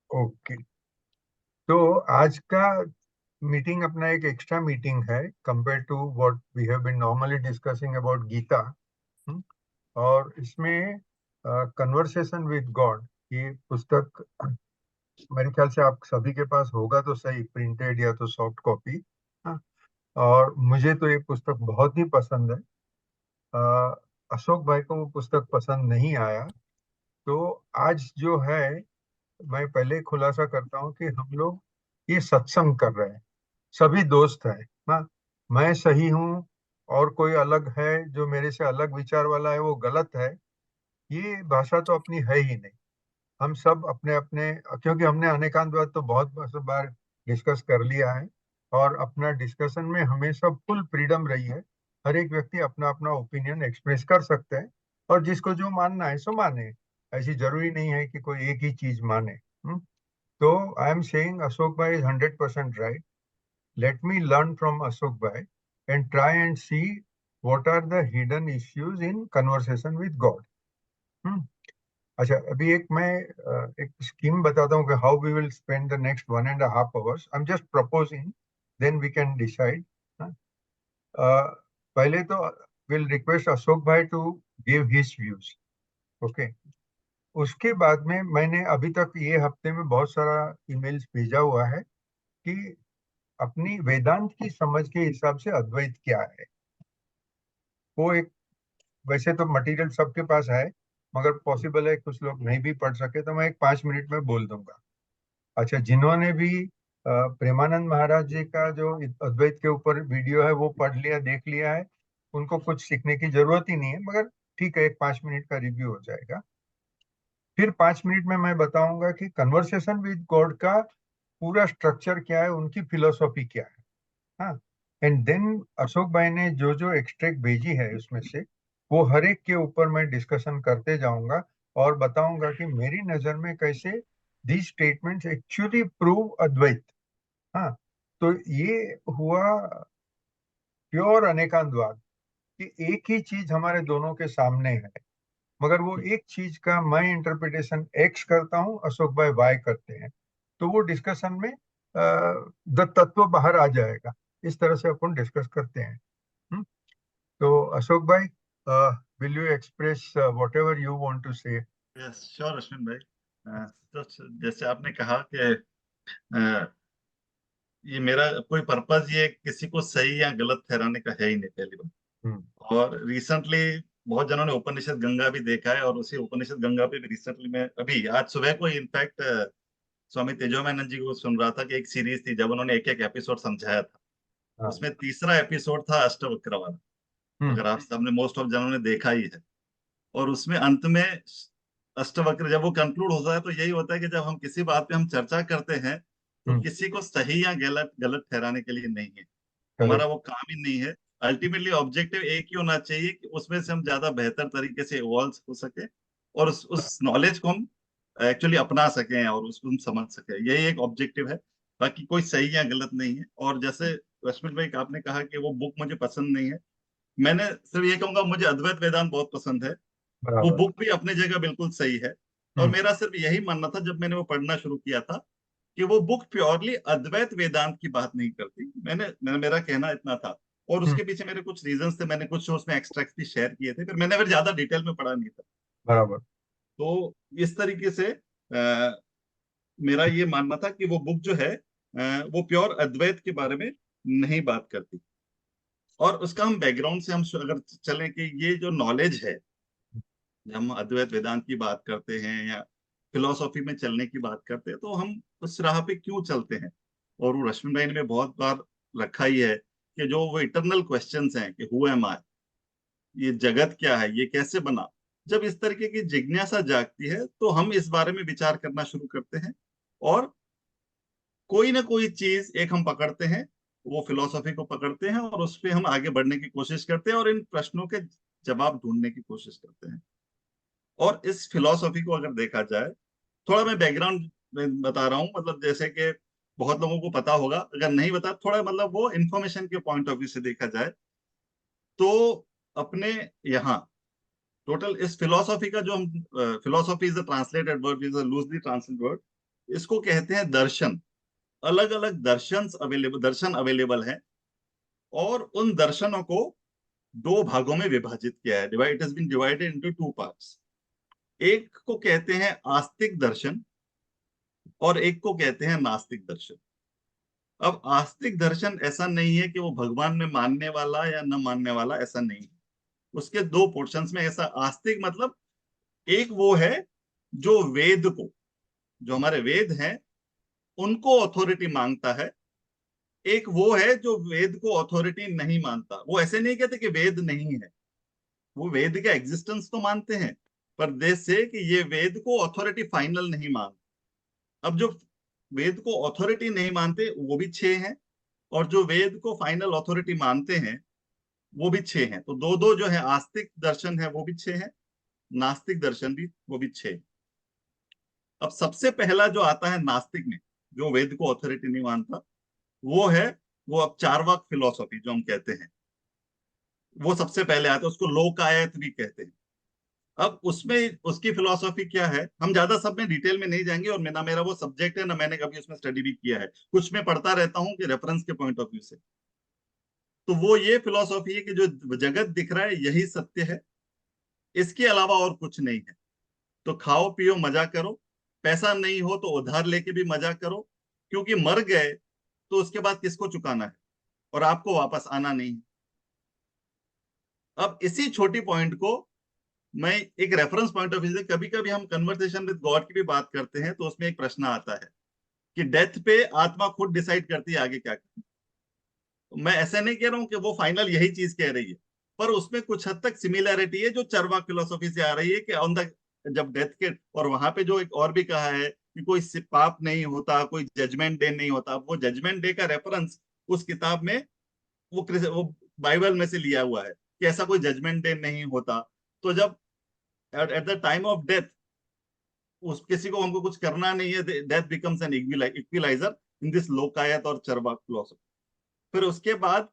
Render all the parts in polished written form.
Okay. तो आज का मीटिंग अपना एक एक्स्ट्रा मीटिंग है compare to what we have been normally discussing about Gita. और इसमें कन्वर्सेशन विद गॉड, ये पुस्तक मेरे ख्याल से आप सभी के पास होगा तो सही, प्रिंटेड या तो सॉफ्ट कॉपी। हाँ। और मुझे तो ये पुस्तक बहुत ही पसंद है। अ, अशोक भाई को वो पुस्तक पसंद नहीं आया। तो आज जो है, मैं पहले खुलासा करता हूँ कि हम लोग ये सत्संग कर रहे हैं, सभी दोस्त हैं। हाँ। मैं सही हूँ और कोई अलग है, जो मेरे से अलग विचार वाला है वो गलत है, ये भाषा तो अपनी है ही नहीं। हम सब अपने अपने, क्योंकि हमने अनेकांतवाद तो बहुत बार डिस्कस कर लिया है, और अपना डिस्कशन में हमेशा फुल फ्रीडम रही है। हर एक व्यक्ति अपना अपना ओपिनियन एक्सप्रेस कर सकते हैं, और जिसको जो मानना है सो माने। ऐसी जरूरी नहीं है कि कोई एक ही चीज माने। तो I am saying Ashok bhai is 100% right. Let me learn from Ashok bhai and try and see what are the hidden issues in conversation with God। अच्छा, अभी एक स्कीम बताता हूँ कि how we will spend the next 1.5 hours। I am just proposing, then we can decide. पहले तो will request Ashok bhai to give his views. Okay. उसके बाद में मैंने अभी तक ये हफ्ते में बहुत सारा ईमेल्स भेजा हुआ है कि अपनी वेदांत की समझ के हिसाब से अद्वैत क्या है। वो एक, वैसे तो मटेरियल सबके पास है, मगर पॉसिबल है कुछ लोग नहीं भी पढ़ सके, तो मैं एक 5 मिनट में बोल दूंगा। अच्छा, जिन्होंने भी प्रेमानंद महाराज जी का जो अद्वैत के ऊपर वीडियो है वो पढ़ लिया, देख लिया है, उनको कुछ सीखने की जरूरत ही नहीं है, मगर ठीक है, एक 5 मिनट का रिव्यू हो जाएगा। फिर 5 मिनट में मैं बताऊंगा कि कन्वर्सेशन विद गॉड का पूरा स्ट्रक्चर क्या है, उनकी फिलोसॉफी क्या है। हाँ। एंड देन अशोक भाई ने जो जो एक्सट्रैक्ट भेजी है उसमें से, वो हर एक के ऊपर मैं डिस्कशन करते जाऊंगा, और बताऊंगा कि मेरी नजर में कैसे these स्टेटमेंट्स एक्चुअली प्रूव अद्वैत। हाँ। तो ये हुआ प्योर अनेकांतवाद, कि एक ही चीज हमारे दोनों के सामने है, मगर वो एक चीज का मैं इंटरप्रिटेशन एक्स करता हूँ, अशोक भाई वाई करते हैं। तो वो डिस्कशन में द तत्व बाहर आ जाएगा। इस तरह से अपन डिस्कस करते हैं। हम्म? तो Ashok bhai, will you express whatever you want to say. Yes sure Ashwin bhai. तो जैसे आपने कहा कि अ, ये मेरा कोई पर्पज ये किसी को सही या गलत ठहराने का है ही नहीं, पहली हम्म। बात। और रिसेंटली बहुत जनों ने उपनिषद गंगा भी देखा है, और उसी उपनिषद गंगा पे भी रिसेंटली मैं अभी आज सुबह को इनफैक्ट स्वामी तेजोमयानंद जी को सुन रहा था कि एक सीरीज थी जब उन्होंने एक एक एपिसोड समझाया था। हाँ। उसमें तीसरा एपिसोड था अष्टवक्र वाला। हम्म। अगर आप सबने मोस्ट ऑफ जनों ने देखा ही है। और उसमें अंत में अष्टवक्र जब वो कंक्लूड होता है तो यही होता है कि जब हम किसी बात पे हम चर्चा करते हैं तो हम्म। किसी को सही या गलत गलत ठहराने के लिए नहीं है। हमारा करेक्ट। वो काम ही नहीं है। अल्टीमेटली ऑब्जेक्टिव एक ही होना चाहिए कि उसमें से हम ज्यादा बेहतर तरीके से इवॉल्व हो सके, और उस नॉलेज को हम एक्चुअली अपना सकें और उसको हम समझ सकें, यही एक ऑब्जेक्टिव है। बाकी कोई सही या गलत नहीं है। और जैसे रश्मि भाई आपने कहा कि वो बुक मुझे पसंद नहीं है, मैंने सिर्फ ये कहूंगा मुझे अद्वैत वेदांत बहुत पसंद है। वो बराबर। बुक भी अपनी जगह बिल्कुल सही है। और हम्म। मेरा सिर्फ यही मानना था जब मैंने वो पढ़ना शुरू किया था कि वो बुक प्योरली अद्वैत वेदांत की बात नहीं करती। मेरा कहना इतना था। और हम्म। उसके पीछे मेरे कुछ रीजंस थे, मैंने कुछ उसमें एक्सट्रैक्ट भी शेयर किए थे, फिर मैंने फिर ज्यादा डिटेल में पढ़ा नहीं था। बराबर। तो इस तरीके से मेरा ये मानना था कि वो बुक जो है वो प्योर अद्वैत के बारे में नहीं बात करती। और उसका हम बैकग्राउंड से हम अगर चलें कि ये जो नॉलेज है, जब हम अद्वैत वेदांत की बात करते हैं या फिलोसॉफी में चलने की बात करते हैं तो हम उस राह पे क्यों चलते हैं। और वो रश्मि भाई ने भी बहुत बार रखा ही है कि जो वो इटरनल क्वेश्चंस हैं कि हु एम आई, ये जगत क्या है, ये कैसे बना। जब इस तरीके की जिज्ञासा जागती है तो हम इस बारे में विचार करना शुरू करते हैं, और कोई ना कोई चीज एक हम पकड़ते हैं, वो फिलोसॉफी को पकड़ते हैं और उस पे हम आगे बढ़ने की कोशिश करते हैं और इन प्रश्नों के जवाब ढूंढने की कोशिश करते हैं। और इस फिलॉसफी को अगर देखा जाए, थोड़ा मैं बैकग्राउंड में बता रहा हूँ, मतलब जैसे कि बहुत लोगों को पता होगा, अगर नहीं बता थोड़ा मतलब वो इंफॉर्मेशन के पॉइंट ऑफ व्यू से देखा जाए तो अपने यहाँ टोटल इस फिलॉसफी का जो हम, philosophy is a translated word, is a loosely translated word. इसको कहते हैं दर्शन। अलग अलग दर्शन अवेलेबल है, और उन दर्शनों को दो भागों में विभाजित किया है। It has been divided into two parts. एक को कहते हैं आस्तिक दर्शन, और एक को कहते हैं नास्तिक दर्शन। अब आस्तिक दर्शन ऐसा नहीं है कि वो भगवान में मानने वाला या न मानने वाला, ऐसा नहीं है। उसके दो पोर्शंस में ऐसा। आस्तिक मतलब एक वो है जो वेद को, जो हमारे वेद हैं उनको अथॉरिटी मांगता है। एक वो है जो वेद को अथॉरिटी नहीं मानता। वो ऐसे नहीं कहते कि वेद नहीं है, वो वेद का एग्जिस्टेंस तो मानते हैं, पर दे से कि ये वेद को अथॉरिटी फाइनल नहीं मानते। अब जो वेद को अथॉरिटी नहीं मानते वो भी छह हैं, और जो वेद को फाइनल अथॉरिटी मानते हैं वो भी छह हैं। तो दो दो जो है आस्तिक दर्शन है वो भी छह है, नास्तिक दर्शन भी वो भी छह। अब सबसे पहला जो आता है नास्तिक में, जो वेद को अथॉरिटी नहीं मानता, वो है, वो अब चार्वाक फिलोसॉफी जो हम कहते हैं, वो सबसे पहले आता है। उसको लोकायत भी कहते हैं। अब उसमें उसकी फिलोसॉफी क्या है, हम ज्यादा सब में डिटेल में नहीं जाएंगे, और ना मेरा वो सब्जेक्ट है, ना मैंने कभी उसमें स्टडी भी किया है। कुछ मैं पढ़ता रहता हूँ कि रेफरेंस के पॉइंट ऑफ व्यू से। तो वो ये फिलोसॉफी है कि जो जगत दिख रहा है यही सत्य है, इसके अलावा और कुछ नहीं है। तो खाओ पियो मजा करो, पैसा नहीं हो तो उधार लेके भी मजा करो, क्योंकि मर गए तो उसके बाद किसको चुकाना है, और आपको वापस आना नहीं है। अब इसी छोटी पॉइंट को मैं एक रेफरेंस पॉइंट ऑफ व्यू से, कभी कभी हम कन्वर्सेशन विद गॉड की भी बात करते हैं, तो उसमें एक प्रश्न आता है कि डेथ पे आत्मा खुद डिसाइड करती है आगे क्या करना। मैं ऐसे नहीं कह रहा हूं कि वो फाइनल यही चीज कह रही है, पर उसमें कुछ हद तक सिमिलैरिटी है जो चरवाक फिलोसॉफी से आ रही है कि ऑन द, जब डेथ के, और वहां पे जो एक और भी कहा है कि कोई पाप नहीं होता, कोई जजमेंट डे नहीं होता। वो जजमेंट डे का रेफरेंस उस किताब में, वो बाइबल में से लिया हुआ है कि ऐसा कोई जजमेंट डे नहीं होता। तो जब at the time of death उस किसी को हमको कुछ करना नहीं है, death becomes an equalizer in this Lokayata और चरवाक फिलोसॉफी। फिर उसके बाद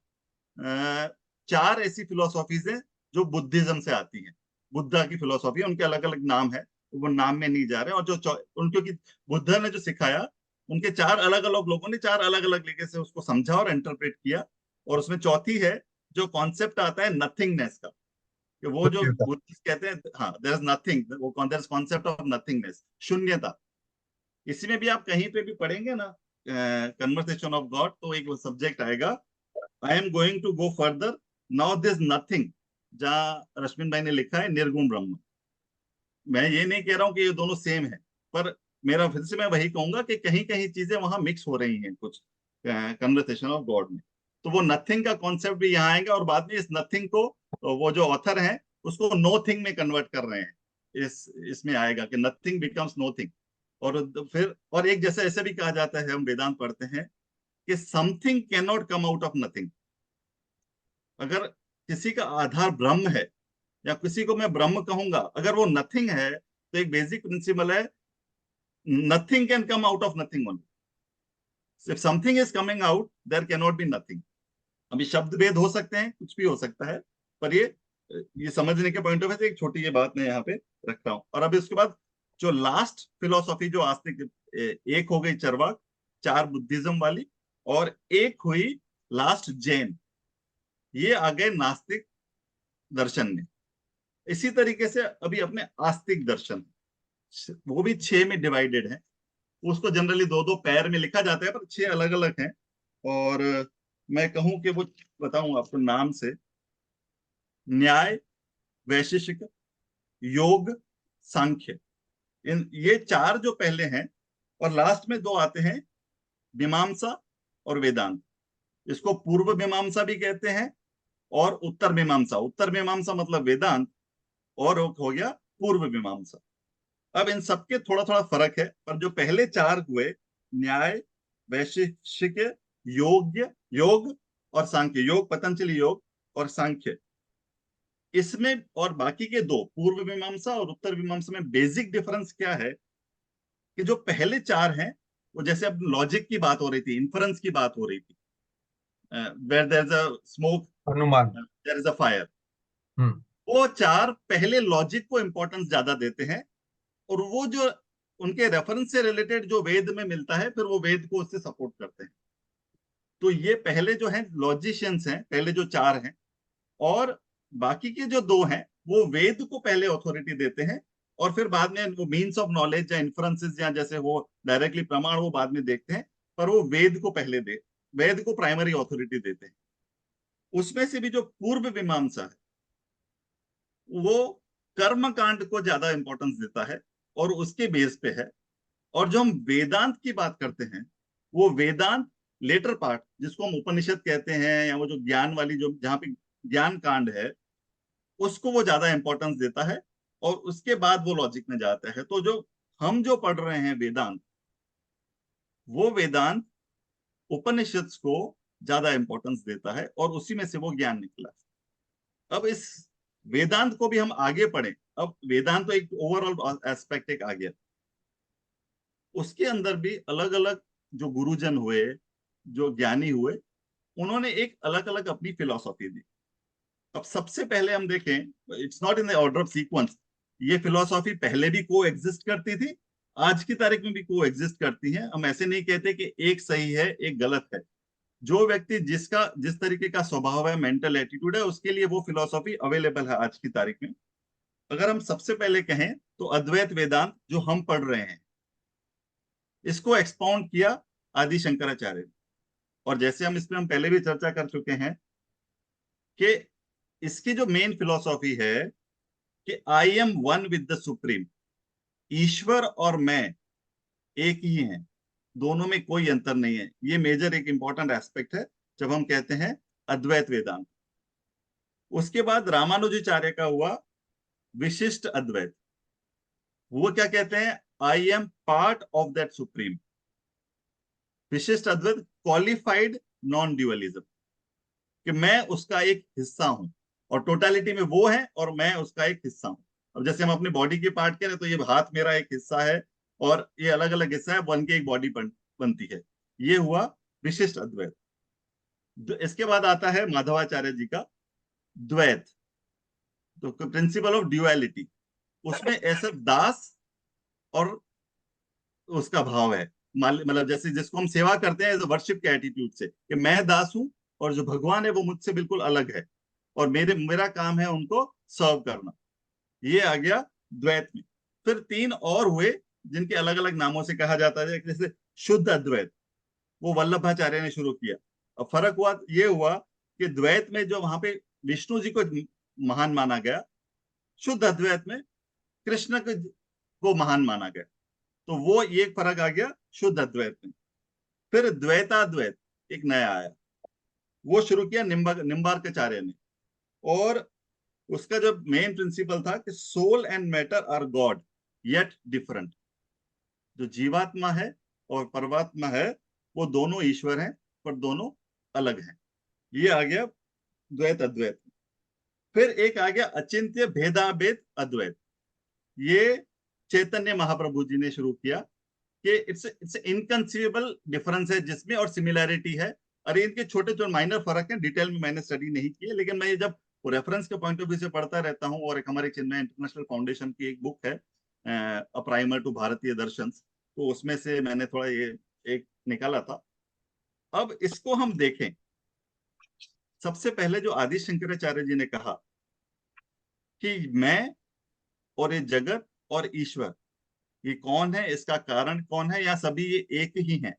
चार ऐसी फिलोसॉफीज हैं जो बुद्धिज्म से आती हैं। बुद्धा की फिलोसॉफी है, उनके अलग अलग नाम है, वो नाम में नहीं जा रहे। और जो उनके की बुद्धा ने जो सिखाया, उनके चार अलग अलग लोगों ने चार अलग अलग तरीके से उसको समझा और इंटरप्रेट किया। और उसमें चौथी है जो कॉन्सेप्ट आता है नथिंगनेस का, कि वो जो शून्यता। बुद्धिस्ट कहते हैं, हाँ देयर इज नथिंग, वो there is concept of nothingness, शून्यता। इसी में भी आप कहीं पे भी पढ़ेंगे ना, कन्वर्सेशन ऑफ गॉड, तो एक सब्जेक्ट आएगा, I am going to go further, now this nothing, जहां रश्मिन भाई ने लिखा है निर्गुण ब्रह्म। मैं ये नहीं कह रहा हूं कि ये दोनों सेम है, पर मेरा फिर से मैं वही कहूंगा कि कहीं कहीं चीजें वहां मिक्स हो रही हैं कुछ कन्वर्सेशन ऑफ गॉड में। तो वो नथिंग का कॉन्सेप्ट भी यहाँ आएगा, और बाद में इस नथिंग को वो जो ऑथर हैं उसको नो थिंग में कन्वर्ट कर रहे हैं। इसमें आएगा कि नथिंग बिकम्स नो थिंग। और फिर और एक जैसे ऐसे भी कहा जाता है, हम वेदांत पढ़ते हैं कि something can not come out of nothing. अगर किसी का आधार ब्रह्म है, या किसी को मैं ब्रह्म कहूंगा, अगर वो नथिंग है, तो एक बेसिक प्रिंसिपल है, nothing can come out of nothing only. If something is coming out there can not be nothing. अभी शब्द भेद हो सकते हैं, कुछ भी हो सकता है, पर ये समझने के पॉइंट ऑफ व्यू से एक छोटी ये बात मैं यहाँ पे रख रहा हूँ। और अभी उसके बाद जो लास्ट फिलोसॉफी जो आस्तिक, एक हो गई चरवाक, चार बुद्धिज्म वाली, और एक हुई लास्ट जैन, ये आ गए नास्तिक दर्शन में। इसी तरीके से अभी अपने आस्तिक दर्शन, वो भी छह में डिवाइडेड है। उसको जनरली दो दो पैर में लिखा जाता है, पर छह अलग अलग हैं। और मैं कहूं कि वो बताऊं आपको नाम से, न्याय, वैशेषिक, योग, सांख्य, इन ये चार जो पहले हैं, और लास्ट में दो आते हैं, मीमांसा और वेदांत। इसको पूर्व मीमांसा भी कहते हैं, और उत्तर मीमांसा। उत्तर मीमांसा मतलब वेदांत, और हो गया पूर्व मीमांसा। अब इन सबके थोड़ा थोड़ा फर्क है, पर जो पहले चार हुए, न्याय, वैशेषिक, योग और सांख्य, योग पतंजलि योग और सांख्य, इसमें और बाकी के दो, पूर्व मीमांसा और उत्तर मीमांसा में बेसिक डिफरेंस क्या है, कि जो पहले चार हैं, वो जैसे अब लॉजिक की बात हो रही थी, इन्फरेंस की बात हो रही थी, where there is a smoke अनुमान। There is a fire, hmm. वो चार पहले लॉजिक को इंपॉर्टेंस ज्यादा देते हैं। और वो जो उनके रेफरेंस से रिलेटेड जो वेद में मिलता है, फिर वो वेद को उससे सपोर्ट करते हैं। तो ये पहले जो है लॉजिशियंस हैं, पहले जो चार हैं, और बाकी के जो दो हैं वो वेद को पहले अथॉरिटी देते हैं, और फिर बाद में वो मीन्स ऑफ नॉलेज या इन्फ्रेंसेस या जैसे वो डायरेक्टली प्रमाण वो बाद में देखते हैं, पर वो वेद को पहले वेद को प्राइमरी अथॉरिटी देते हैं। उसमें से भी जो पूर्व मीमांसा है वो कर्म कांड को ज्यादा इंपॉर्टेंस देता है और उसके बेस पे है। और जो हम वेदांत की बात करते हैं, वो वेदांत लेटर पार्ट जिसको हम उपनिषद कहते हैं, या वो जो ज्ञान वाली जो जहाँ पे ज्ञान कांड है, उसको वो ज्यादा इंपॉर्टेंस देता है, और उसके बाद वो लॉजिक में जाता है। तो जो हम जो पढ़ रहे हैं वेदांत, वो वेदांत उपनिषद को ज्यादा इंपॉर्टेंस देता है, और उसी में से वो ज्ञान निकला। अब इस वेदांत को भी हम आगे पढ़ें। अब वेदांत तो एक ओवरऑल एस्पेक्ट एक आ गया, उसके अंदर भी अलग अलग जो गुरुजन हुए, जो ज्ञानी हुए, उन्होंने एक अलग अलग अपनी फिलॉसफी दी। अब सबसे पहले हम देखें, it's not in the order of sequence, ये फिलॉसफी पहले भी को एग्जिस्ट करती थी, आज की तारीख में भी को एग्जिस्ट करती है। हम ऐसे नहीं कहते कि एक सही है एक गलत है। जो व्यक्ति जिसका जिस तरीके का स्वभाव है, मेंटल एटीट्यूड है, उसके लिए वो फिलॉसफी अवेलेबल है आज की तारीख में। अगर हम सबसे पहले कहें तो अद्वैत वेदांत जो हम पढ़ रहे हैं, इसको एक्सपाउंड किया आदि शंकराचार्य ने। और जैसे हम पहले भी चर्चा कर चुके हैं कि इसकी जो मेन फिलॉसफी है कि I am one with the supreme, ईश्वर और मैं एक ही हैं, दोनों में कोई अंतर नहीं है। ये मेजर एक इंपॉर्टेंट एस्पेक्ट है जब हम कहते हैं अद्वैत वेदांत। उसके बाद रामानुजाचार्य का हुआ विशिष्ट अद्वैत। वो क्या कहते हैं? I am part of that supreme. विशिष्ट अद्वैत क्वालिफाइड नॉन ड्यूअलिज्म, कि मैं उसका एक हिस्सा हूं, और टोटालिटी में वो है और मैं उसका एक हिस्सा हूं। अब जैसे हम अपने बॉडी के पार्ट करें तो ये हाथ मेरा एक हिस्सा है, और ये अलग अलग हिस्सा है, बन के एक बॉडी बनती है। ये हुआ विशिष्ट अद्वैत। इसके बाद आता है माधवाचार्य जी का द्वैत, तो प्रिंसिपल ऑफ ड्यूअलिटी। उसमें ऐसा दास और उसका भाव है, मतलब जैसे जिसको हम सेवा करते हैं वर्शिप के एटीट्यूड से, कि मैं दास हूं और जो भगवान है वो मुझसे बिल्कुल अलग है, और मेरा काम है उनको सर्व करना। ये आ गया द्वैत में। फिर तीन और हुए जिनके अलग अलग नामों से कहा जाता है, जैसे शुद्ध अद्वैत, वो वल्लभाचार्य ने शुरू किया। अब फर्क हुआ ये हुआ कि द्वैत में जो वहां पे विष्णु जी को महान माना गया, शुद्ध अद्वैत में कृष्ण को महान माना गया। तो वो ये फर्क आ गया शुद्ध अद्वैत में। फिर द्वैताद्वैत एक नया आया, वो शुरू किया निम्बार्काचार्य ने। और उसका जो मेन प्रिंसिपल था कि soul and matter are God yet different. जो जीवात्मा है और परमात्मा है वो दोनों ईश्वर हैं, पर दोनों अलग हैं। ये आ गया द्वैत अद्वैत। फिर एक आ गया अचिंत्य भेदाभेद अद्वैत। ये चैतन्य महाप्रभु जी ने शुरू किया कि इट्स इनकंसीवेबल डिफरेंस है जिसमें, और सिमिलैरिटी है। अरे इनके छोटे छोटे माइनर फर्क हैं, डिटेल में मैंने स्टडी नहीं किया, लेकिन मैं ये जब रेफरेंस के पॉइंट ऑफ व्यू से पढ़ता रहता हूँ। और एक हमारे चिन्मय इंटरनेशनल फाउंडेशन की एक बुक है, अ प्राइमर टू भारतीय दर्शन, तो उसमें से मैंने थोड़ा ये एक निकाला था। अब इसको हम देखें, सबसे पहले जो आदि शंकराचार्य जी ने कहा कि मैं और ये जगत और ईश्वर, ये कौन है, इसका कारण कौन है, या सभी ये एक ही हैं,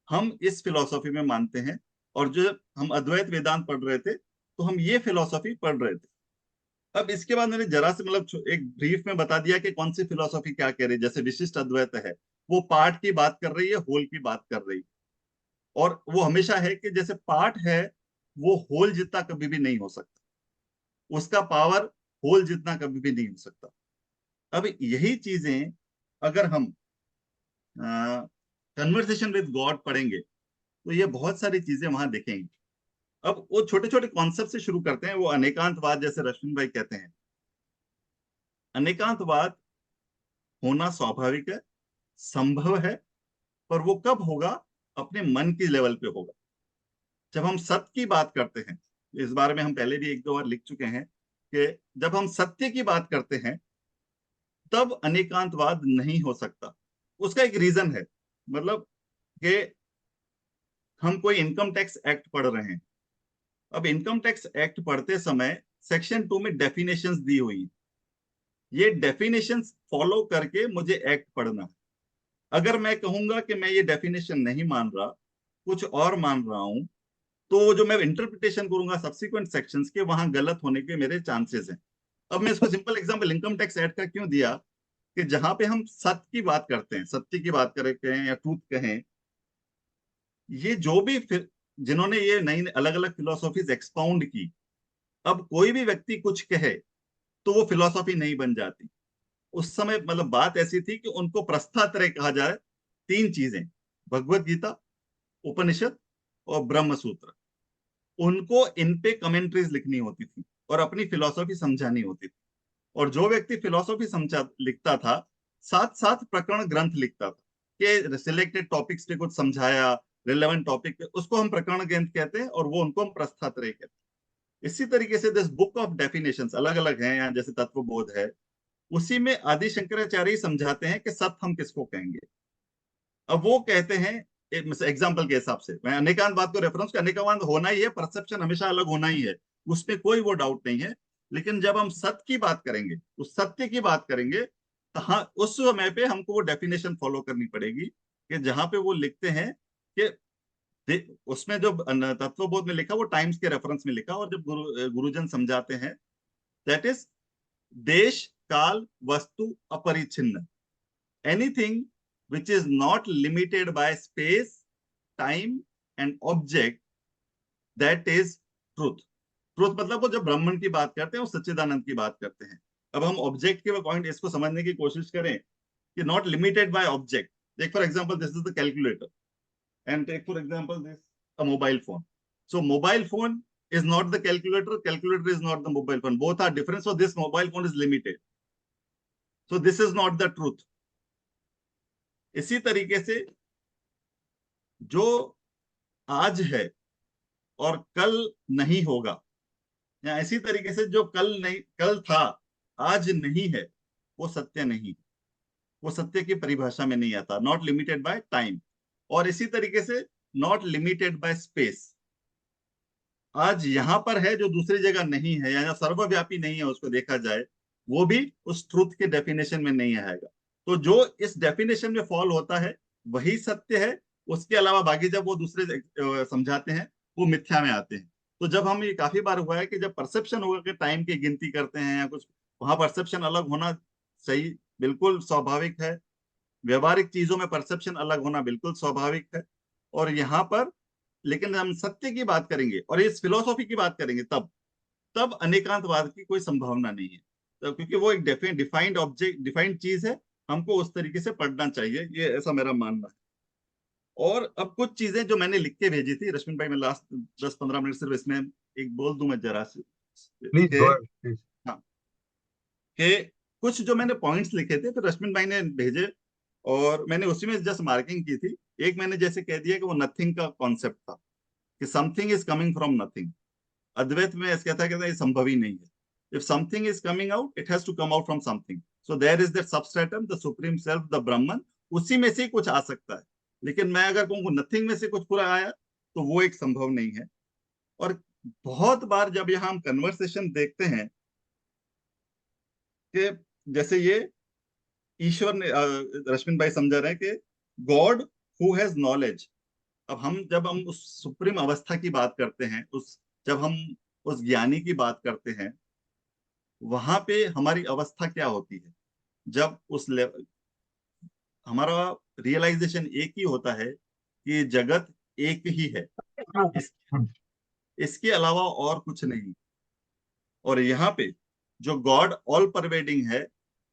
हम इस फिलॉसफी में मानते हैं। और जो हम अद्वैत वेदांत पढ़ रहे थे तो हम ये फिलॉसफी पढ़ रहे थे। अब इसके बाद मैंने जरा से मतलब एक ब्रीफ में बता दिया कि कौन सी फिलॉसफी क्या कह रही है। जैसे विशिष्ट अद्वैत है, वो पार्ट की बात कर रही है, होल की बात कर रही है। और वो हमेशा है कि जैसे पार्ट है वो होल जितना कभी भी नहीं हो सकता, उसका पावर होल जितना कभी भी नहीं हो सकता। अब यही चीजें अगर हम कन्वर्सेशन विद गॉड पढ़ेंगे तो ये बहुत सारी चीजें वहां दिखेंगी। अब वो छोटे छोटे कॉन्सेप्ट से शुरू करते हैं। वो अनेकांतवाद, जैसे रश्मिन भाई कहते हैं, अनेकांतवाद होना स्वाभाविक है, संभव है, पर वो कब होगा? अपने मन की लेवल पे होगा। जब हम सत्य की बात करते हैं, इस बारे में हम पहले भी एक दो बार लिख चुके हैं कि जब हम सत्य की बात करते हैं तब अनेकांतवाद नहीं हो सकता। उसका एक रीजन है, मतलब कि हम कोई इनकम टैक्स एक्ट पढ़ रहे हैं। अब इनकम टैक्स एक्ट पढ़ते समय सेक्शन 2 में डेफिनेशंस दी हुई हैं। ये डेफिनेशंस फॉलो करके मुझे एक्ट पढ़ना है। अगर मैं कहूंगा कि मैं ये डेफिनेशन नहीं मान रहा, कुछ और मान रहा हूं, तो जो मैं इंटरप्रिटेशन करूंगा सब्सिक्वेंट सेक्शंस के, वहां गलत होने के मेरे चांसेस हैं। अब मैं इसको simple example income tax act का क्यों दिया, कि जहां पे हम सत्य की बात करते हैं, सत्य की बात करें कहें या ट्रूथ कहें, ये जो भी फिर जिन्होंने ये नई अलग अलग फिलोसॉफीज एक्सपाउंड की, अब कोई भी व्यक्ति कुछ कहे तो वो फिलोसॉफी नहीं बन जाती। उस समय मतलब बात ऐसी थी कि उनको प्रस्थात्रय कहा जाए, तीन चीजें, भगवत गीता, उपनिषद और ब्रह्म सूत्र, उनको इन पे कमेंट्रीज लिखनी होती थी और अपनी फिलोसॉफी समझानी होती थी। और जो व्यक्ति फिलोसॉफी समझा लिखता था, साथ साथ प्रकरण ग्रंथ लिखता था कि सिलेक्टेड टॉपिक्स पे कुछ समझाया, रिलेवेंट टॉपिक पे, उसको हम प्रकरण ग्रंथ कहते हैं और वो उनको हम प्रस्थात्रय कहते हैं। इसी तरीके से दिस बुक ऑफ डेफिनेशंस अलग अलग हैं, यहाँ जैसे तत्वबोध है, उसी में आदि शंकराचार्य ही समझाते हैं कि सत्य हम किसको कहेंगे। अब वो कहते हैं, एग्जाम्पल के हिसाब से मैं अनेकांत बात को रेफरेंस का, अनेकांत होना ही है, परसेप्शन हमेशा अलग होना ही है, उसमें कोई वो डाउट नहीं है। लेकिन जब हम सत्य की बात करेंगे, उस सत्य की बात करेंगे, तो हाँ उस समय पे हमको वो डेफिनेशन फॉलो करनी पड़ेगी, कि जहां पे वो लिखते हैं कि उसमें जो तत्वबोध में लिखा वो टाइम्स के रेफरेंस में लिखा, और जब गुरुजन समझाते हैं, दैट इज देश काल वस्तु अपरिच्छिन्न, anything which is not limited by space, time and object, that is truth। Truth मतलब वो जब ब्राह्मण की बात करते हैं, वो सच्चिदानंद की बात करते हैं। अब हम ऑब्जेक्ट के पॉइंट इसको समझने की कोशिश करें कि not limited by object. Take for example this is the calculator, and take for example this a mobile phone. So mobile phone is not the calculator, calculator is not the mobile phone, both are different, so this mobile phone is limited, so this is not the truth। इसी तरीके से जो आज है और कल नहीं होगा, या इसी तरीके से जो कल नहीं, कल था आज नहीं है, वो सत्य नहीं, वो सत्य की परिभाषा में नहीं आता, नॉट लिमिटेड बाय टाइम। और इसी तरीके से नॉट लिमिटेड बाय स्पेस, आज यहां पर है जो दूसरी जगह नहीं है, या सर्वव्यापी नहीं है, उसको देखा जाए, वो भी उस ट्रुथ के डेफिनेशन में नहीं आएगा। तो जो इस डेफिनेशन में फॉल होता है वही सत्य है, उसके अलावा बाकी जब वो दूसरे समझाते हैं वो मिथ्या में आते हैं। तो जब हम, ये काफी बार हुआ है कि जब परसेप्शन होगा कि टाइम की गिनती करते हैं या कुछ, वहां परसेप्शन अलग होना सही, बिल्कुल स्वाभाविक है। व्यवहारिक चीजों में परसेप्शन अलग होना बिल्कुल स्वाभाविक है। और यहाँ पर लेकिन हम सत्य की बात करेंगे और इस फिलोसॉफी की बात करेंगे, तब तब अनेकांतवाद की कोई संभावना नहीं है। तो क्योंकि वो एक डिफाइंड ऑब्जेक्ट, डिफाइंड चीज है, हमको उस तरीके से पढ़ना चाहिए, ये ऐसा मेरा मानना है। और अब कुछ चीजें जो मैंने लिख के भेजी थी रश्मिन भाई, मैं लास्ट 10-15 मिनट सिर्फ इसमें एक बोल दूं मैं जरा से, प्लीज के गो प्लीज। हाँ, कि कुछ जो मैंने पॉइंट्स लिखे थे तो रश्मिन भाई ने भेजे, और मैंने उसी में जस्ट मार्किंग की थी। एक मैंने जैसे कह दिया कि वो नथिंग का कॉन्सेप्ट था, कि something is coming from nothing. Advaita में ऐसा कहता है ये संभव ही नहीं है। If something is coming out, it has to come out from something, so there is that substratum, the supreme self, the Brahman, उसी में से ही कुछ आ सकता है। लेकिन मैं अगर कहूँ नथिंग में से कुछ पूरा आया, तो वो एक संभव नहीं है। और बहुत बार जब यहाँ हम कन्वर्सेशन देखते हैं कि जैसे ये ईश्वर ने, रश्मिन भाई समझा रहे हैं कि गॉड हु हैज नॉलेज। अब हम जब हम उस सुप्रीम अवस्था की बात करते हैं, उस जब हम उस ज्ञानी की बात करते हैं, वहां पे हमारी अवस्था क्या होती है, जब उस लेवल हमारा रियलाइजेशन एक ही होता है कि जगत एक ही है, इस इसके अलावा और कुछ नहीं। और यहाँ पे जो गॉड ऑल परवेडिंग है,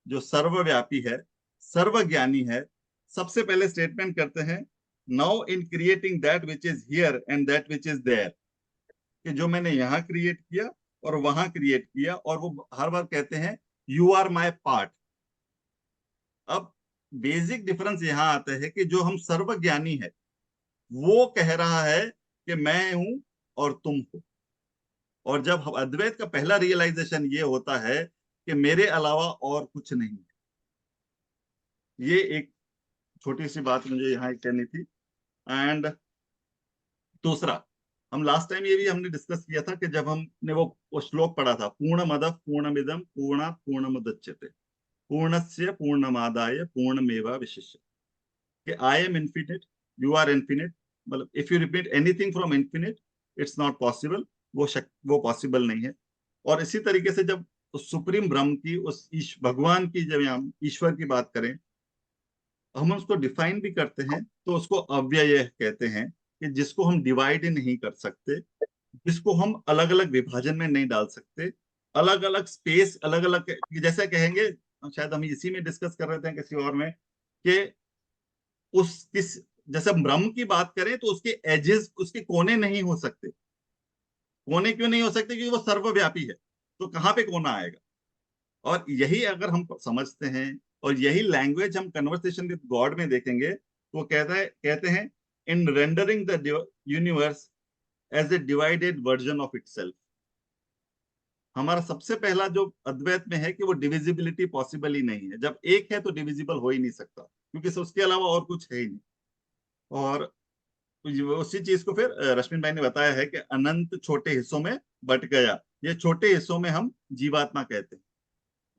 जो सर्वव्यापी है, सर्वज्ञानी है, सबसे पहले स्टेटमेंट करते हैं, now in creating that which is here and that which is there, कि जो मैंने यहाँ क्रिएट किया और वहां क्रिएट किया, और वो हर बार कहते हैं यू आर माई पार्ट। अब बेसिक डिफरेंस यहाँ आता है कि जो हम सर्वज्ञानी है, वो कह रहा है कि मैं हूं और तुम हो। और जब अद्वैत का पहला रियलाइजेशन ये होता है कि मेरे अलावा और कुछ नहीं है, ये एक छोटी सी बात मुझे यहाँ कहनी थी। एंड दूसरा, हम लास्ट टाइम ये भी हमने डिस्कस किया था कि जब हमने वो श्लोक पढ़ा था, पूर्णमदः पूर्णमिदं पूर्णात् पूर्णमुदच्यते पूर्णस्य पूर्णमादाय पूर्णमेवावशिष्यते, कि I am infinite, you are infinite, मतलब if you repeat anything from infinite it's not possible, वो पॉसिबल नहीं है। और इसी तरीके से जब उस सुप्रीम ब्रह्म की, उस भगवान की, जब हम ईश्वर की बात करें, हम उसको डिफाइन भी करते हैं तो उसको अव्यय कहते हैं, कि जिसको हम डिवाइड नहीं कर सकते, जिसको हम अलग अलग विभाजन में नहीं डाल सकते, अलग अलग स्पेस, अलग अलग, जैसे कहेंगे, शायद हम इसी में डिस्कस कर रहे थे किसी और में, कि उस किस, जैसे हम ब्रह्म की बात करें तो उसके एजेस, उसके कोने नहीं हो सकते। कोने क्यों नहीं हो सकते? क्योंकि वो सर्वव्यापी है, तो कहाँ पे कोना आएगा? और यही अगर हम समझते हैं, और यही लैंग्वेज हम कन्वर्सेशन विद गॉड में देखेंगे, तो वो कहते हैं, in rendering the universe as a divided version of itself. हमारा सबसे पहला जो अद्वैत में है कि वो डिविजिबिलिटी पॉसिबल ही नहीं है। जब एक है तो डिविजिबल हो ही नहीं सकता, क्योंकि उसके अलावा और कुछ है ही नहीं। और उसी चीज को फिर रश्मि भाई ने बताया है कि अनंत छोटे हिस्सों में बट गया। ये छोटे हिस्सों में हम जीवात्मा कहते हैं।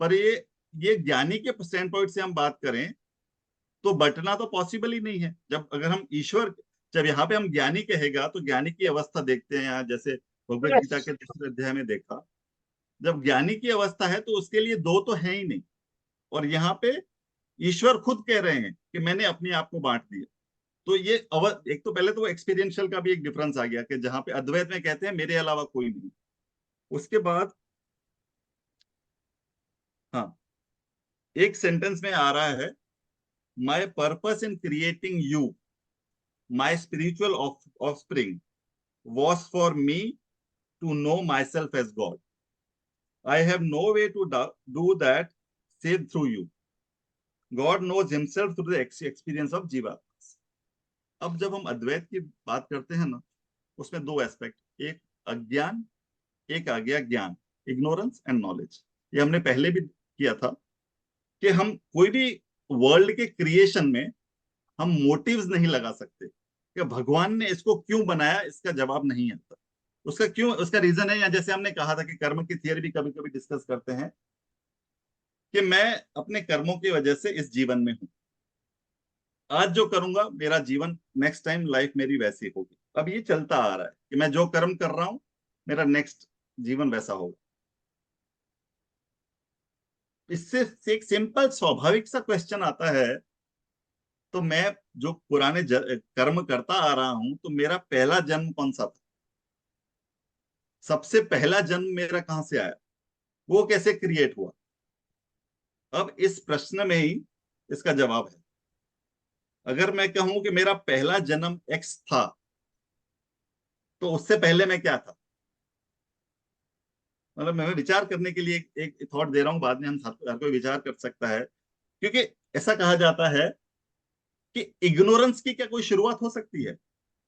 पर ये ज्ञानी के स्टैंड पॉइंट से हम बात करें तो बंटना तो पॉसिबल ही नहीं है। जब अगर हम ईश्वर, जब यहाँ पे हम ज्ञानी कहेगा तो ज्ञानी की अवस्था देखते हैं, यहाँ जैसे भगवत गीता के दूसरे अध्याय में देखा, जब ज्ञानी की अवस्था है तो उसके लिए दो तो है ही नहीं। और यहाँ पे ईश्वर खुद कह रहे हैं कि मैंने अपने आप को बांट दिया। तो ये एक तो पहले तो वो एक्सपीरियंशियल का भी एक डिफरेंस आ गया, कि जहां पे अद्वैत में कहते हैं मेरे अलावा कोई नहीं। उसके बाद, हाँ, एक सेंटेंस में आ रहा है, my purpose in creating you my spiritual offspring was for me to know myself as God. I have no way to do that save through you. God knows himself through the experience of jiva. अब जब हम अद्वैत की बात करते हैं ना, उसमें दो एस्पेक्ट, एक अज्ञान, एक आ गया ज्ञान, इग्नोरेंस एंड नॉलेज। ये हमने पहले भी किया था, कि हम कोई भी वर्ल्ड के क्रिएशन में हम मोटिव्स नहीं लगा सकते कि भगवान ने इसको क्यों बनाया, इसका जवाब नहीं आता। उसका क्यों, उसका रीजन है, या जैसे हमने कहा था कि कर्म की थियरी भी कभी कभी डिस्कस करते हैं, कि मैं अपने कर्मों की वजह से इस जीवन में हूं। आज जो करूंगा मेरा जीवन, नेक्स्ट टाइम लाइफ मेरी वैसी होगी। अब ये चलता आ रहा है कि मैं जो कर्म कर रहा हूं मेरा नेक्स्ट जीवन वैसा होगा। इससे एक सिंपल स्वाभाविक सा क्वेश्चन आता है, तो मैं जो पुराने कर्म करता आ रहा हूं, तो मेरा पहला जन्म कौन सा था? सबसे पहला जन्म मेरा कहां से आया? वो कैसे क्रिएट हुआ? अब इस प्रश्न में ही इसका जवाब है। अगर मैं कहूं कि मेरा पहला जन्म एक्स था, तो उससे पहले मैं क्या था? मतलब मैं विचार करने के लिए एक थॉट दे रहा हूं, बाद में हम हर कोई विचार कर सकता है। क्योंकि ऐसा कहा जाता है कि इग्नोरेंस की क्या कोई शुरुआत हो सकती है?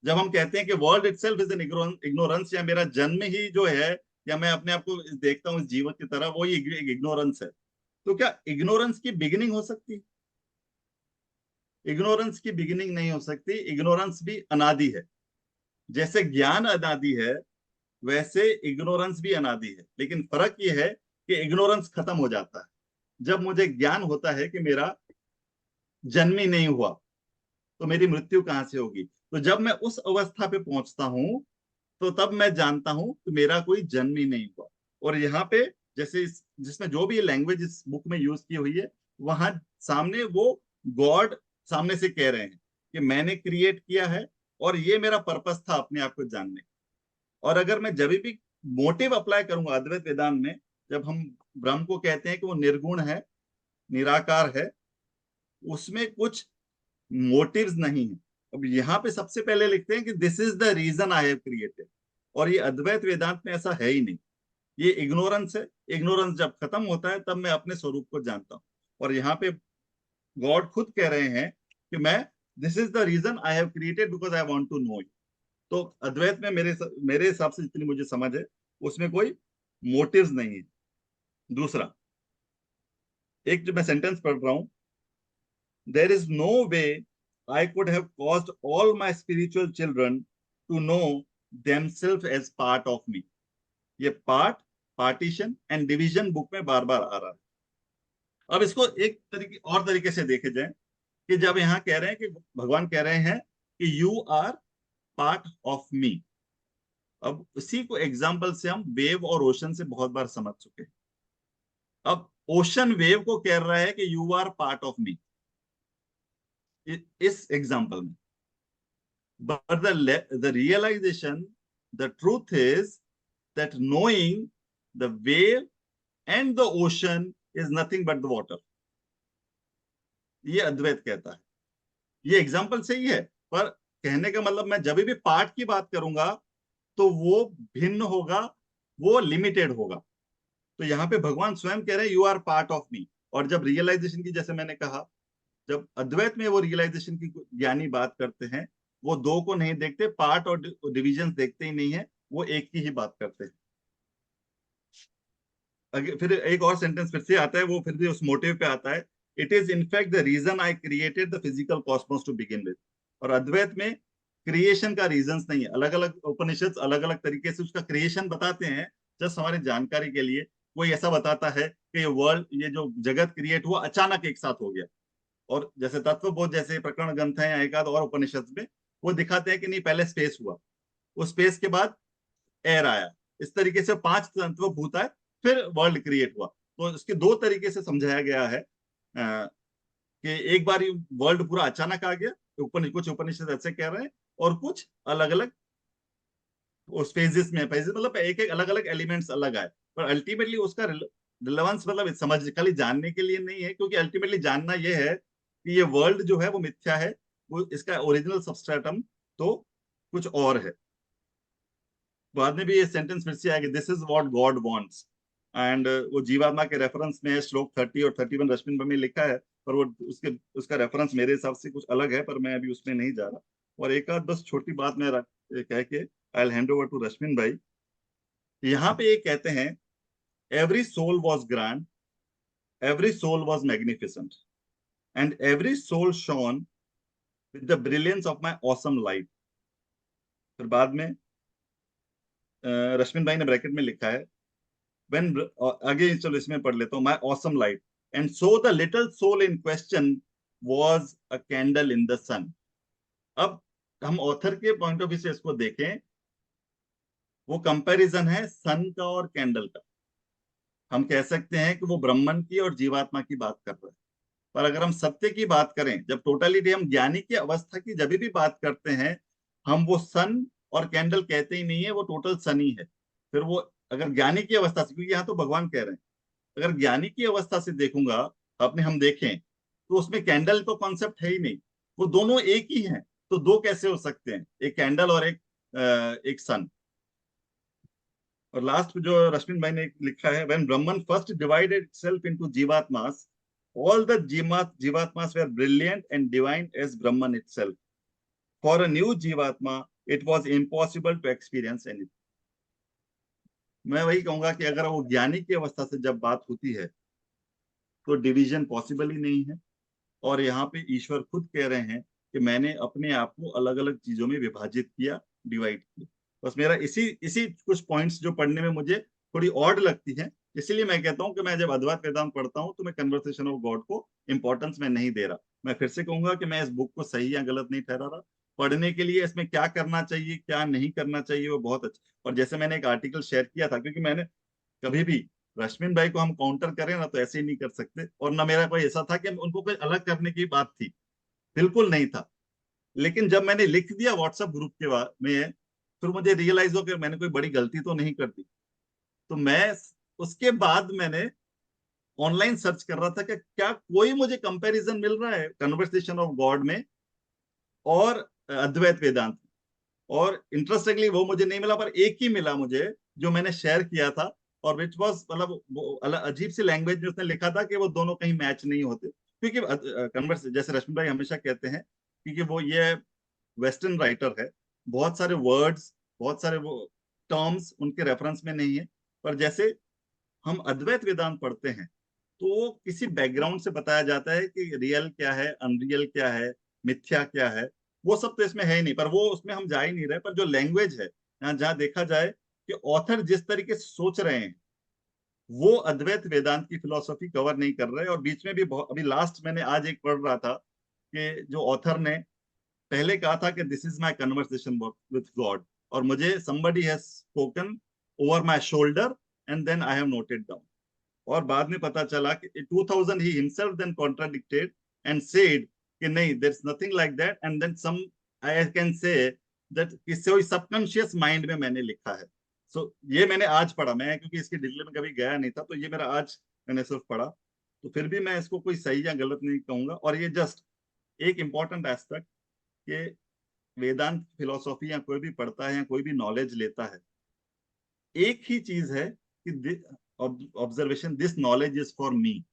जब हम कहते हैं कि world itself is an ignorance, या मेरा जन्म ही जो है, या मैं अपने आप को देखता हूँ इस जीवन की तरह, वो ही इग्नोरेंस है, तो क्या इग्नोरेंस की बिगिनिंग हो सकती है? इग्नोरेंस की बिगिनिंग नहीं हो सकती। इग्नोरेंस भी अनादि है। जैसे ज्ञान अनादि है, वैसे इग्नोरेंस भी अनादि है। लेकिन फर्क यह है कि इग्नोरेंस खत्म हो जाता है जब मुझे ज्ञान होता है कि मेरा जन्म ही नहीं हुआ, तो मेरी मृत्यु कहां से होगी। तो जब मैं उस अवस्था पे पहुंचता हूं, तो तब मैं जानता हूं कि मेरा कोई जन्म ही नहीं हुआ। और यहाँ पे, जैसे जिसमें जो भी लैंग्वेज इस बुक में यूज की हुई है, वहां सामने वो गॉड सामने से कह रहे हैं कि मैंने क्रिएट किया है, और ये मेरा पर्पस था अपने आप को जानने। और अगर मैं जब भी मोटिव अप्लाई करूंगा अद्वैत वेदांत में, जब हम ब्रह्म को कहते हैं कि वो निर्गुण है, निराकार है, उसमें कुछ मोटिव्स नहीं है। अब यहाँ पे सबसे पहले लिखते हैं कि this is the reason I have created. और ये अद्वैत वेदांत में ऐसा है ही नहीं। ये इग्नोरेंस है। इग्नोरेंस जब खत्म होता है तब मैं अपने स्वरूप को जानता हूँ। और यहाँ पे गॉड खुद कह रहे हैं कि मैं, this is the reason I have created because I want to know you. तो अद्वैत में मेरे हिसाब से जितनी मुझे समझ है, उसमें कोई मोटिव्स नहीं है। दूसरा, एक जो मैं सेंटेंस पढ़ रहा हूं, there is no way I could have caused all my spiritual children to know themselves as part of me. ये part, partition and division book में बार बार आ रहा है। अब इसको एक तरीके से देखे जाए कि जब यहाँ कह रहे हैं कि भगवान कह रहे हैं कि you are part of me, अब इसी को एग्जाम्पल से हम वेव और ओशन से बहुत बार समझ चुके हैं। अब ओशन वेव को कह रहा है कि you are part of me इस एग्जाम्पल में, but the realisation, the truth is that knowing the wave and the ocean is nothing but the water. ये अद्वैत कहता है, ये एग्जाम्पल से ही है, पर कहने का मतलब मैं जब भी पार्ट की बात करूंगा तो वो भिन्न होगा, वो लिमिटेड होगा। तो यहाँ पे भगवान स्वयं कह रहे हैं you are part of me. और जब रियलाइजेशन की, जैसे मैंने कहा, जब अद्वैत में वो रियलाइजेशन की ज्ञानी बात करते हैं, वो दो को नहीं देखते, पार्ट और डिविजन देखते ही नहीं है, वो एक की ही बात करते हैं। फिर एक और सेंटेंस फिर से आता है, वो फिर भी उस मोटिव पे आता है, it is in fact the reason I created the physical cosmos to begin with. और अद्वैत में क्रिएशन का रीजंस नहीं है, अलग अलग उपनिषद अलग अलग तरीके से उसका क्रिएशन बताते हैं। जस्ट हमारी जानकारी के लिए, कोई ऐसा बताता है कि ये वर्ल्ड, ये जो जगत क्रिएट हुआ अचानक एक साथ हो गया, और जैसे तत्वबोध जैसे प्रकरण ग्रंथ है या एक आध और उपनिषद में वो दिखाते हैं कि नहीं, पहले स्पेस हुआ, उस स्पेस के बाद एयर आया, इस तरीके से 5 तत्वभूत आए, फिर वर्ल्ड क्रिएट हुआ। तो इसके दो तरीके से समझाया गया है कि एक बार वर्ल्ड पूरा अचानक आ गया, कुछ उपनिषद ऐसे कह रहे हैं, और कुछ अलग अलग उस फेजेस में, फेजेस मतलब एक एक अलग अलग एलिमेंट्स अलग आए, पर अल्टीमेटली उसका रिलेवेंस मतलब समझ खाली जानने के लिए नहीं है, क्योंकि अल्टीमेटली जानना यह है कि ये वर्ल्ड जो है वो मिथ्या है, वो इसका ओरिजिनल सबस्ट्रेटम तो कुछ और है। बाद में भी ये सेंटेंस फिर से आएगा, this is what God wants, and वो जीवात्मा के रेफरेंस में श्लोक 30 और 31 रश्मिन में लिखा है, पर वो उसका रेफरेंस मेरे हिसाब से कुछ अलग है, पर मैं अभी उसमें नहीं जा रहा। और एक आध बस छोटी बात मैं कह के I will hand over to Rashmin bhai. यहाँ पे ये कहते हैं, every soul was grand, every soul was magnificent, and every soul shone with the brilliance of my awesome light. फिर बाद में रश्मिन भाई ने ब्रैकेट में लिखा है, when आगे चलो इसमें पढ़ लेता हूँ, my awesome light, and so the little soul in question was a candle in the sun। अब हम ऑथर के पॉइंट ऑफ व्यू से इसको देखें, वो कंपैरिजन है सन का और कैंडल का। हम कह सकते हैं कि वो ब्रह्मन की और जीवात्मा की बात कर रहे हैं, पर अगर हम सत्य की बात करें, जब टोटलिटी हम ज्ञानी की अवस्था की जब भी बात करते हैं, हम वो सन और कैंडल कहते ही नहीं है, वो टोटल सन ही है। फिर वो अगर ज्ञानी की अवस्था से, क्योंकि यहाँ तो भगवान कह रहे हैं, अगर ज्ञानी की अवस्था से देखूंगा, अपने हम देखें, तो उसमें कैंडल तो कॉन्सेप्ट है ही नहीं, वो दोनों एक ही हैं। तो दो कैसे हो सकते हैं, एक कैंडल और एक सन। और लास्ट जो रश्मिन भाई ने लिखा है, when Brahman first divided itself into जीवात्मास, all the jivatmas were brilliant and divine as Brahman itself. For a new jivatma, it was impossible to experience anything. मैं वही कहूंगा कि अगर वो ज्ञानी की अवस्था से जब बात होती है, तो डिवीजन पॉसिबल ही नहीं है। और यहाँ पे ईश्वर खुद कह रहे हैं कि मैंने अपने आप को अलग अलग चीजों में विभाजित किया, डिवाइड किया। बस मेरा इसी इसी कुछ पॉइंट्स जो पढ़ने में मुझे थोड़ी ऑड लगती है, इसीलिए मैं कहता हूँ कि मैं जब अद्वैत वेदांत पढ़ता हूँ तो मैं कन्वर्सेशन ऑफ गॉड को इंपॉर्टेंस में नहीं दे रहा। मैं फिर से कहूंगा कि मैं इस बुक को सही या गलत नहीं ठहरा रहा। पढ़ने के लिए इसमें क्या करना चाहिए क्या नहीं करना चाहिए वो बहुत अच्छा। और जैसे मैंने एक आर्टिकल शेयर किया था, क्योंकि मैंने कभी भी रश्मिन भाई को हम काउंटर करें ना तो ऐसे ही नहीं कर सकते, और ना मेरा कोई ऐसा था कि उनको कोई अलग करने की बात थी, बिल्कुल नहीं था। लेकिन जब मैंने लिख दिया व्हाट्सएप ग्रुप के बाद में, फिर मुझे रियलाइज हो कि मैंने कोई बड़ी गलती तो नहीं कर दी। तो मैं उसके बाद मैंने ऑनलाइन सर्च कर रहा था कि क्या कोई मुझे कंपैरिजन मिल रहा है कन्वर्सेशन ऑफ गॉड में और अद्वैत वेदांत। और इंटरेस्टिंगली वो मुझे नहीं मिला, पर एक ही मिला मुझे जो मैंने शेयर किया था, और विच वॉज मतलब अजीब सी लैंग्वेज में उसने लिखा था कि वो दोनों कहीं मैच नहीं होते। क्योंकि कन्वर्स जैसे रश्मि भाई हमेशा कहते हैं, क्योंकि वो ये वेस्टर्न राइटर है, बहुत सारे वर्ड्स, बहुत सारे वो टर्म्स उनके रेफरेंस में नहीं है। पर जैसे हम अद्वैत वेदांत पढ़ते हैं, तो किसी बैकग्राउंड से बताया जाता है कि रियल क्या है, अनरियल क्या है, मिथ्या क्या है। वो सब तो इसमें है ही नहीं, पर वो उसमें हम जा ही नहीं रहे। पर जो लैंग्वेज है, यहाँ जहाँ देखा जाए कि ऑथर जिस तरीके से सोच रहे हैं, वो अद्वैत वेदांत की फिलॉसफी कवर नहीं कर रहे। और बीच में भी अभी लास्ट मैंने आज एक पढ़ रहा था कि जो ऑथर ने पहले कहा था कि this is my conversation with God, और मुझे somebody has spoken over my shoulder and then I have noted down। और बाद में पता चला कि 2000 he himself then contradicted and said कि नहीं, there's nothing like that, and then some I can say that किसी सबकॉन्शियस माइंड में मैंने लिखा है। सो ये मैंने आज पढ़ा, मैं क्योंकि इसकी डिटेल में कभी गया नहीं था, तो ये मेरा आज मैंने सिर्फ पढ़ा। तो फिर भी मैं इसको कोई सही या गलत नहीं कहूंगा। और ये जस्ट एक इंपॉर्टेंट एस्पेक्ट कि वेदांत फिलोसॉफी या कोई भी पढ़ता है या कोई भी नॉलेज लेता है, एक ही चीज है कि observation, this knowledge is for me.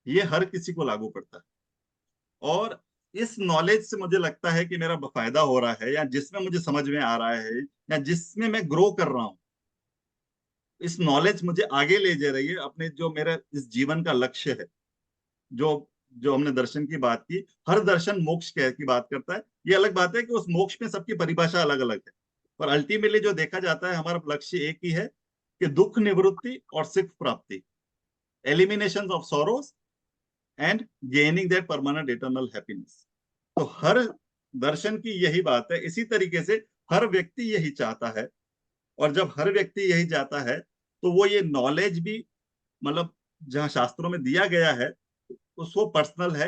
ये हर किसी को लागू पड़ता है। और इस नॉलेज से मुझे लगता है कि मेरा फायदा हो रहा है, या जिसमें मुझे समझ में आ रहा है, या जिसमें मैं ग्रो कर रहा हूं, इस नॉलेज मुझे आगे ले जा रही है अपने जो मेरा इस जीवन का लक्ष्य है। जो जो हमने दर्शन की बात की, हर दर्शन मोक्ष की बात करता है। ये अलग बात है कि उस मोक्ष में सबकी परिभाषा अलग अलग है, पर अल्टीमेटली जो देखा जाता है, हमारा लक्ष्य एक ही है कि दुख निवृत्ति और सुख प्राप्ति, elimination of sorrows and gaining that permanent eternal happiness. तो हर दर्शन की यही बात है। इसी तरीके से हर व्यक्ति यही चाहता है। और जब हर व्यक्ति यही चाहता है, तो वो ये नॉलेज भी, मतलब जहाँ शास्त्रों में दिया गया है, उसको पर्सनल है,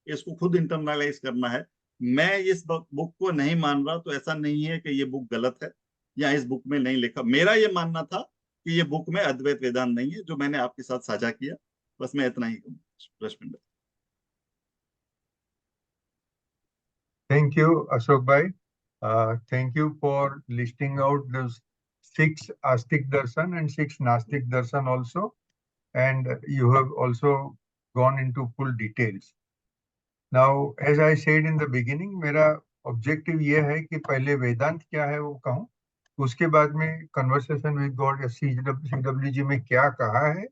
इसको खुद इंटरनलाइज करना है। मैं इस बुक को नहीं मान रहा तो ऐसा नहीं है कि ये बुक गलत है या इस बुक में नहीं लिखा। मेरा ये मानना था कि ये बुक में अद्वैत वेदांत नहीं है, जो मैंने आपके साथ साझा किया। बस मैं इतना ही कहूँगा। रश्मिंदर। Thank you, Ashok Bhai. Thank you for listing out those six Astik Darshan and six Nastik Darshan also. And you have also gone into full details. Now, as I said in the beginning, मेरा objective ये है कि पहले वेदांत क्या है वो कहूँ, उसके बाद में कन्वर्सेशन विद गॉड या CWG में क्या कहा है,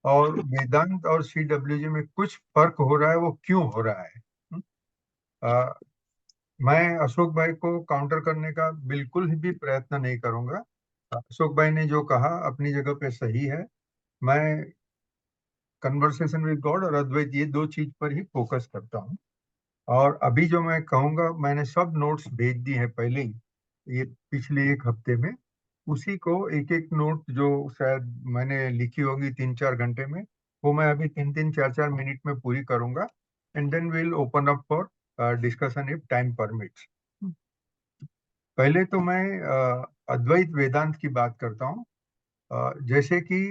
और वेदांत और CWG में कुछ फर्क हो रहा है, वो क्यों हो रहा है। मैं अशोक भाई को काउंटर करने का बिल्कुल भी प्रयत्न नहीं करूंगा। अशोक भाई ने जो कहा अपनी जगह पे सही है। मैं कन्वर्सेशन विद गॉड और अद्वैत, ये दो चीज पर ही फोकस करता हूँ। और अभी जो मैं कहूंगा, मैंने सब नोट्स भेज दी हैं पहले ही, ये पिछले एक हफ्ते में। उसी को एक एक नोट जो शायद मैंने लिखी होगी 3-4 घंटे में, वो मैं अभी 3-3 4-4 मिनट में पूरी करूंगा। And then will open up for discussion if time permits. पहले तो मैं अद्वैत वेदांत की बात करता हूँ। जैसे कि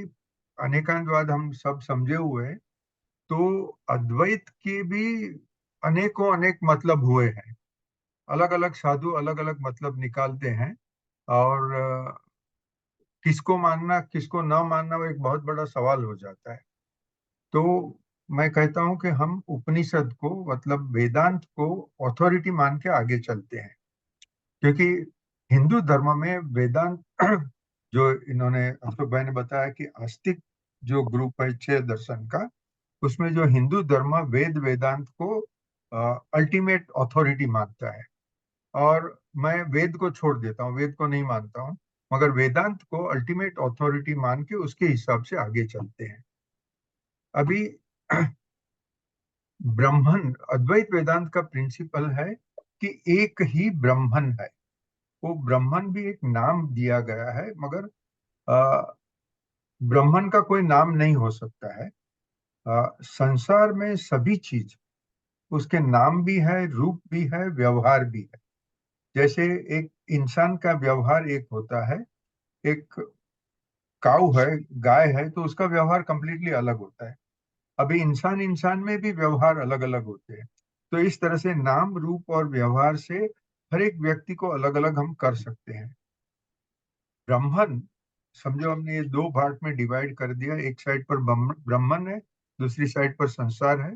अनेकांतवाद हम सब समझे हुए हैं, तो अद्वैत के भी अनेकों अनेक मतलब हुए हैं। अलग अलग साधु अलग अलग मतलब निकालते हैं। और किसको मानना किसको न मानना, वो एक बहुत बड़ा सवाल हो जाता है। तो मैं कहता हूँ कि हम उपनिषद को, मतलब वेदांत को अथॉरिटी मान के आगे चलते हैं। क्योंकि हिंदू धर्म में वेदांत जो इन्होंने अशोक भाई ने बताया कि आस्तिक जो ग्रुप है 6 दर्शन का, उसमें जो हिंदू धर्म वेद वेदांत को अल्टीमेट अथॉरिटी मानता है। और मैं वेद को छोड़ देता हूँ, वेद को नहीं मानता हूँ, मगर वेदांत को अल्टीमेट अथॉरिटी मान के उसके हिसाब से आगे चलते हैं। अभी ब्रह्मन, अद्वैत वेदांत का प्रिंसिपल है कि एक ही ब्रह्मन है। वो ब्रह्मन भी एक नाम दिया गया है, मगर ब्रह्मन का कोई नाम नहीं हो सकता है। संसार में सभी चीज, उसके नाम भी है, रूप भी है, व्यवहार भी है। जैसे एक इंसान का व्यवहार एक होता है, एक काऊ है, गाय है, तो उसका व्यवहार कंप्लीटली अलग होता है। अभी इंसान इंसान में भी व्यवहार अलग अलग होते हैं। तो इस तरह से नाम रूप और व्यवहार से हर एक व्यक्ति को अलग अलग हम कर सकते हैं। ब्रह्मन, समझो हमने ये दो पार्ट में डिवाइड कर दिया, एक साइड पर ब्रह्मन है, दूसरी साइड पर संसार है।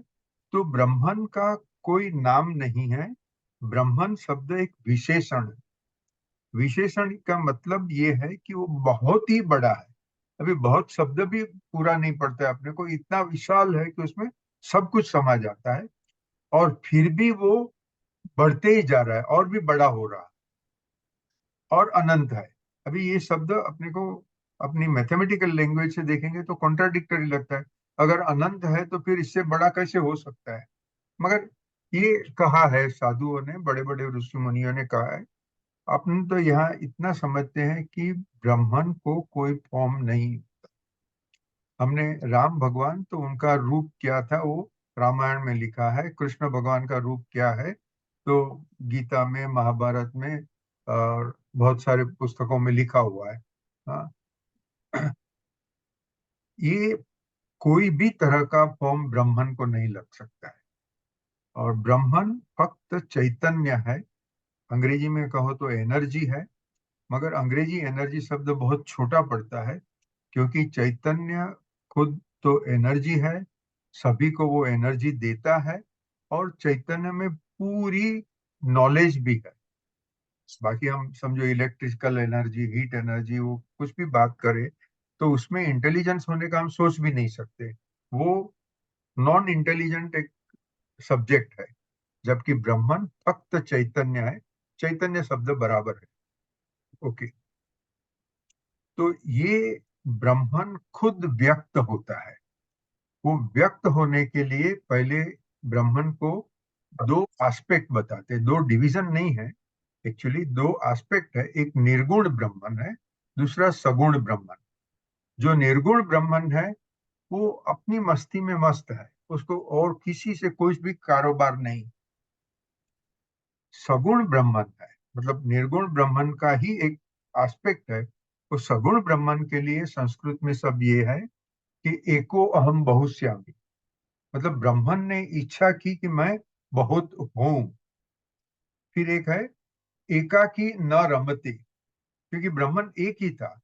तो ब्रह्मन का कोई नाम नहीं है। ब्रह्मन शब्द एक विशेषण है। विशेषण का मतलब ये है कि वो बहुत ही बड़ा है। अभी बहुत शब्द भी पूरा नहीं पड़ता है अपने को, इतना विशाल है कि उसमें सब कुछ समा जाता है, और फिर भी वो बढ़ते ही जा रहा है और भी बड़ा हो रहा है और अनंत है। अभी ये शब्द अपने को अपनी मैथमेटिकल लैंग्वेज से देखेंगे तो कॉन्ट्राडिक्टरी लगता है। अगर अनंत है तो फिर इससे बड़ा कैसे हो सकता है? मगर ये कहा है साधुओं ने, बड़े बड़े ऋषि मुनियों ने कहा है। अपन तो यहाँ इतना समझते हैं कि ब्राह्मण को कोई फॉर्म नहीं। हमने राम भगवान तो उनका रूप क्या था वो रामायण में लिखा है, कृष्ण भगवान का रूप क्या है तो गीता में, महाभारत में और बहुत सारे पुस्तकों में लिखा हुआ है। हाँ, ये कोई भी तरह का फॉर्म ब्राह्मण को नहीं लग सकता है। और ब्राह्मण फक्त चैतन्य है। अंग्रेजी में कहो तो एनर्जी है, मगर अंग्रेजी एनर्जी शब्द बहुत छोटा पड़ता है, क्योंकि चैतन्य खुद तो एनर्जी है, सभी को वो एनर्जी देता है, और चैतन्य में पूरी नॉलेज भी है। बाकी हम समझो इलेक्ट्रिकल एनर्जी, हीट एनर्जी, वो कुछ भी बात करें तो उसमें इंटेलिजेंस होने का हम सोच भी नहीं सकते। वो नॉन इंटेलिजेंट एक सब्जेक्ट है, जबकि ब्रह्मन फक्त चैतन्य है। चैतन्य शब्द बराबर है। ओके। तो ये ब्रह्मन खुद व्यक्त होता है। वो व्यक्त होने के लिए पहले ब्रह्मन को दो एस्पेक्ट बताते हैं, दो डिवीजन नहीं है, एक्चुअली दो एस्पेक्ट है। एक निर्गुण ब्रह्मन है, दूसरा सगुण ब्रह्मन। जो निर्गुण ब्रह्मन है वो अपनी मस्ती में मस्त है, उसको और किसी से कोई भी कारोबार नहीं। सगुण ब्रह्मन है, मतलब निर्गुण ब्रह्मन का ही एक एस्पेक्ट है। तो सगुण ब्रह्मन के लिए संस्कृत में सब ये है कि एको अहम बहुश्यामि, मतलब ब्रह्मन ने इच्छा की कि मैं बहुत हूं। फिर एक है एकाकी न रमते, क्योंकि ब्रह्मन एक ही था।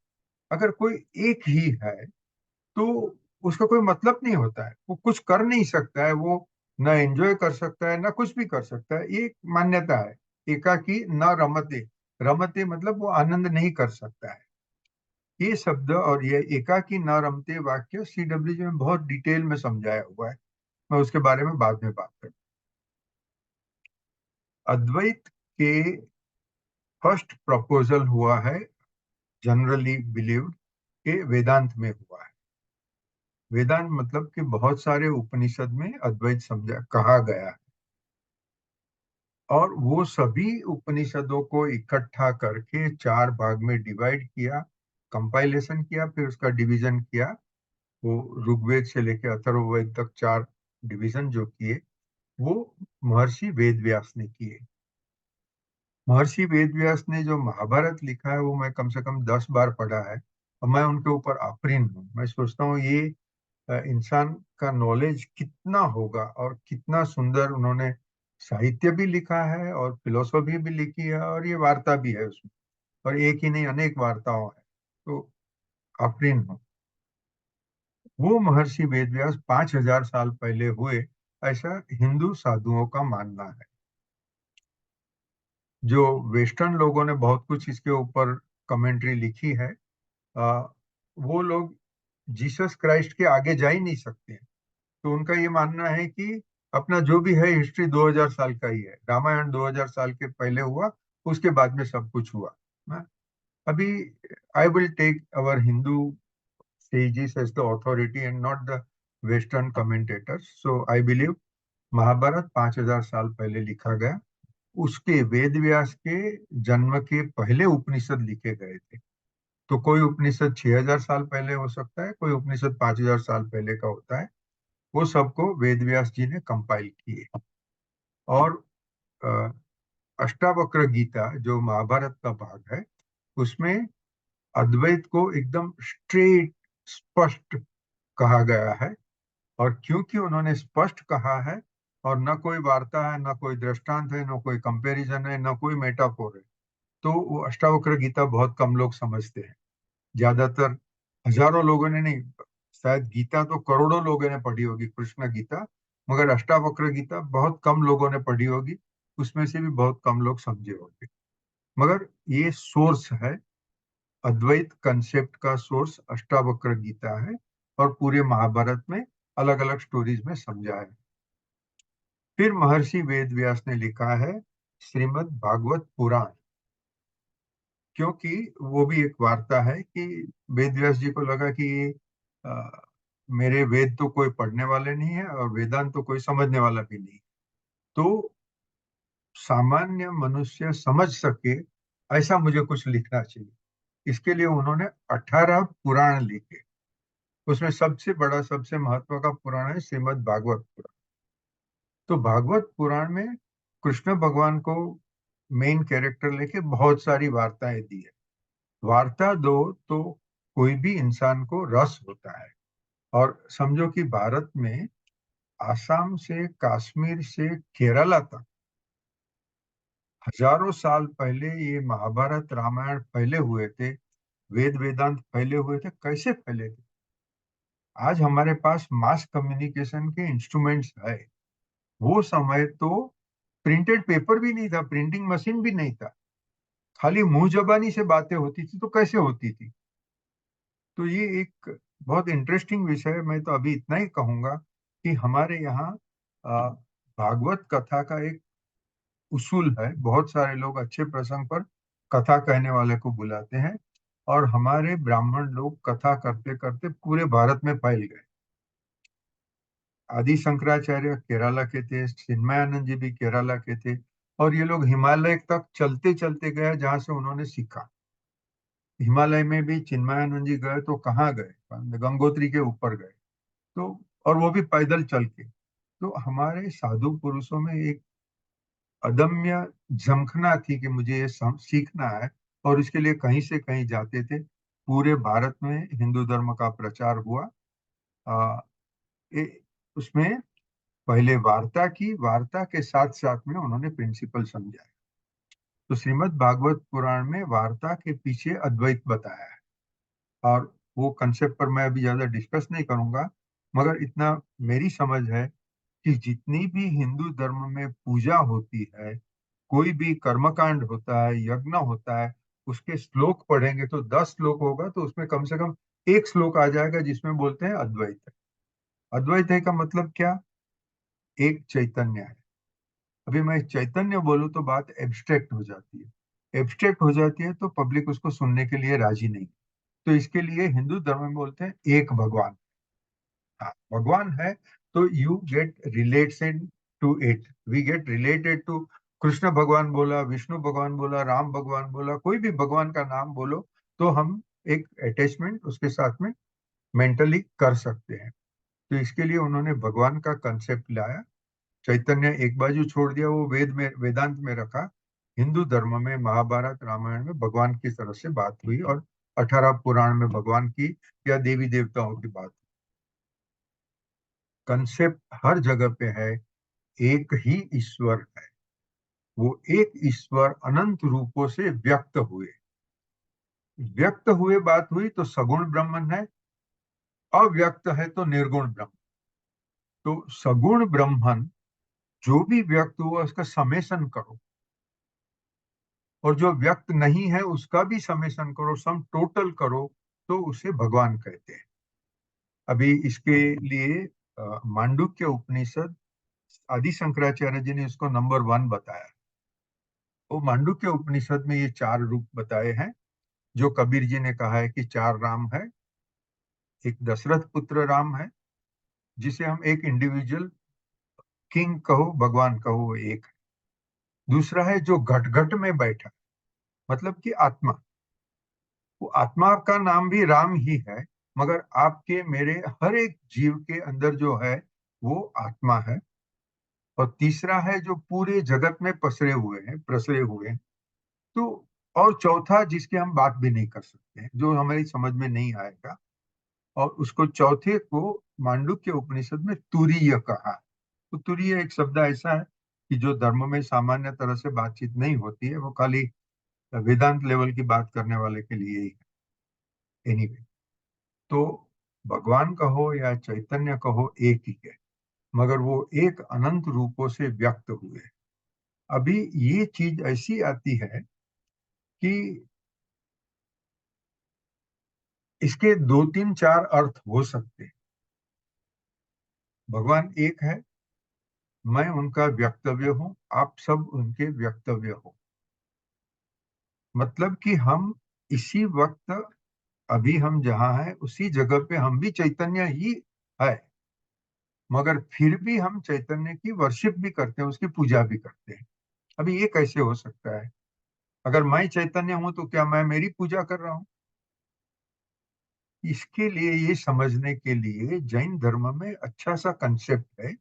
अगर कोई एक ही है तो उसका कोई मतलब नहीं होता है, वो कुछ कर नहीं सकता है, वो न एंजॉय कर सकता है, ना कुछ भी कर सकता है। ये एक मान्यता है, एकाकी न रमते। रमते मतलब वो आनंद नहीं कर सकता है। ये शब्द और ये एकाकी न रमते वाक्य CWG में बहुत डिटेल में समझाया हुआ है। मैं उसके बारे में बाद में बात करूँ। अद्वैत के फर्स्ट प्रपोजल हुआ है, जनरली बिलीव्ड, के वेदांत में हुआ है। वेदांत मतलब कि बहुत सारे उपनिषद में अद्वैत समझा कहा गया है, और वो सभी उपनिषदों को इकट्ठा करके चार भाग में डिवाइड किया, कंपाइलेशन किया, फिर उसका डिवीजन किया। वो ऋग्वेद से लेकर अथर्ववेद तक चार डिवीजन जो किए, वो महर्षि वेदव्यास ने किए। महर्षि वेदव्यास ने जो महाभारत लिखा है वो मैं कम से कम 10 बार पढ़ा है, और मैं उनके ऊपर आफरीन हूँ। मैं सोचता हूँ ये इंसान का नॉलेज कितना होगा, और कितना सुंदर उन्होंने साहित्य भी लिखा है और फिलोसॉफी भी लिखी है, और ये वार्ता भी है उसमें, और एक ही नहीं अनेक वार्ताओं है। तो आफरीन हूँ। वो महर्षि वेदव्यास 5,000 साल पहले हुए, ऐसा हिंदू साधुओं का मानना है। जो वेस्टर्न लोगों ने बहुत कुछ इसके ऊपर कमेंट्री लिखी है, आ, वो लोग जीसस क्राइस्ट के आगे जा ही नहीं सकते हैं। तो उनका ये मानना है कि अपना जो भी है हिस्ट्री 2000 साल का ही है, रामायण 2000 साल के पहले हुआ, उसके बाद में सब कुछ हुआ। हाँ? अभी I will take our Hindu sages as the authority and not the western commentators. So I believe Mahabharata 5,000 साल पहले लिखा गया। उसके वेद व्यास के जन्म के पहले उपनिषद लिखे गए थे। तो कोई उपनिषद 6,000 साल पहले हो सकता है, कोई उपनिषद 5,000 साल पहले का होता है। वो सबको वेद व्यास जी ने कंपाइल किए। और अ, अष्टावक्र गीता जो महाभारत का भाग है, उसमें अद्वैत को एकदम स्ट्रेट, स्पष्ट कहा गया है। और क्योंकि उन्होंने स्पष्ट कहा है, और न कोई वार्ता है, न कोई दृष्टांत है, न कोई कंपैरिजन है, न कोई मेटाफोर है, तो वो अष्टावक्र गीता बहुत कम लोग समझते हैं। ज्यादातर हजारों लोगों ने नहीं, शायद गीता तो करोड़ों लोगों ने पढ़ी होगी, कृष्ण गीता, मगर अष्टावक्र गीता बहुत कम लोगों ने पढ़ी होगी। उसमें से भी बहुत कम लोग समझे होंगे। मगर ये सोर्स है, अद्वैत कंसेप्ट का सोर्स अष्टावक्र गीता है और पूरे महाभारत में अलग अलग स्टोरीज में समझा है। फिर महर्षि वेद व्यास ने लिखा है श्रीमद् भागवत पुराण, क्योंकि वो भी एक वार्ता है कि वेद व्यास जी को लगा कि अ, मेरे वेद तो कोई पढ़ने वाले नहीं है और वेदांत तो कोई समझने वाला भी नहीं, तो सामान्य मनुष्य समझ सके ऐसा मुझे कुछ लिखना चाहिए। इसके लिए उन्होंने 18 पुराण लिखे। उसमें सबसे बड़ा सबसे महत्व का पुराण है श्रीमद् भागवत पुराण। तो भागवत पुराण में कृष्ण भगवान को मेन कैरेक्टर लेके बहुत सारी वार्ताएं दी है। वार्ता दो तो कोई भी इंसान को रस होता है। और समझो कि भारत में आसाम से कश्मीर से केरला तक हजारों साल पहले ये महाभारत रामायण फैले हुए थे, वेद वेदांत फैले हुए थे। कैसे फैले थे? आज हमारे पास मास कम्युनिकेशन के इंस्ट्रूमेंट्स है। वो समय तो प्रिंटेड पेपर भी नहीं था, प्रिंटिंग मशीन भी नहीं था, खाली मुंह जबानी से बातें होती थी। तो कैसे होती थी? तो ये एक बहुत इंटरेस्टिंग विषय है। मैं तो अभी इतना ही कहूंगा कि हमारे यहाँ अ, भागवत कथा का एक उसूल है। बहुत सारे लोग अच्छे प्रसंग पर कथा कहने वाले को बुलाते हैं और हमारे ब्राह्मण लोग कथा करते करते पूरे भारत में फैल गए। आदि शंकराचार्य केरला के थे, चिन्मयानंद जी भी केरला के थे, और ये लोग हिमालय तक चलते चलते गए जहां से उन्होंने सीखा। हिमालय में भी चिन्मयानंद जी गए तो कहाँ गए? गंगोत्री के ऊपर गए। तो और वो भी पैदल चल के। तो हमारे साधु पुरुषों में एक अदम्य झंखना थी कि मुझे ये सीखना है, और इसके लिए कहीं से कहीं जाते थे। पूरे भारत में हिंदू धर्म का प्रचार हुआ। आ, उसमें पहले वार्ता की, वार्ता के साथ साथ में उन्होंने प्रिंसिपल समझाया। तो श्रीमद् भागवत पुराण में वार्ता के पीछे अद्वैत बताया है। और वो कंसेप्ट पर मैं अभी ज्यादा डिस्कस नहीं करूंगा, मगर इतना मेरी समझ है कि जितनी भी हिंदू धर्म में पूजा होती है, कोई भी कर्मकांड होता है, यज्ञ होता है, उसके श्लोक पढ़ेंगे तो 10 श्लोक होगा तो उसमें कम से कम एक श्लोक आ जाएगा जिसमें बोलते हैं अद्वैत है। अद्वैत है का मतलब क्या? एक चैतन्य है। अभी मैं चैतन्य बोलूं तो बात एब्स्ट्रैक्ट हो जाती है। एब्स्ट्रैक्ट हो जाती है तो पब्लिक उसको सुनने के लिए राजी नहीं। तो इसके लिए हिंदू धर्म में बोलते हैं एक भगवान। हाँ, भगवान है तो you get related to it, we get related to. Krishna भगवान बोला, विष्णु भगवान बोला, राम भगवान बोला, कोई भी भगवान का नाम बोलो तो हम एक अटैचमेंट उसके साथ में मेंटली कर सकते हैं। तो इसके लिए उन्होंने भगवान का कंसेप्ट लाया। चैतन्य एक बाजू छोड़ दिया, वो वेद में वेदांत में रखा। हिंदू धर्म में महाभारत रामायण में भगवान की तरफ से बात हुई और 18 पुराण में भगवान की या देवी देवताओं की बात। कंसेप्ट हर जगह पे है, एक ही ईश्वर है। वो एक ईश्वर अनंत रूपों से व्यक्त हुए। व्यक्त हुए बात हुई तो सगुण ब्रह्मन है, अव्यक्त है तो निर्गुण ब्रह्म। तो सगुण ब्रह्मन जो भी व्यक्त हुआ उसका समेशन करो, और जो व्यक्त नहीं है उसका भी समेशन करो, सम टोटल करो, तो उसे भगवान कहते हैं। अभी इसके लिए मांडुक्य उपनिषद, आदि शंकराचार्य जी ने इसको नंबर 1 बताया। वो मांडुक्य उपनिषद में ये 4 रूप बताए हैं। जो कबीर जी ने कहा है कि 4 राम है। एक दशरथ पुत्र राम है, जिसे हम एक इंडिविजुअल किंग कहो, भगवान कहो, वो एक है। दूसरा है जो घट घट में बैठा, मतलब कि आत्मा। वो आत्मा का नाम भी राम ही है, मगर आपके मेरे हर एक जीव के अंदर जो है वो आत्मा है। और तीसरा है जो पूरे जगत में पसरे हुए हैं, प्रसरे हुए हैं। तो और चौथा जिसके हम बात भी नहीं कर सकते हैं, जो हमारी समझ में नहीं आएगा, और उसको चौथे को मांडुक्य उपनिषद में तुरीय कहा। तो तुरीय एक शब्द ऐसा है कि जो धर्म में सामान्य तरह से बातचीत नहीं होती है, वो खाली वेदांत लेवल की बात करने वाले के लिए ही है। एनीवे, तो भगवान कहो या चैतन्य कहो एक ही है, मगर वो एक अनंत रूपों से व्यक्त हुए। अभी ये चीज ऐसी आती है कि इसके दो तीन चार अर्थ हो सकते हैं। भगवान एक है, मैं उनका व्यक्तव्य हूं, आप सब उनके व्यक्तव्य हो। मतलब कि हम इसी वक्त, अभी हम जहां हैं उसी जगह पे हम भी चैतन्य ही है, मगर फिर भी हम चैतन्य की वर्शिप भी करते हैं, उसकी पूजा भी करते हैं। अभी ये कैसे हो सकता है? अगर मैं चैतन्य हूं तो क्या मैं मेरी पूजा कर रहा हूं? इसके लिए, ये समझने के लिए जैन धर्म में अच्छा सा कंसेप्ट है,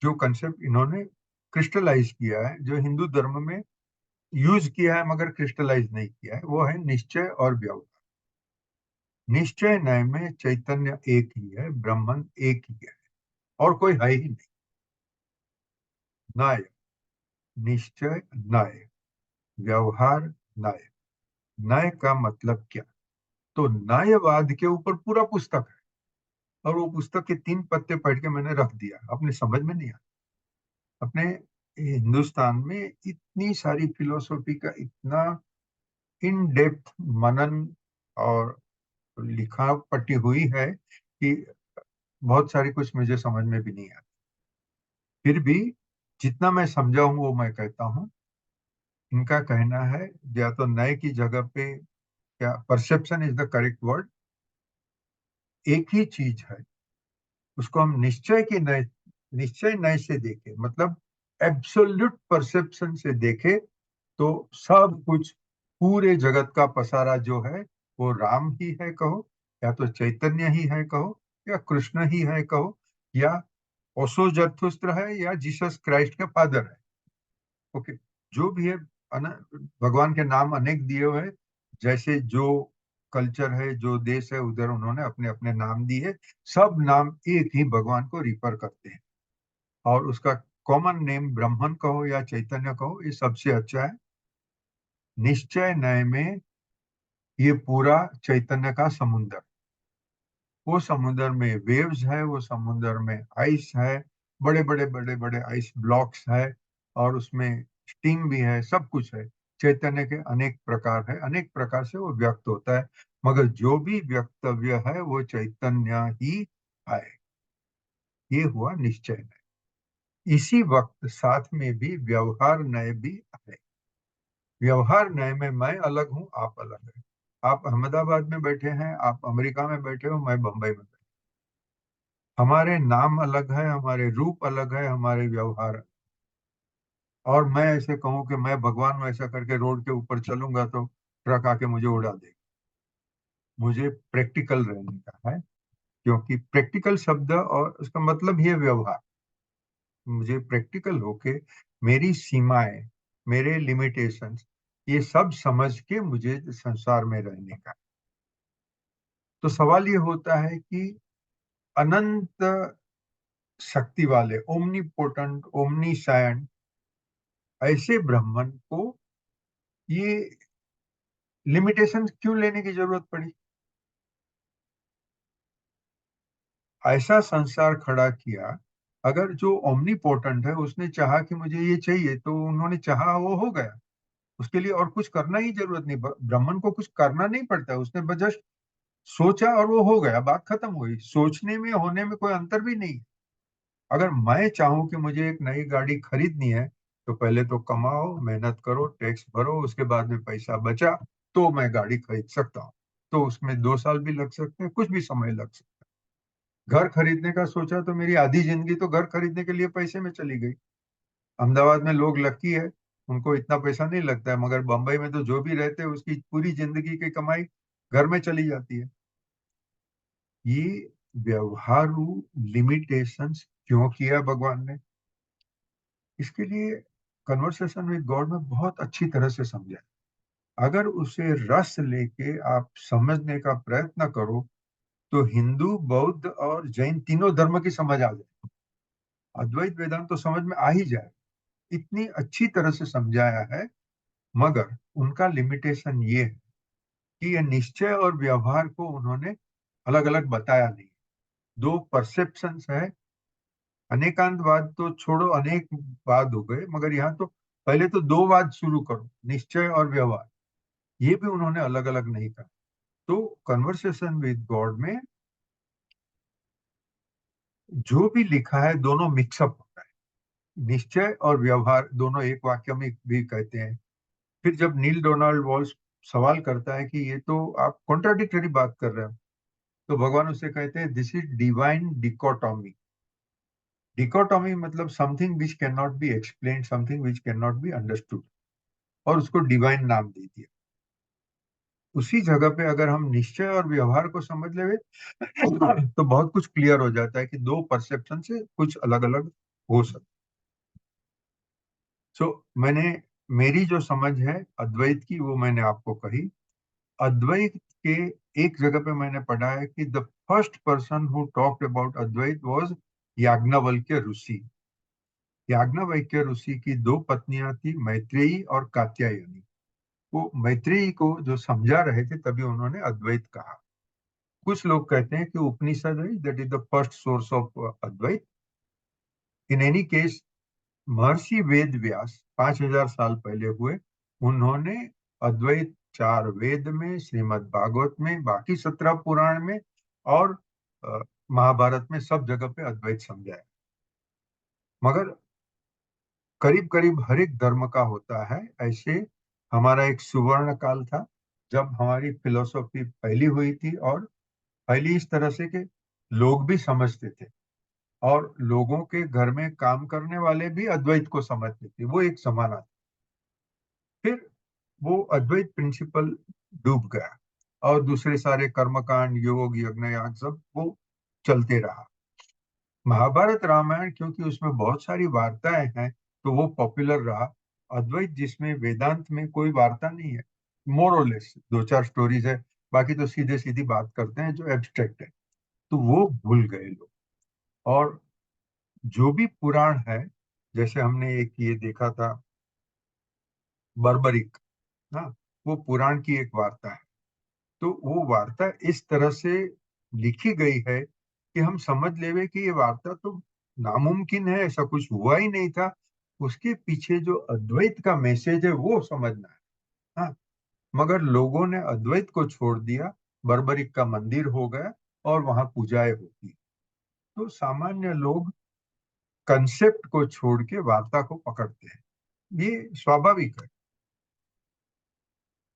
जो कंसेप्ट इन्होंने क्रिस्टलाइज किया है, जो हिंदू धर्म में यूज किया है मगर क्रिस्टलाइज नहीं किया है, वो है निश्चय और व्यवहार। निश्चय नय में चैतन्य एक ही है, ब्रह्मन एक ही है, और कोई है ही नहीं। नय, निश्चय नय, व्यवहार नय। नय का मतलब क्या? तो न्यायवाद के ऊपर पूरा पुस्तक है, और वो पुस्तक के 3 पत्ते पढ़ के मैंने रख दिया, अपने समझ में नहीं आया। अपने हिंदुस्तान में इतनी सारी फिलोसॉफी का इतना इन डेप्थ मनन और लिखा पटी हुई है कि बहुत सारी कुछ मुझे समझ में भी नहीं आती। फिर भी जितना मैं समझा हूँ वो मैं कहता हूँ। इनका कहना है, या तो नए की जगह पे, क्या perception is the correct word, एक ही चीज है, उसको हम निश्चय नए से देखें, मतलब एब्सोल्यूट परसेप्शन से देखें, तो सब कुछ, पूरे जगत का पसारा जो है वो राम ही है कहो, या तो चैतन्य ही है कहो, या कृष्ण ही है कहो, या ओशो जरथुस्त्र है, या जीसस क्राइस्ट के फादर है। ओके, जो भी है, भगवान के नाम अनेक दिए हुए हैं। जैसे जो कल्चर है, जो देश है, उधर उन्होंने अपने अपने नाम दिए। सब नाम एक ही भगवान को रिफर करते हैं, और उसका कॉमन नेम ब्रह्मन कहो या चैतन्य कहो, ये सबसे अच्छा है। निश्चय नय में ये पूरा चैतन्य का समुंदर, वो समुंदर में वेव्स है, वो समुंदर में आइस है, बड़े बड़े बड़े बड़े आइस ब्लॉक्स है, और उसमें स्टीम भी है, सब कुछ है। चैतन्य के अनेक प्रकार है, अनेक प्रकार से वो व्यक्त होता है, मगर जो भी व्यक्तव्य है वो चैतन्य ही है। ये हुआ निश्चय नय। इसी वक्त साथ में भी व्यवहार नय भी है। व्यवहार नय में मैं अलग हूं, आप अलग है। आप अहमदाबाद में बैठे हैं, आप अमेरिका में बैठे हो, मैं बंबई में बैठे। हमारे नाम अलग है, हमारे रूप अलग है, हमारे व्यवहार। और मैं ऐसे कहूं कि मैं भगवान हूं, ऐसा करके रोड के ऊपर चलूंगा तो ट्रक आके मुझे उड़ा देगा। मुझे प्रैक्टिकल रहने का है, क्योंकि प्रैक्टिकल शब्द और उसका मतलब ही है व्यवहार। मुझे प्रैक्टिकल होके मेरी सीमाएं, मेरे लिमिटेशंस, ये सब समझ के मुझे संसार में रहने का। तो सवाल ये होता है कि अनंत शक्ति वाले, ओमनीपोटेंट, ओमनीसायंट ऐसे ब्राह्मण को ये लिमिटेशन क्यों लेने की जरूरत पड़ी? ऐसा संसार खड़ा किया। अगर जो ओमनीपोटेंट है उसने चाहा कि मुझे ये चाहिए, तो उन्होंने चाहा, वो हो गया। उसके लिए और कुछ करना ही जरूरत नहीं, ब्राह्मण को कुछ करना नहीं पड़ता, उसने बस जस्ट सोचा और वो हो गया, बात खत्म हुई। सोचने में होने में कोई अंतर भी नहीं। अगर मैं चाहूं कि मुझे एक नई गाड़ी खरीदनी है, तो पहले तो कमाओ, मेहनत करो, टैक्स भरो, उसके बाद में पैसा बचा तो मैं गाड़ी खरीद सकता हूँ। तो उसमें 2 साल भी लग सकते हैं, कुछ भी समय लग सकता है। घर खरीदने का सोचा तो मेरी आधी जिंदगी तो घर खरीदने के लिए पैसे में चली गई। अहमदाबाद में लोग लकी है, उनको इतना पैसा नहीं लगता है, मगर बंबई में तो जो भी रहते हैं उसकी पूरी जिंदगी की कमाई घर में चली जाती है। ये व्यवहारु लिमिटेशंस क्यों किया भगवान ने? इसके लिए कन्वर्सेशन विद गॉड में बहुत अच्छी तरह से समझा। अगर उसे रस लेके आप समझने का प्रयत्न करो, तो हिंदू, बौद्ध और जैन तीनों धर्म की समझ आ जाए। अद्वैत वेदांत तो समझ में आ ही जाए, इतनी अच्छी तरह से समझाया है। मगर उनका लिमिटेशन ये है कि ये निश्चय और व्यवहार को उन्होंने अलग अलग बताया नहीं। दो परसेप्शंस है। अनेकांतवाद तो छोड़ो, अनेक वाद हो गए, मगर यहाँ तो पहले तो 2 वाद शुरू करो, निश्चय और व्यवहार। ये भी उन्होंने अलग अलग नहीं कहा। तो कन्वर्सेशन विद गॉड में जो भी लिखा है दोनों मिक्सअप होता है, निश्चय और व्यवहार दोनों एक वाक्य में भी कहते हैं। फिर जब नील डोनाल्ड वॉल्स सवाल करता है कि ये तो आप कॉन्ट्राडिक्टरी बात कर रहे हो, तो भगवान उसे कहते हैं दिस इज डिवाइन डिकोटॉमी। डिकोटॉमी मतलब something which can not B explain, something which can not be understood, और उसको डिवाइन नाम दे दिया। उसी जगह पे अगर हम निश्चय और व्यवहार को समझ लेवे तो बहुत कुछ क्लियर हो जाता है कि दो परसेप्शन से कुछ अलग अलग हो सकता। सो मैंने, मेरी जो समझ है अद्वैत की वो मैंने आपको कही। अद्वैत के एक जगह पे मैंने पढ़ा है कि the first person who talked about Advaita was Yajnavalkya ऋषि। याज्ञवल्क्य ऋषि की दो पत्नियां थी, मैत्रेयी और कात्यायनी। वो मैत्रेयी को जो समझा रहे थे तभी उन्होंने अद्वैत कहा। कुछ लोग कहते हैं कि उपनिषद है that is the first source of Advaita. In any case Maharishi Veda व्यास 5,000 साल पहले हुए, उन्होंने अद्वैत चार वेद में, श्रीमद् भागवत में, बाकी 17 पुराण में और अ, महाभारत में सब जगह पे अद्वैत समझाया। मगर करीब करीब हर एक धर्म का होता है ऐसे। हमारा एक सुवर्ण काल था जब हमारी फिलोसॉफी फैली हुई थी, और फैली इस तरह से कि लोग भी समझते थे, और लोगों के घर में काम करने वाले भी अद्वैत को समझते थे। वो एक जमाना था। फिर वो अद्वैत प्रिंसिपल डूब गया, और दूसरे सारे कर्मकांड, योग, यज्ञ, याग सब वो चलते रहा। महाभारत रामायण क्योंकि उसमें बहुत सारी वार्ताएं हैं तो वो पॉपुलर रहा। अद्वैत जिसमें वेदांत में कोई वार्ता नहीं है, मोर और लेस दो चार स्टोरीज है, बाकी तो सीधे सीधी बात करते हैं जो एब्स्ट्रैक्ट है, तो वो भूल गए लोग। और जो भी पुराण है, जैसे हमने एक ये देखा था बर्बरिक, हाँ, वो पुराण की एक वार्ता है। तो वो वार्ता इस तरह से लिखी गई है कि हम समझ लेवे कि ये वार्ता तो नामुमकिन है, ऐसा कुछ हुआ ही नहीं था। उसके पीछे जो अद्वैत का मैसेज है वो समझना है। हाँ, मगर लोगों ने अद्वैत को छोड़ दिया, बर्बरिक का मंदिर हो गया और वहां पूजाएं होती। तो सामान्य लोग कंसेप्ट को छोड़ के वार्ता को पकड़ते हैं, ये स्वाभाविक है।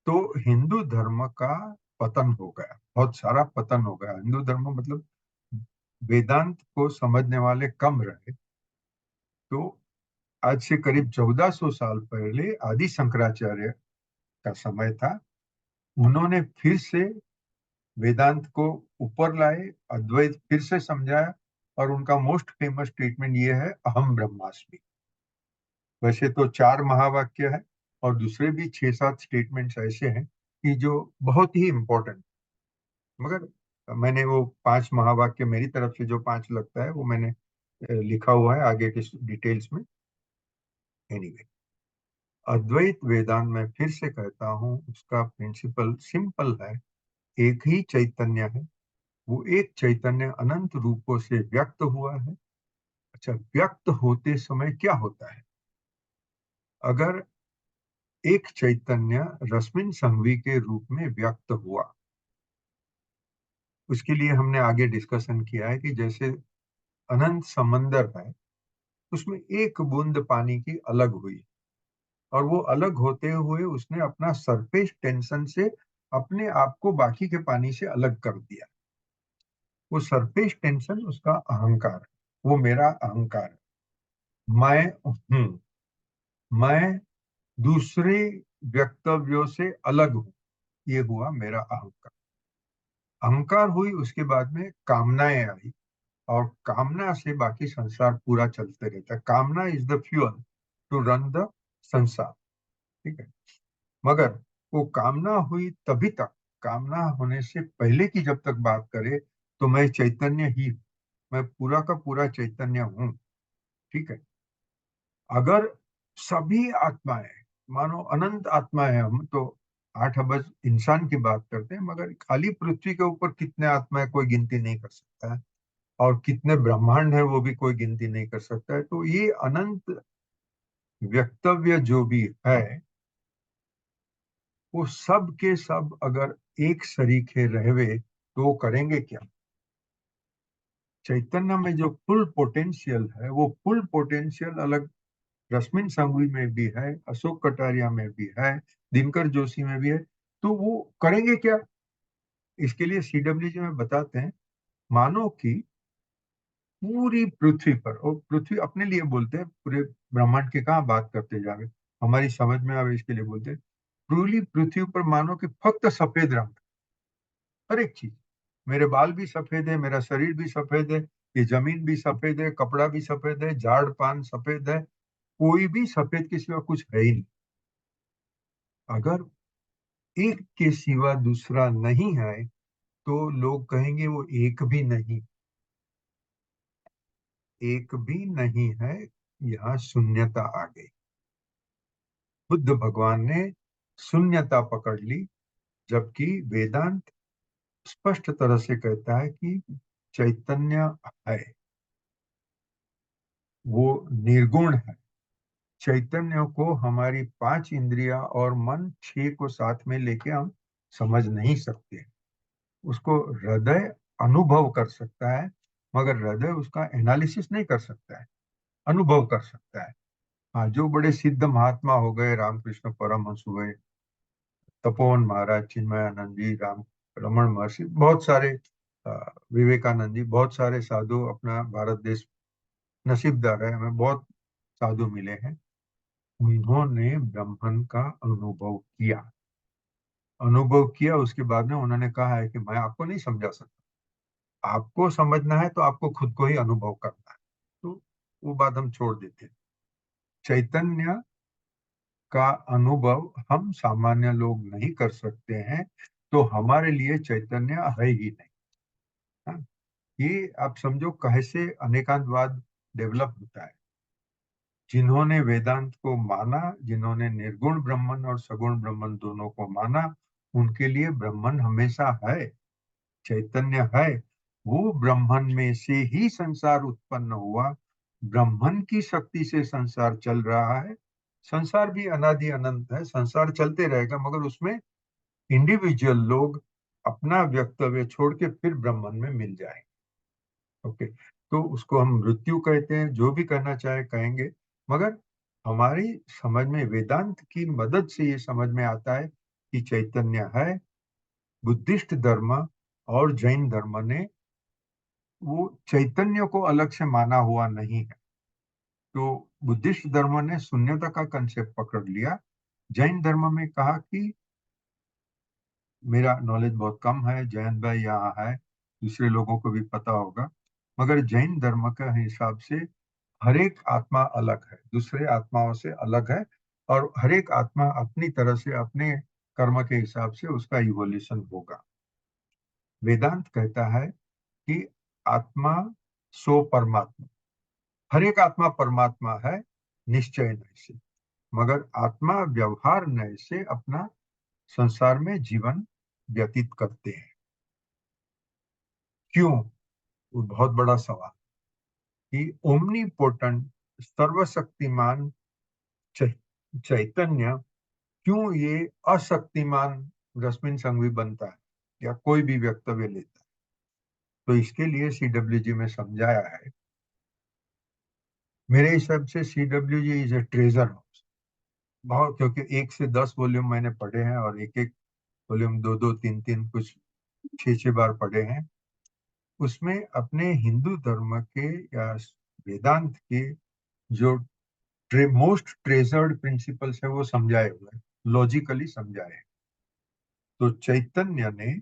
तो हिंदू धर्म का पतन हो गया, बहुत सारा पतन हो गया। हिंदू धर्म मतलब वेदांत को समझने वाले कम रहे। तो आज से करीब 1400 साल पहले आदि शंकराचार्य का समय था। उन्होंने फिर से वेदांत को ऊपर लाए, अद्वैत फिर से समझाया, और उनका मोस्ट फेमस स्टेटमेंट ये है अहम ब्रह्मास्मि। वैसे तो चार महावाक्य है, और दूसरे भी 6-7 स्टेटमेंट्स ऐसे हैं कि जो बहुत ही इंपॉर्टेंट। मगर मैंने वो 5 महावाक्य, मेरी तरफ से जो 5 लगता है वो मैंने लिखा हुआ है आगे के डिटेल्स में। एनीवे, अद्वैत वेदांत में फिर से कहता हूँ उसका प्रिंसिपल सिंपल है। एक ही चैतन्य है, वो एक चैतन्य अनंत रूपों से व्यक्त हुआ है। अच्छा, व्यक्त होते समय क्या होता है? अगर एक चैतन्य रश्मिन संघवी के रूप में व्यक्त हुआ, उसके लिए हमने आगे डिस्कशन किया है कि जैसे अनंत समंदर है, उसमें एक बूंद पानी की अलग हुई, और वो अलग होते हुए उसने अपना सरफेस टेंशन से अपने आप को बाकी के पानी से अलग कर दिया। वो सरफेस टेंशन उसका अहंकार है, वो मेरा अहंकार है। मैं हूं, मैं दूसरे व्यक्तव्यों से अलग हूं, ये हुआ मेरा अहंकार। अहंकार हुई, उसके बाद में कामनाएं आई, और कामना से बाकी संसार पूरा चलते रहता है। Kamana is the fuel to run the sansar. ठीक है। मगर वो कामना हुई तभी तक, कामना होने से पहले की जब तक बात करें तो मैं चैतन्य ही हूं, मैं पूरा का पूरा चैतन्य हूं। ठीक है। अगर सभी आत्माएं, मानो अनंत आत्माएं, हम तो 8 अरब इंसान की बात करते हैं, मगर खाली पृथ्वी के ऊपर कितने आत्माएं कोई गिनती नहीं कर सकता है, और कितने ब्रह्मांड है वो भी कोई गिनती नहीं कर सकता है। तो ये अनंत व्यक्तव्य जो भी है, वो सब के सब अगर एक सरीखे रहवे तो वो करेंगे क्या? चैतन्य में जो फुल पोटेंशियल है, वो फुल पोटेंशियल अलग रश्मिन संघवी में भी है, अशोक कटारिया में भी है, दिनकर जोशी में भी है। तो वो करेंगे क्या? इसके लिए सीडब्ल्यूजी में बताते हैं, मानो कि पूरी पृथ्वी पर, और पृथ्वी अपने लिए बोलते हैं, पूरे ब्रह्मांड की कहाँ बात करते जा रहे, हमारी समझ में आवे इसके लिए बोलते हैं, पूरी पृथ्वी पर मानो कि फक्त सफेद रंग, हर एक चीज, मेरे बाल भी सफेद है, मेरा शरीर भी सफेद है, ये जमीन भी सफेद है, कपड़ा भी सफेद है, झाड़ पान सफेद है, कोई भी सफेद के सिवा कुछ है ही नहीं। अगर एक के सिवा दूसरा नहीं है तो लोग कहेंगे वो एक भी नहीं, एक भी नहीं है, यहाँ शून्यता आ गई। बुद्ध भगवान ने शून्यता पकड़ ली, जबकि वेदांत स्पष्ट तरह से कहता है कि चैतन्य है, वो निर्गुण है। चैतन्य को हमारी पांच इंद्रियां और मन छह को साथ में लेके हम समझ नहीं सकते। उसको हृदय अनुभव कर सकता है, मगर हृदय उसका एनालिसिस नहीं कर सकता है, अनुभव कर सकता है। हाँ, जो बड़े सिद्ध महात्मा हो गए, रामकृष्ण परमहंस हुए, तपोवन महाराज, चिन्मयानंद जी, राम रमन महर्षि, बहुत सारे, अ, विवेकानंद जी, बहुत सारे साधु, अपना भारत देश नसीबदार है, हमें बहुत साधु मिले हैं। उन्होंने ब्रह्मन का अनुभव किया, उसके बाद में उन्होंने कहा है कि मैं आपको नहीं समझा सकता, आपको समझना है तो आपको खुद को ही अनुभव करना है। तो वो बात हम छोड़ देते हैं। चैतन्य का अनुभव हम सामान्य लोग नहीं कर सकते हैं, तो हमारे लिए चैतन्य है ही नहीं। हाँ? ये आप समझो कैसे अनेकांतवाद डेवलप होता है। जिन्होंने वेदांत को माना, जिन्होंने निर्गुण ब्रह्मन और सगुण ब्रह्मन दोनों को माना, उनके लिए ब्रह्मन हमेशा है, चैतन्य है। वो ब्रह्मन में से ही संसार उत्पन्न हुआ, ब्रह्मन की शक्ति से संसार चल रहा है। संसार भी अनादि अनंत है, संसार चलते रहेगा, मगर उसमें इंडिविजुअल लोग अपना व्यक्तव्य छोड़ के फिर ब्रह्मन में मिल जाएंगे। ओके, तो उसको हम मृत्यु कहते हैं, जो भी कहना चाहे कहेंगे, मगर हमारी समझ में वेदांत की मदद से ये समझ में आता है कि चैतन्य है। बुद्धिस्ट धर्म और जैन धर्म ने वो चैतन्य को अलग से माना हुआ नहीं है। तो बुद्धिस्ट धर्म ने शून्यता का कंसेप्ट पकड़ लिया, जैन धर्म में कहा कि, मेरा नॉलेज बहुत कम है, जयंत भाई यहाँ है, दूसरे लोगों को भी पता होगा, मगर जैन धर्म के हिसाब से हर एक आत्मा अलग है, दूसरे आत्माओं से अलग है, और हर एक आत्मा अपनी तरह से अपने कर्म के हिसाब से उसका इवोल्यूशन होगा। वेदांत कहता है कि आत्मा सो परमात्मा, हर एक आत्मा परमात्मा है, निश्चय नय से, मगर आत्मा व्यवहार नय से अपना संसार में जीवन व्यतीत करते हैं। क्यों? वो बहुत बड़ा सवाल, कि ओमनीपोटेंट, सर्वशक्तिमान चैतन्य क्यों ये अशक्तिमान रश्मिन संघवी बनता है या कोई भी वक्तव्य लेता है? तो इसके लिए सीडब्ल्यूजी में समझाया है, मेरे हिसाब से CWG is a treasure house. बहुत, क्योंकि 1 से 10 वॉल्यूम मैंने पढ़े हैं, और एक एक वॉल्यूम दो दो तीन तीन, कुछ छह छह बार पढ़े हैं। उसमें अपने हिंदू धर्म के या वेदांत के जो मोस्ट ट्रेजर्ड प्रिंसिपल्स है वो समझाए हुए हैं, लॉजिकली समझाए हैं। तो चैतन्य ने,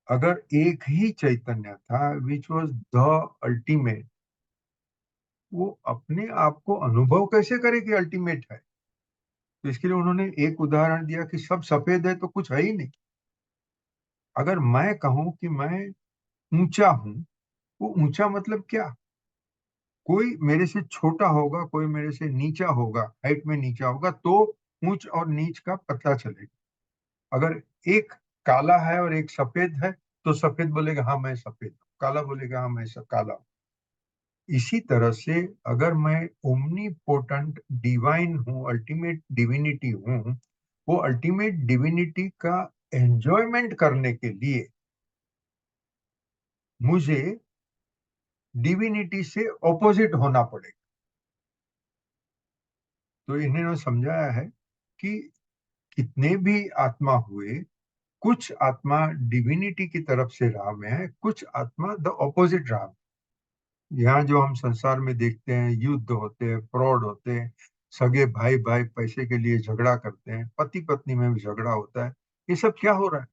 अगर एक ही चैतन्य था विच वॉज द अल्टीमेट, वो अपने आप को अनुभव कैसे करे कि अल्टीमेट है? तो इसके लिए उन्होंने एक उदाहरण दिया कि सब सफेद है तो कुछ है ही नहीं। अगर मैं कहूं कि मैं ऊंचा हूं, वो ऊंचा मतलब क्या? कोई मेरे से छोटा होगा, कोई मेरे से नीचा होगा, हाइट में नीचा होगा, तो ऊंच और नीच का पता चलेगा। अगर एक काला है और एक सफेद है, तो सफेद बोलेगा हाँ मैं सफेद हूं, काला बोलेगा हाँ मैं सब काला हूं। इसी तरह से अगर मैं ओमनी पोटेंट डिवाइन हूँ, अल्टीमेट डिविनिटी हूँ, वो अल्टीमेट डिविनिटी का एंजॉयमेंट करने के लिए मुझे डिविनिटी से ऑपोजिट होना पड़ेगा। तो इन्होंने समझाया है कि कितने भी आत्मा हुए, कुछ आत्मा डिविनिटी की तरफ से राह में है, कुछ आत्मा द ऑपोजिट राह में। यहाँ जो हम संसार में देखते हैं, युद्ध होते हैं, फ्रॉड होते हैं, सगे भाई भाई पैसे के लिए झगड़ा करते हैं, पति पत्नी में भी झगड़ा होता है, ये सब क्या हो रहा है?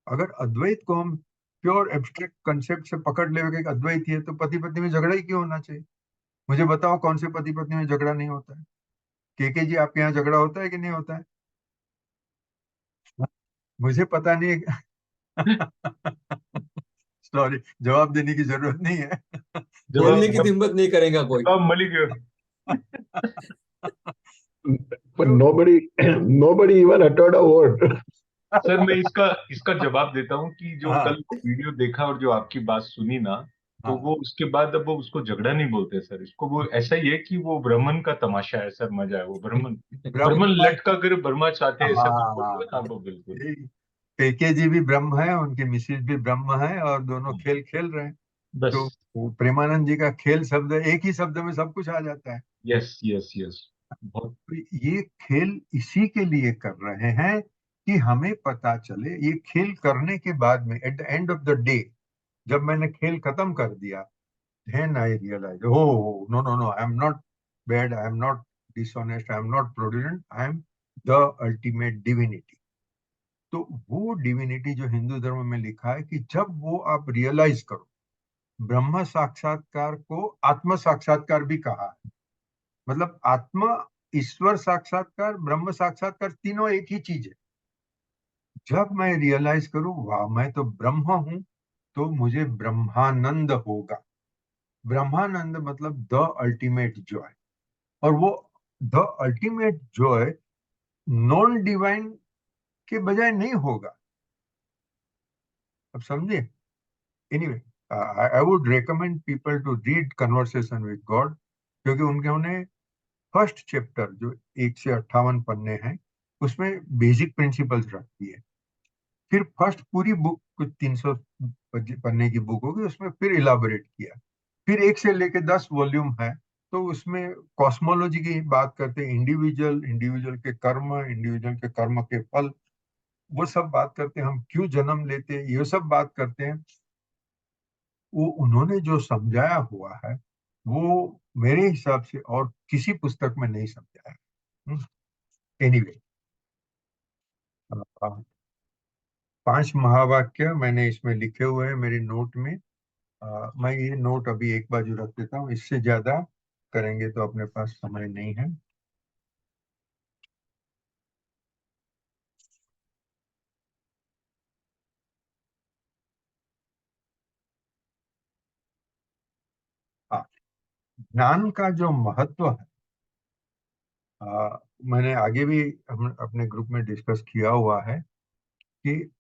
अगर अद्वैत को हम प्योर एब्स्ट्रैक्ट कंसेप्ट से पकड़ लेंगे कि अद्वैत ही है, तो पति पत्नी में झगड़ा ही क्यों होना चाहिए? मुझे बताओ कौन से पति पत्नी में झगड़ा नहीं होता है? के जी, आपके यहाँ झगड़ा होता है कि नहीं होता है? मुझे पता नहीं है। सॉरी, जवाब देने की जरूरत नहीं है। बोलने लेकिन की जवाब हिम्मत नहीं करेगा कोई। जवाब मिल गया। But nobody even uttered a word. Sir मैं इसका इसका जवाब देता हूँ कि जो हाँ, कल वीडियो देखा और जो आपकी बात सुनी ना, तो हाँ, वो उसके बाद अब वो उसको झगड़ा नहीं बोलते सर, इसको वो ऐसा ही है कि वो ब्राह्मण का तमाशा है सर, मजा है वो ब्राह्मण। ब्रह्म ब्राह्मण का। लटका कर ब्रह्मा चाहते हैं, ऐसा कुछ बोलते हैं ना हाँ, वो, बिल्कुल। के जी भी ब्रह्म है, उनकी मिसेज भी ब्रह्म है, और दोनों खेल खेल रहे हैं। बस। तो वो प्रेमानंद जी का खेल शब्द, एक ही शब्द में सब कुछ आ जाता है। यस यस यस, बहुत। तो ये खेल इसी के लिए कर रहे हैं कि हमें पता चले। ये खेल करने के बाद में, at the end of the day, जब मैंने खेल खत्म कर दिया, then I realized, oh, no, no, no, I'm not bad, I'm not dishonest, I'm not fraudulent, I'm the ultimate divinity. तो वो डिविनिटी जो हिंदू धर्म में लिखा है कि जब वो आप रियलाइज करो, ब्रह्म साक्षात्कार को आत्म साक्षात्कार भी कहा है। मतलब आत्मा, ईश्वर साक्षात्कार, ब्रह्म साक्षात्कार, तीनों एक ही चीज है। जब मैं रियलाइज करूं, वाह, मैं तो ब्रह्म हूं, तो मुझे ब्रह्मानंद होगा। ब्रह्मानंद मतलब द अल्टीमेट जॉय। और वो the ultimate joy non divine के बजाय नहीं होगा। अब समझे? Anyway, I would recommend people to read conversation with God, क्योंकि उन्होंने फर्स्ट चैप्टर जो 1 से 58 पन्ने हैं, उसमें बेसिक प्रिंसिपल्स रखती है। फिर फर्स्ट पूरी बुक कुछ 300 पन्ने की बुक होगी, उसमें फिर इलाबोरेट किया। फिर 1 से लेके 10 वॉल्यूम है, तो उसमें कॉस्मोलॉजी की बात करते हैं, इंडिविजुअल इंडिविजुअल के कर्म, इंडिविजुअल के कर्म के फल, वो सब बात करते हैं। हम क्यों जन्म लेते हैं, ये सब बात करते हैं। वो उन्होंने जो समझाया हुआ है, वो मेरे हिसाब से और किसी पुस्तक में नहीं समझाया। एनीवे, 5 महावाक्य मैंने इसमें लिखे हुए हैं मेरे नोट में। मैं ये नोट अभी एक बाजू रख देता हूँ, इससे ज्यादा करेंगे तो अपने पास समय नहीं है। हाँ, ज्ञान का जो महत्व है, मैंने आगे भी हम अपने ग्रुप में डिस्कस किया हुआ है कि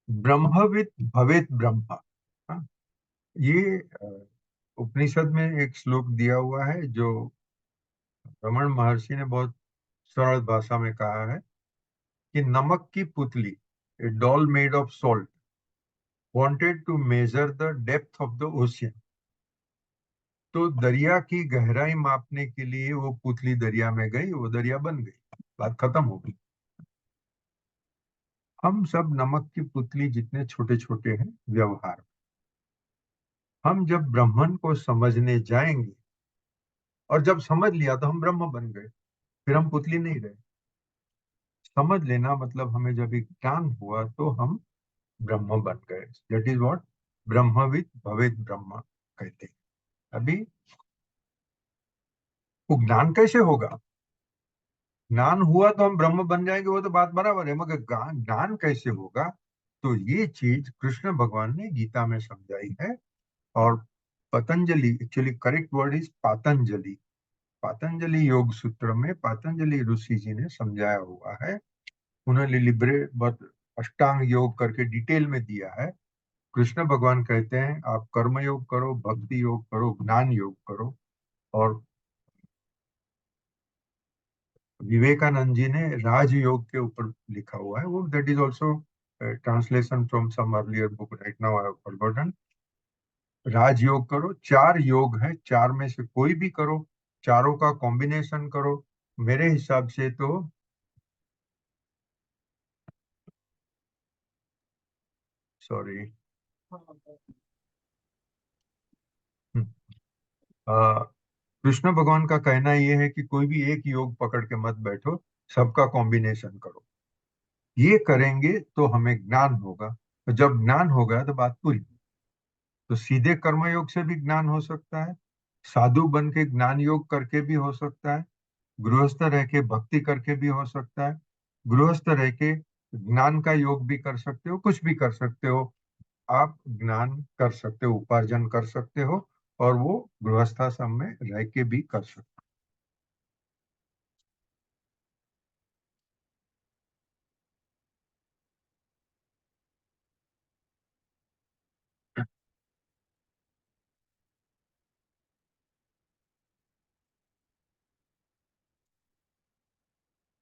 ब्रह्मविद भवेत ब्रह्म। हाँ, ये उपनिषद में एक श्लोक दिया हुआ है, जो रमण महर्षि ने बहुत सरल भाषा में कहा है कि नमक की पुतली, ए doll made of salt, wanted to measure the depth of the ocean। तो दरिया की गहराई मापने के लिए वो पुतली दरिया में गई, वो दरिया बन गई, बात खत्म हो गई। हम सब नमक की पुतली जितने छोटे छोटे हैं व्यवहार। हम जब ब्रह्मन को समझने जाएंगे, और जब समझ लिया तो हम ब्रह्म बन गए, फिर हम पुतली नहीं रहे। समझ लेना मतलब हमें जब एक ज्ञान हुआ तो हम ब्रह्म बन गए। दैट इज व्हाट ब्रह्मविद भवेत ब्रह्म कहते हैं। अभी वो ज्ञान कैसे होगा? ज्ञान हुआ तो हम ब्रह्म बन जाएंगे, वो तो बात बराबर है, मगर ज्ञान ज्ञान कैसे होगा? तो ये चीज कृष्ण भगवान ने गीता में समझाई है। और Patanjali, actually correct word is Patanjali, Patanjali योग सूत्र में पातंजलि ऋषि जी ने समझाया हुआ है। उन्होंने लिबरे अष्टांग योग करके डिटेल में दिया है। कृष्ण भगवान कहते हैं आप कर्म योग करो, भक्ति योग करो, ज्ञान योग करो। और विवेकानंद जी ने राजयोग के ऊपर लिखा हुआ है, वो that is also translation from some earlier book, right now I have forgotten. Rajyoga करो, चार योग है, चार में से कोई भी करो, चारों का कॉम्बिनेशन करो। मेरे हिसाब से तो सॉरी, कृष्ण भगवान का कहना यह है कि कोई भी एक योग पकड़ के मत बैठो, सबका कॉम्बिनेशन करो। ये करेंगे तो हमें ज्ञान होगा, तो जब ज्ञान होगा तो बात पूरी। तो सीधे कर्मयोग से भी ज्ञान हो सकता है, साधु बन के ज्ञान योग करके भी हो सकता है, गृहस्थ रह के भक्ति करके भी हो सकता है, गृहस्थ रह के ज्ञान का योग भी कर सकते हो, कुछ भी कर सकते हो। आप ज्ञान कर सकते हो, उपार्जन कर सकते हो, और वो गृहस्थाश्रम में रह के भी कर सकते हो।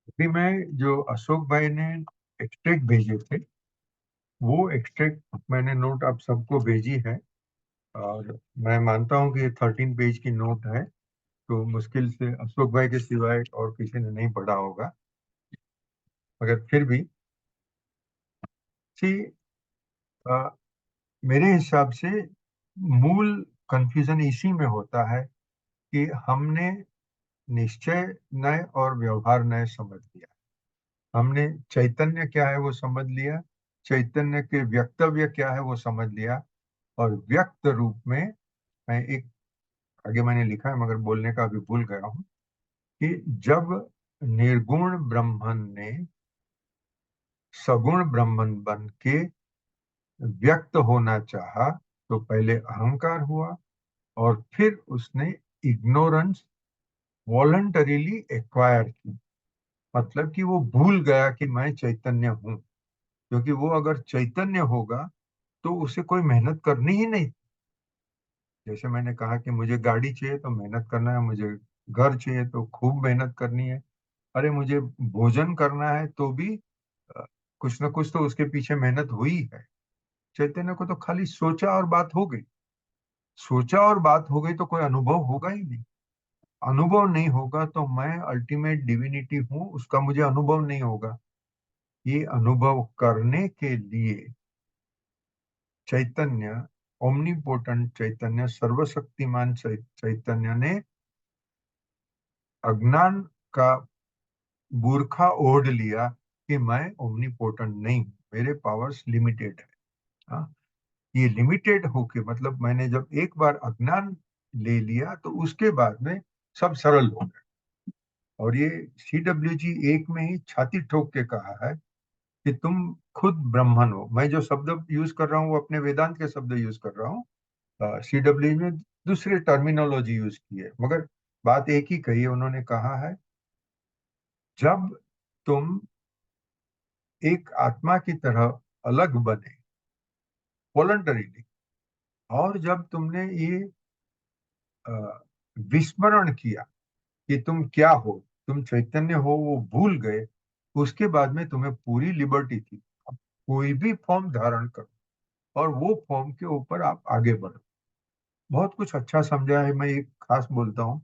अभी मैं जो अशोक भाई ने एक्सट्रैक्ट भेजे थे, वो एक्सट्रैक्ट मैंने नोट आप सबको भेजी है। और मैं मानता हूँ कि ये 13 पेज की नोट है, तो मुश्किल से अशोक भाई के सिवाय और किसी ने नहीं पढ़ा होगा। मगर फिर भी सी, मेरे हिसाब से मूल कंफ्यूजन इसी में होता है कि हमने निश्चय नय और व्यवहार नय समझ लिया। हमने चैतन्य क्या है वो समझ लिया, चैतन्य के व्यक्तव्य क्या है वो समझ लिया, और व्यक्त रूप में मैं एक आगे मैंने लिखा है मगर बोलने का अभी भूल गया हूँ, कि जब निर्गुण ब्रह्मन ने सगुण ब्रह्मन बन के व्यक्त होना चाहा, तो पहले अहंकार हुआ, और फिर उसने इग्नोरेंस वॉलंटरीली एक्वायर की। मतलब कि वो भूल गया कि मैं चैतन्य हूं, क्योंकि वो अगर चैतन्य होगा तो उसे कोई मेहनत करनी ही नहीं। जैसे मैंने कहा कि मुझे गाड़ी चाहिए तो मेहनत करना है, मुझे घर चाहिए तो खूब मेहनत करनी है, अरे मुझे भोजन करना है तो भी अ, कुछ ना कुछ तो उसके पीछे मेहनत हुई है। चैतन्य को तो खाली सोचा और बात हो गई, सोचा और बात हो गई, तो कोई अनुभव होगा ही नहीं। अनुभव नहीं होगा तो मैं अल्टीमेट डिविनिटी हूं उसका मुझे अनुभव नहीं होगा। ये अनुभव करने के लिए चैतन्य, ओमनीपोटेंट चैतन्य, सर्वशक्तिमान चैतन्य ने अज्ञान का बूरखा ओढ़ लिया कि मैं ओमनीपोटेंट नहीं हूं, मेरे पावर्स लिमिटेड है। हाँ, ये लिमिटेड होके मतलब मैंने जब एक बार अज्ञान ले लिया तो उसके बाद में सब सरल हो गया। और ये CWG 1 में ही छाती ठोक के कहा है कि तुम खुद ब्रह्मन हो। मैं जो शब्द यूज कर रहा हूँ वो अपने वेदांत के शब्द यूज कर रहा हूँ, CWG में दूसरे टर्मिनोलॉजी यूज की है, मगर बात एक ही कही है। उन्होंने कहा है जब तुम एक आत्मा की तरह अलग बने वॉलंटरीली, और जब तुमने ये अ, विस्मरण किया कि तुम क्या हो, तुम चैतन्य हो, वो भूल गए, उसके बाद में तुम्हें पूरी लिबर्टी थी। अब कोई भी फॉर्म धारण करो और वो फॉर्म के ऊपर आप आगे बढ़ो। बहुत कुछ अच्छा समझा है। मैं एक खास बोलता हूँ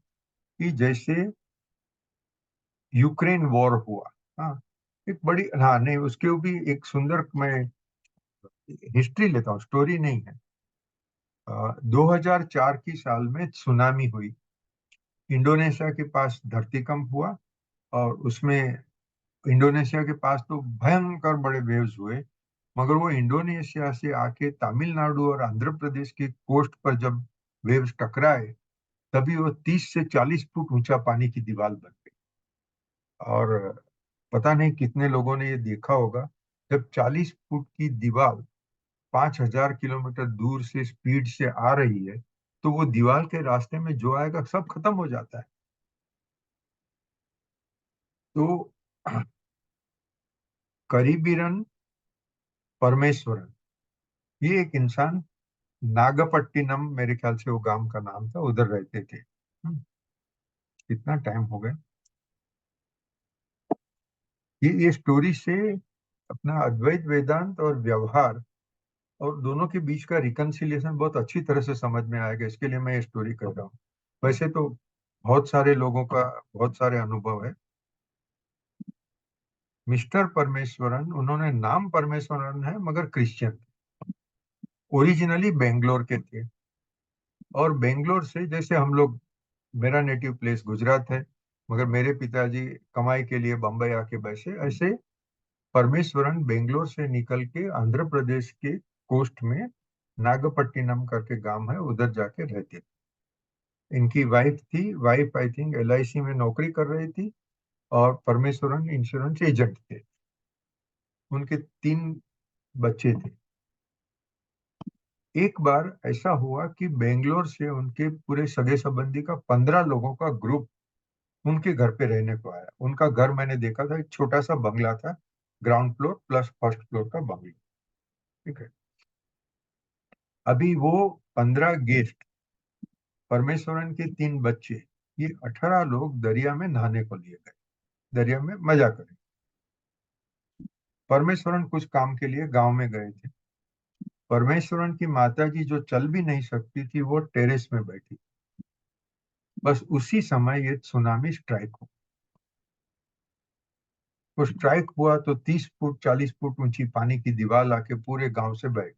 कि जैसे यूक्रेन वॉर हुआ, हाँ, एक बड़ी, हाँ नहीं, उसके भी एक सुंदर मैं हिस्ट्री लेता हूँ, स्टोरी नहीं है। 2004 की साल में सुनामी हुई, इंडोनेशिया के पास धरतीकंप हुआ, और उसमें इंडोनेशिया के पास तो भयंकर बड़े वेव्स हुए। मगर वो इंडोनेशिया से आके तमिलनाडु और आंध्र प्रदेश के कोस्ट पर जब वेव्स टकराए, तभी वो 30 से 40 फुट ऊंचा पानी की दीवार बन गई। और पता नहीं कितने लोगों ने ये देखा होगा, जब 40 फुट की दीवार 5,000 किलोमीटर दूर से स्पीड से आ रही है, तो वो दीवार के रास्ते में जो आएगा सब खत्म हो जाता है। तो करीबीरन परमेश्वरन, ये एक इंसान नागपट्टिनम, मेरे ख्याल से वो गांव का नाम था, उधर रहते थे। कितना टाइम हो गया। ये स्टोरी से अपना अद्वैत वेदांत और व्यवहार और दोनों के बीच का रिकन्सिलिएशन बहुत अच्छी तरह से समझ में आएगा, इसके लिए मैं ये स्टोरी कर रहा हूँ। वैसे तो बहुत सारे लोगों का बहुत सारे अनुभव है। मिस्टर परमेश्वरन, उन्होंने नाम परमेश्वरन है मगर क्रिश्चियन थे, ओरिजिनली बेंगलोर के थे। और बेंगलोर से, जैसे हम लोग, मेरा नेटिव प्लेस गुजरात है मगर मेरे पिताजी कमाई के लिए बम्बई आके बसे, ऐसे परमेश्वरन बेंगलोर से निकल के आंध्र प्रदेश के कोस्ट में नागपट्टिनम करके गांव है, उधर जाके रहते थे। इनकी वाइफ थी, वाइफ आई थिंक LIC में नौकरी कर रही थी और परमेश्वरन इंश्योरेंस एजेंट थे। उनके 3 बच्चे थे। एक बार ऐसा हुआ कि बेंगलोर से उनके पूरे सगे संबंधी का 15 लोगों का ग्रुप उनके घर पे रहने को आया। उनका घर मैंने देखा था, एक छोटा सा बंगला था, ground floor plus first floor का बंगला। ठीक है। अभी वो 15 गेस्ट, परमेश्वरन के 3 बच्चे, ये 18 लोग दरिया में नहाने को लिए गए, दरिया में मजा करें। परमेश्वरन कुछ काम के लिए गांव में गए थे। परमेश्वरन की माता जी जो चल भी नहीं सकती थी, वो टेरेस में बैठी। बस उसी समय ये सुनामी स्ट्राइक हो। वो स्ट्राइक हुआ तो 30 फुट 40 फुट ऊंची पानी की दीवार आके पूरे गांव से बह गई।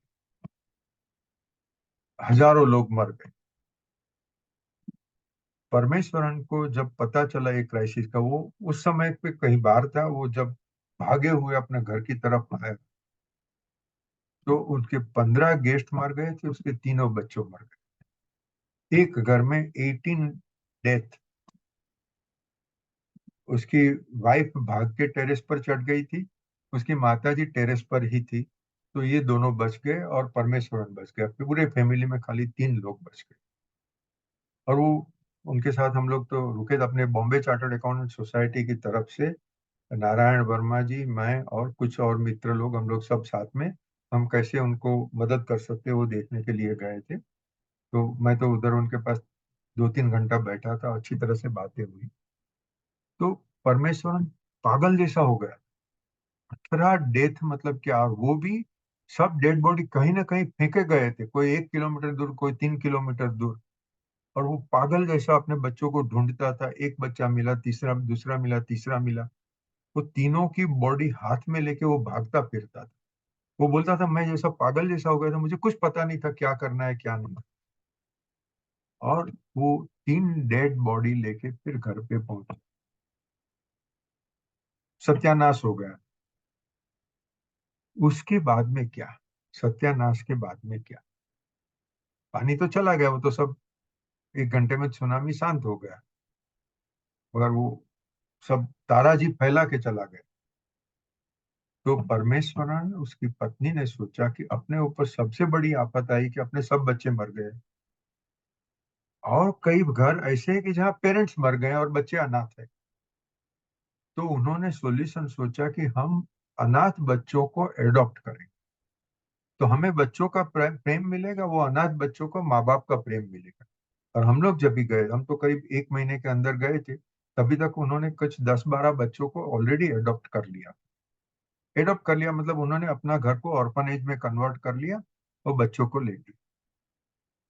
हजारों लोग मर गए। परमेश्वरन को जब पता चला ये क्राइसिस का, वो उस समय पे कहीं बाहर था, वो जब भागे हुए अपने घर की तरफ आया तो उनके 15 गेस्ट मर गए थे, उसके तीनों बच्चों मर गए। एक घर में 18 डेथ। उसकी वाइफ भाग के टेरेस पर चढ़ गई थी, उसकी माता जी टेरेस पर ही थी, तो ये दोनों बच गए और परमेश्वरन बच गया। पूरे फैमिली में खाली 3 लोग बच गए। और वो, उनके साथ हम लोग तो रुके थे अपने बॉम्बे चार्टर्ड अकाउंटेंट सोसाइटी की तरफ से। नारायण वर्मा जी, मैं और कुछ और मित्र लोग, हम लोग सब साथ में, हम कैसे उनको मदद कर सकते वो देखने के लिए गए थे। तो मैं तो उधर उनके पास 2-3 घंटा बैठा था, अच्छी तरह से बातें हुई। तो परमेश्वरन पागल जैसा हो गया। 18 डेथ मतलब क्या, और वो भी सब डेड बॉडी कहीं ना कहीं फेंके गए थे, कोई 1 किलोमीटर दूर, कोई 3 किलोमीटर दूर। और वो पागल जैसा अपने बच्चों को ढूंढता था। एक बच्चा मिला, तीसरा, दूसरा मिला, तीसरा मिला। वो तीनों की बॉडी हाथ में लेके वो भागता फिरता था। वो बोलता था मैं जैसा पागल जैसा हो गया था, मुझे कुछ पता नहीं था क्या करना है क्या नहीं। और वो 3 डेड बॉडी लेके फिर घर पे पहुंचे। सत्यानाश हो गया। उसके बाद में क्या, सत्यानाश के बाद में क्या, पानी तो चला गया, वो तो सब 1 घंटे में सुनामी शांत हो गया। मगर वो सब ताराजी फैला के चला गया। तो परमेश्वरन, उसकी पत्नी ने सोचा कि अपने ऊपर सबसे बड़ी आफत आई कि अपने सब बच्चे मर गए। और कई घर ऐसे हैं कि जहाँ पेरेंट्स मर गए और बच्चे अनाथ है। तो उन्होंने सॉल्यूशन सोचा कि हम अनाथ बच्चों को एडॉप्ट करें, तो हमें बच्चों का प्रेम मिलेगा, वो अनाथ बच्चों को माँ बाप का प्रेम मिलेगा। और हम लोग जब भी गए, हम तो करीब 1 महीने के अंदर गए थे, तभी तक उन्होंने कुछ 10-12 बच्चों को ऑलरेडी एडॉप्ट कर लिया। एडॉप्ट कर लिया मतलब उन्होंने अपना घर को ऑर्फनेज में कन्वर्ट कर लिया और बच्चों को ले लिया।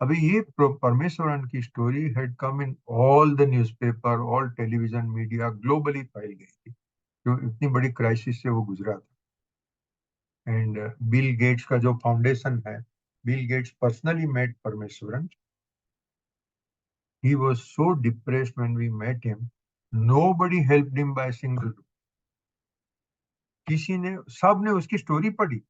अभी ये परमेश्वरन की story had come in all the newspaper, all television media, globally फैल गई थी, जो इतनी बड़ी क्राइसिस से वो गुजरा था। एंड बिल गेट्स का जो फाउंडेशन है, Bill Gates personally met Parameswaran. He was so depressed when we met him. Nobody helped him by a single rupee. किसी ने, सब ने उसकी स्टोरी पढ़ी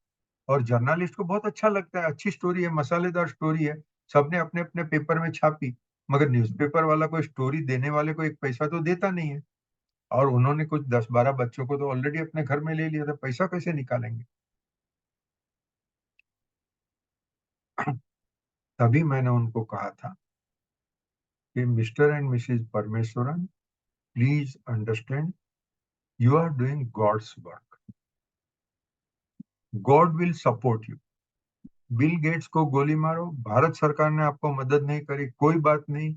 और जर्नलिस्ट को बहुत अच्छा लगता है, अच्छी स्टोरी है, मसालेदार स्टोरी है, सबने अपने अपने पेपर में छापी। मगर न्यूज़पेपर वाला कोई स्टोरी देने वाले को एक पैसा तो देता नहीं है। और उन्होंने कुछ 10-12 बच्चों को तो ऑलरेडी अपने घर में ले लिया था, पैसा कैसे निकालेंगे। तभी मैंने उनको कहा था कि Mr and Mrs Parameswaran, please understand, you are doing God's work, God will support you. Bill Gates को गोली मारो, भारत सरकार ने आपको मदद नहीं करी, कोई बात नहीं,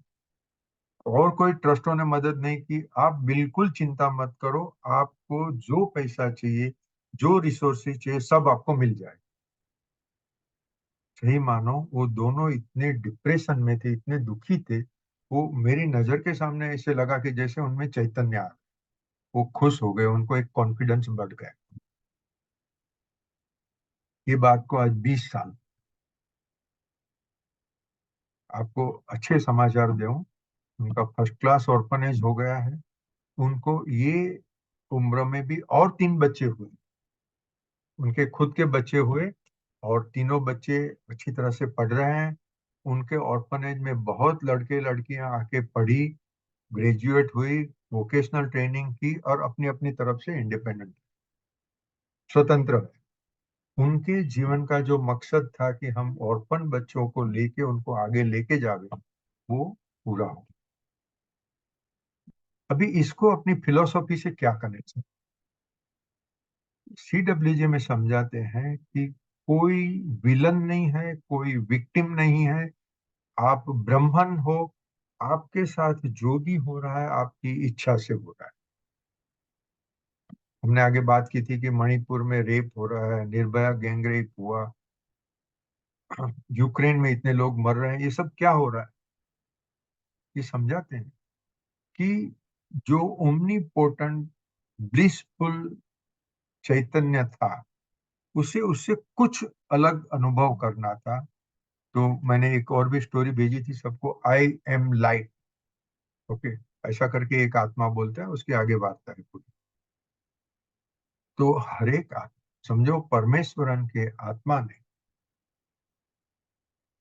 और कोई ट्रस्टों ने मदद नहीं की, आप बिल्कुल चिंता मत करो, आपको जो पैसा चाहिए, जो रिसोर्सेज चाहिए, सब आपको मिल जाए। सही मानो वो दोनों इतने डिप्रेशन में थे, इतने दुखी थे, वो मेरी नजर के सामने ऐसे लगा कि जैसे उनमें चैतन्य आ गया। वो खुश हो गए, उनको एक कॉन्फिडेंस बढ़ गया। ये बात को आज 20 साल। आपको अच्छे समाचार दूं, उनका फर्स्ट क्लास ऑर्फनेज हो गया है। उनको ये उम्र में भी और 3 बच्चे हुए, उनके खुद के बच्चे हुए, और तीनों बच्चे अच्छी तरह से पढ़ रहे हैं। उनके ऑर्फनेज में बहुत लड़के लड़कियां आके पढ़ी, ग्रेजुएट हुई, वोकेशनल ट्रेनिंग की, और अपनी अपनी तरफ से इंडिपेंडेंट, स्वतंत्र है। उनके जीवन का जो मकसद था कि हम ऑर्फन बच्चों को लेके उनको आगे लेके जावे, वो पूरा हो। अभी इसको अपनी फिलोसॉफी से क्या कनेक्शन, सीडब्ल्यूजी में समझाते हैं कि कोई विलन नहीं है, कोई विक्टिम नहीं है, आप ब्राह्मण हो, आपके साथ जो भी हो रहा है आपकी इच्छा से हो रहा है। हमने आगे बात की थी कि मणिपुर में रेप हो रहा है, निर्भया गैंग रेप हुआ, यूक्रेन में इतने लोग मर रहे हैं, ये सब क्या हो रहा है? ये समझाते हैं कि जो ओमनीपोटेंट ब्लिसफुल चैतन्य था, उसे उससे कुछ अलग अनुभव करना था। तो मैंने एक और भी स्टोरी भेजी थी सबको, आई एम लाइट। ओके, ऐसा करके एक आत्मा बोलता है, उसके आगे वार्ता है पूरी। तो हर एक आत्मा, समझो परमेश्वरन के आत्मा ने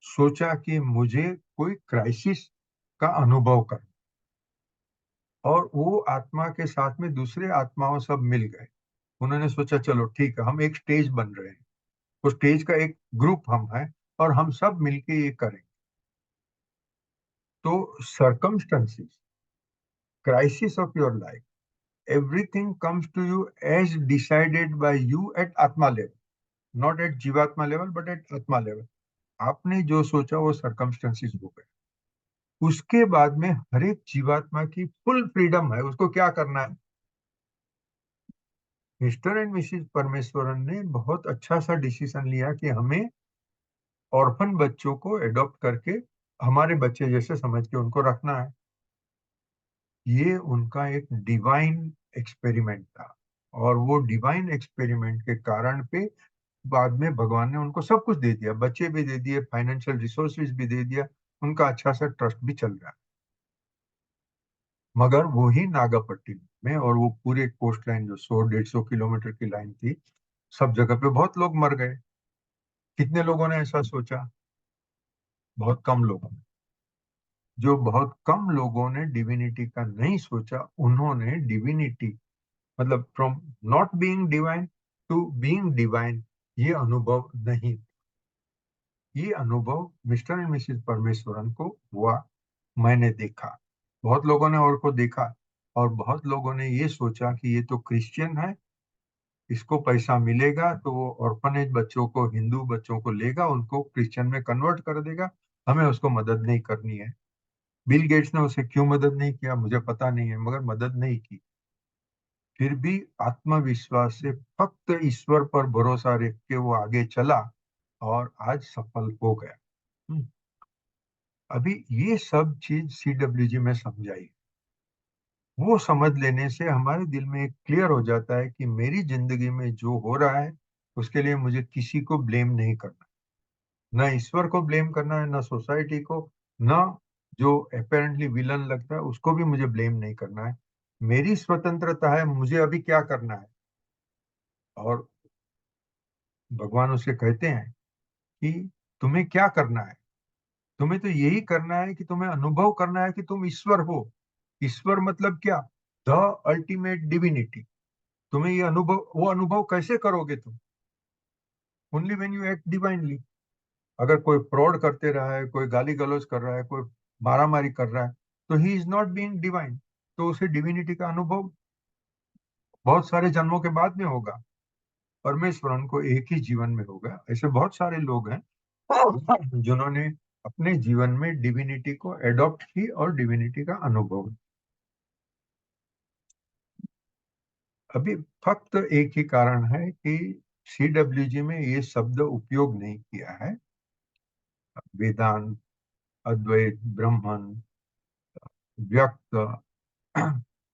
सोचा कि मुझे कोई क्राइसिस का अनुभव करना, और वो आत्मा के साथ में दूसरे आत्माओं सब मिल गए। उन्होंने सोचा चलो ठीक है, हम एक स्टेज बन रहे हैं, वो स्टेज का एक ग्रुप हम हैं, और हम सब मिलके ये करें। तो circumstances, crisis of your life, everything comes to you as decided by you at atma level, not at जीवात्मा लेवल but at आत्मा लेवल। आपने जो सोचा वो circumstances हो गए। उसके बाद में हर एक जीवात्मा की फुल फ्रीडम है, उसको क्या करना है। मिस्टर एंड मिसिस परमेश्वरन ने बहुत अच्छा सा डिसीजन लिया कि हमें ऑर्फन बच्चों को एडॉप्ट करके हमारे बच्चे जैसे समझ के उनको रखना है। ये उनका एक डिवाइन एक्सपेरिमेंट था, और वो डिवाइन एक्सपेरिमेंट के कारण पे बाद में भगवान ने उनको सब कुछ दे दिया, बच्चे भी दे दिए, फाइनेंशियल रिसोर्सेज भी दे दिया, उनका अच्छा सा ट्रस्ट भी चल रहा है। मगर वो ही नागापट्टी में, और वो पूरे कोस्ट लाइन जो 100-150 किलोमीटर की लाइन थी, सब जगह पे बहुत लोग मर गए। कितने लोगों ने ऐसा सोचा? बहुत कम लोगों ने। जो बहुत कम लोगों ने डिविनिटी का नहीं सोचा, उन्होंने डिविनिटी, मतलब from not being divine to being divine, ये अनुभव नहीं। ये अनुभव मिस्टर एंड मिसिस परमेश्वरन को हुआ, मैंने देखा, बहुत लोगों ने और को देखा, और बहुत लोगों ने ये सोचा कि ये तो क्रिश्चियन है, इसको पैसा मिलेगा तो वो ऑर्फनेज बच्चों को, हिंदू बच्चों को लेगा, उनको क्रिश्चियन में कन्वर्ट कर देगा, हमें उसको मदद नहीं करनी है। बिल गेट्स ने उसे क्यों मदद नहीं किया मुझे पता नहीं है, मगर मदद नहीं की। फिर भी आत्मविश्वास से फक्त ईश्वर पर भरोसा रख के वो आगे चला, और आज सफल हो गया। अभी ये सब चीज सीडब्ल्यूजी में समझाई, वो समझ लेने से हमारे दिल में एक क्लियर हो जाता है कि मेरी जिंदगी में जो हो रहा है उसके लिए मुझे किसी को ब्लेम नहीं करना, ना ईश्वर को ब्लेम करना है, ना सोसाइटी को, ना जो अपेरेंटली विलन लगता है उसको भी मुझे ब्लेम नहीं करना है। मेरी स्वतंत्रता है, मुझे अभी क्या करना है। और भगवान उसे कहते हैं कि तुम्हें क्या करना है, तुम्हें तो यही करना है कि तुम्हें अनुभव करना है कि तुम ईश्वर हो। ईश्वर मतलब क्या? The ultimate divinity. तुम्हें ये अनुभव, वो अनुभव कैसे करोगे तुम? Only when you act divinely. अगर कोई फ्रॉड करते रहा है, कोई गाली गलौज कर रहा है, कोई मारामारी कर रहा है, तो he is not being divine. तो उसे डिविनिटी का अनुभव बहुत सारे जन्मों के बाद में होगा, परमेश्वरन को एक ही जीवन में होगा। ऐसे बहुत सारे लोग हैं जिन्होंने अपने जीवन में डिविनिटी को एडॉप्ट की और डिविनिटी का अनुभव। अभी फक्त एक ही कारण है कि CWG में ये शब्द उपयोग नहीं किया है। वेदांत, अद्वैत, ब्रह्मन, व्यक्त,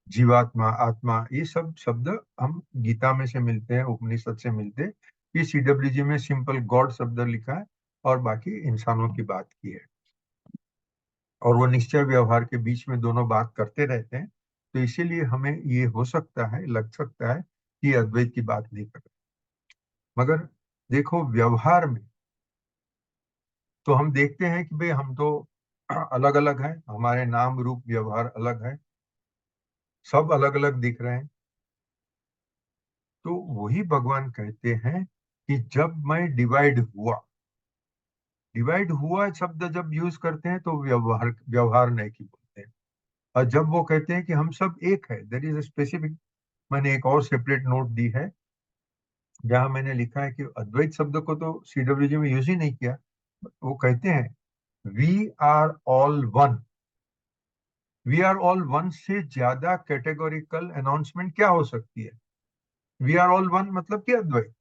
जीवात्मा, आत्मा, ये सब शब्द हम गीता में से मिलते हैं, उपनिषद से मिलते हैं। ये CWG में सिंपल गॉड शब्द लिखा है और बाकी इंसानों की बात की है, और वो निश्चय व्यवहार के बीच में दोनों बात करते रहते हैं। तो इसीलिए हमें ये हो सकता है, लग सकता है कि अद्वैत की बात नहीं कर रहे। मगर देखो व्यवहार में तो हम देखते हैं कि भाई हम तो अलग अलग हैं, हमारे नाम रूप व्यवहार अलग है, सब अलग अलग दिख रहे हैं। तो वही भगवान कहते हैं कि जब मैं डिवाइड हुआ शब्द जब यूज करते हैं तो व्यवहार व्यवहार नहीं की बोलते हैं। और जब वो कहते हैं कि हम सब एक है, देयर इज अ स्पेसिफिक, मैंने एक और सेपरेट नोट दी है जहां मैंने लिखा है कि अद्वैत शब्द को तो CWG में यूज ही नहीं किया। वो कहते हैं we are all one. We are all one से ज्यादा कैटेगोरिकल अनाउंसमेंट क्या हो सकती है? वी आर ऑल वन मतलब कि अद्वैत।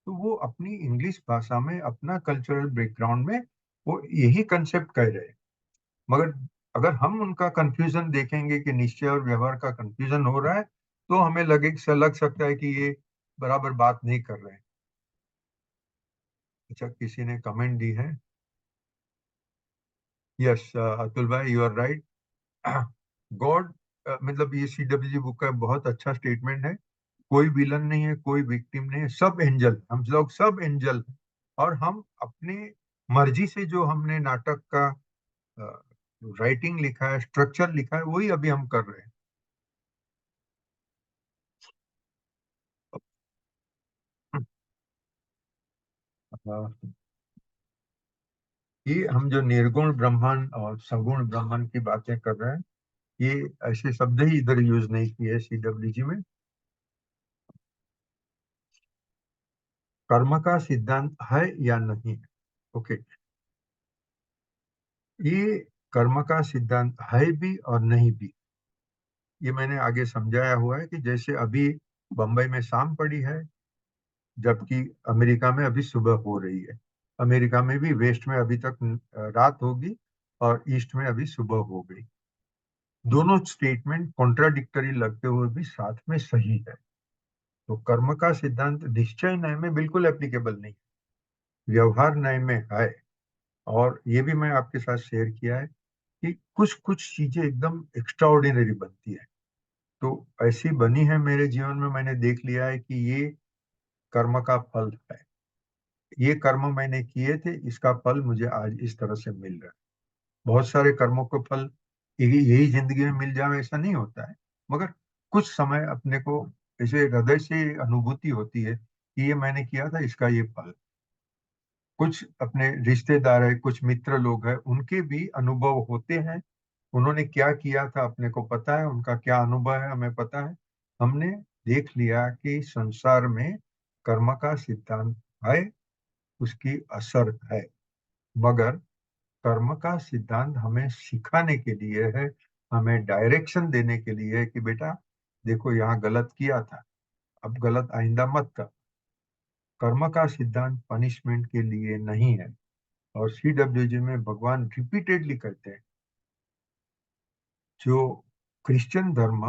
तो वो अपनी इंग्लिश भाषा में, अपना कल्चरल बैकग्राउंड में वो यही कंसेप्ट कह रहे हैं। मगर अगर हम उनका कंफ्यूजन देखेंगे कि निश्चय और व्यवहार का कंफ्यूजन हो रहा है, तो हमें लग सकता है कि ये बराबर बात नहीं कर रहे हैं। अच्छा, किसी ने कमेंट दी है। यस अतुल भाई, यू आर राइट। गॉड मतलब ये CWG बुक का बहुत अच्छा स्टेटमेंट है। कोई विलन नहीं है, कोई विक्टिम नहीं है, सब एंजल, हम लोग सब एंजल हैं। और हम अपने मर्जी से जो हमने नाटक का राइटिंग लिखा है, स्ट्रक्चर लिखा है, वही अभी हम कर रहे हैं। ये हम जो निर्गुण ब्रह्मन और सगुण ब्रह्मन की बातें कर रहे हैं, ये ऐसे शब्द ही इधर यूज नहीं किए CWG में। कर्म का सिद्धांत है या नहीं है? ओके, ये कर्म का सिद्धांत है भी और नहीं भी, ये मैंने आगे समझाया हुआ है कि जैसे अभी बंबई में शाम पड़ी है, जबकि अमेरिका में अभी सुबह हो रही है। अमेरिका में भी वेस्ट में अभी तक रात होगी और ईस्ट में अभी सुबह हो गई। दोनों स्टेटमेंट कॉन्ट्राडिक्टरी लगते हुए भी साथ में सही है। तो कर्म का सिद्धांत निश्चय न्याय में बिल्कुल एप्लीकेबल नहीं, व्यवहार न्याय में है। और ये भी मैं आपके साथ शेयर किया है कि कुछ कुछ चीजें एकदम एक्स्ट्राऑर्डिनरी बनती है। तो ऐसी बनी है मेरे जीवन में, मैंने देख लिया है कि ये कर्म का फल है। ये कर्म मैंने किए थे, इसका फल मुझे आज इस तरह से मिल रहा है। बहुत सारे कर्मों को फल यही जिंदगी में मिल जाए ऐसा नहीं होता है, मगर कुछ समय अपने को ऐसे हृदय से अनुभूति होती है कि ये मैंने किया था, इसका ये फल। कुछ अपने रिश्तेदार है, कुछ मित्र लोग हैं, उनके भी अनुभव होते हैं। उन्होंने क्या किया था अपने को पता है, उनका क्या अनुभव है हमें पता है। हमने देख लिया कि संसार में कर्म का सिद्धांत है, उसकी असर है। मगर कर्म का सिद्धांत हमें सिखाने के लिए है, हमें डायरेक्शन देने के लिए है कि बेटा देखो यहाँ गलत किया था, अब गलत आइंदा मत कर। कर्म का सिद्धांत पनिशमेंट के लिए नहीं है। और CWG में भगवान रिपीटेडली कहते हैं, जो क्रिश्चियन धर्म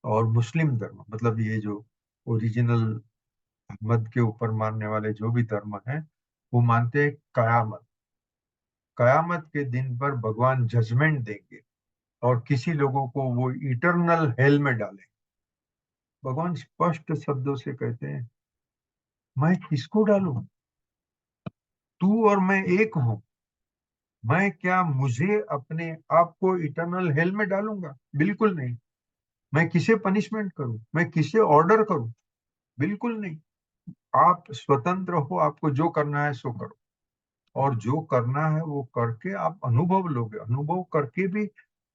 और मुस्लिम धर्म, मतलब ये जो ओरिजिनल अहमद के ऊपर मानने वाले जो भी धर्म हैं, वो मानते हैं कयामत, कयामत के दिन पर भगवान जजमेंट देंगे और किसी लोगों को वो इटर्नल हेल में डालेंगे। भगवान स्पष्ट शब्दों से कहते हैं, मैं किसको डालूं? तू और मैं एक हूं। मैं क्या मुझे अपने आप को इटर्नल हेल में डालूंगा? बिल्कुल नहीं। मैं किसे पनिशमेंट करूं? मैं किसे ऑर्डर करूं? बिल्कुल नहीं। आप स्वतंत्र हो, आपको जो करना है सो करो, और जो करना है वो करके आप अनुभव लोगे। अनुभव करके भी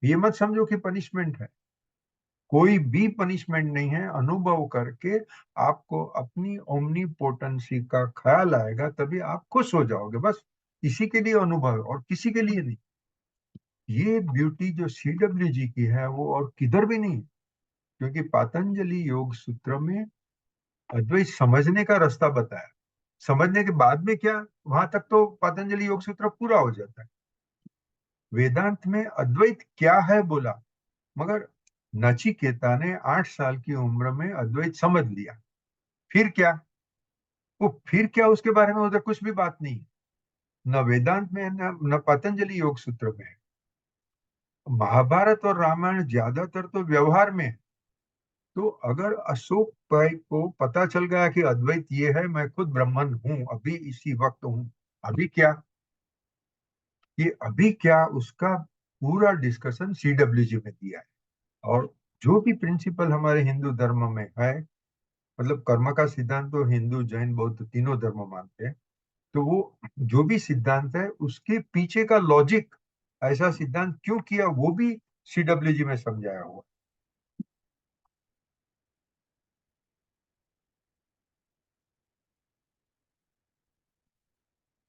ये मत समझो कि पनिशमेंट है। कोई भी पनिशमेंट नहीं है। अनुभव करके आपको अपनी ओमनीपोटेंसी का ख्याल आएगा, तभी आप खुश हो जाओगे। बस इसी के लिए अनुभव है और किसी के लिए नहीं। ये ब्यूटी जो CWG की है वो और किधर भी नहीं है, क्योंकि पतंजलि योग सूत्र में अद्वैत समझने का रास्ता बताया। समझने के बाद में क्या, वहां तक तो पतंजलि योग सूत्र पूरा हो जाता है। वेदांत में अद्वैत क्या है बोला, मगर नचिकेता ने 8 साल की उम्र में अद्वैत समझ लिया। फिर क्या, वो फिर क्या उसके बारे में उधर कुछ भी बात नहीं है। न वेदांत में है, न पतंजलि योग सूत्र में है। महाभारत और रामायण ज्यादातर तो व्यवहार में है। तो अगर अशोक भाई को पता चल गया कि अद्वैत ये है, मैं खुद ब्रह्मन हूं, अभी इसी वक्त हूं, अभी क्या, ये अभी क्या, उसका पूरा डिस्कशन CWG में दिया है। और जो भी प्रिंसिपल हमारे हिंदू धर्म में है, मतलब कर्म का सिद्धांत तो हिंदू जैन बौद्ध तीनों धर्म मानते हैं, तो वो जो भी सिद्धांत है उसके पीछे का लॉजिक, ऐसा सिद्धांत क्यों किया, वो भी CWG में समझाया हुआ।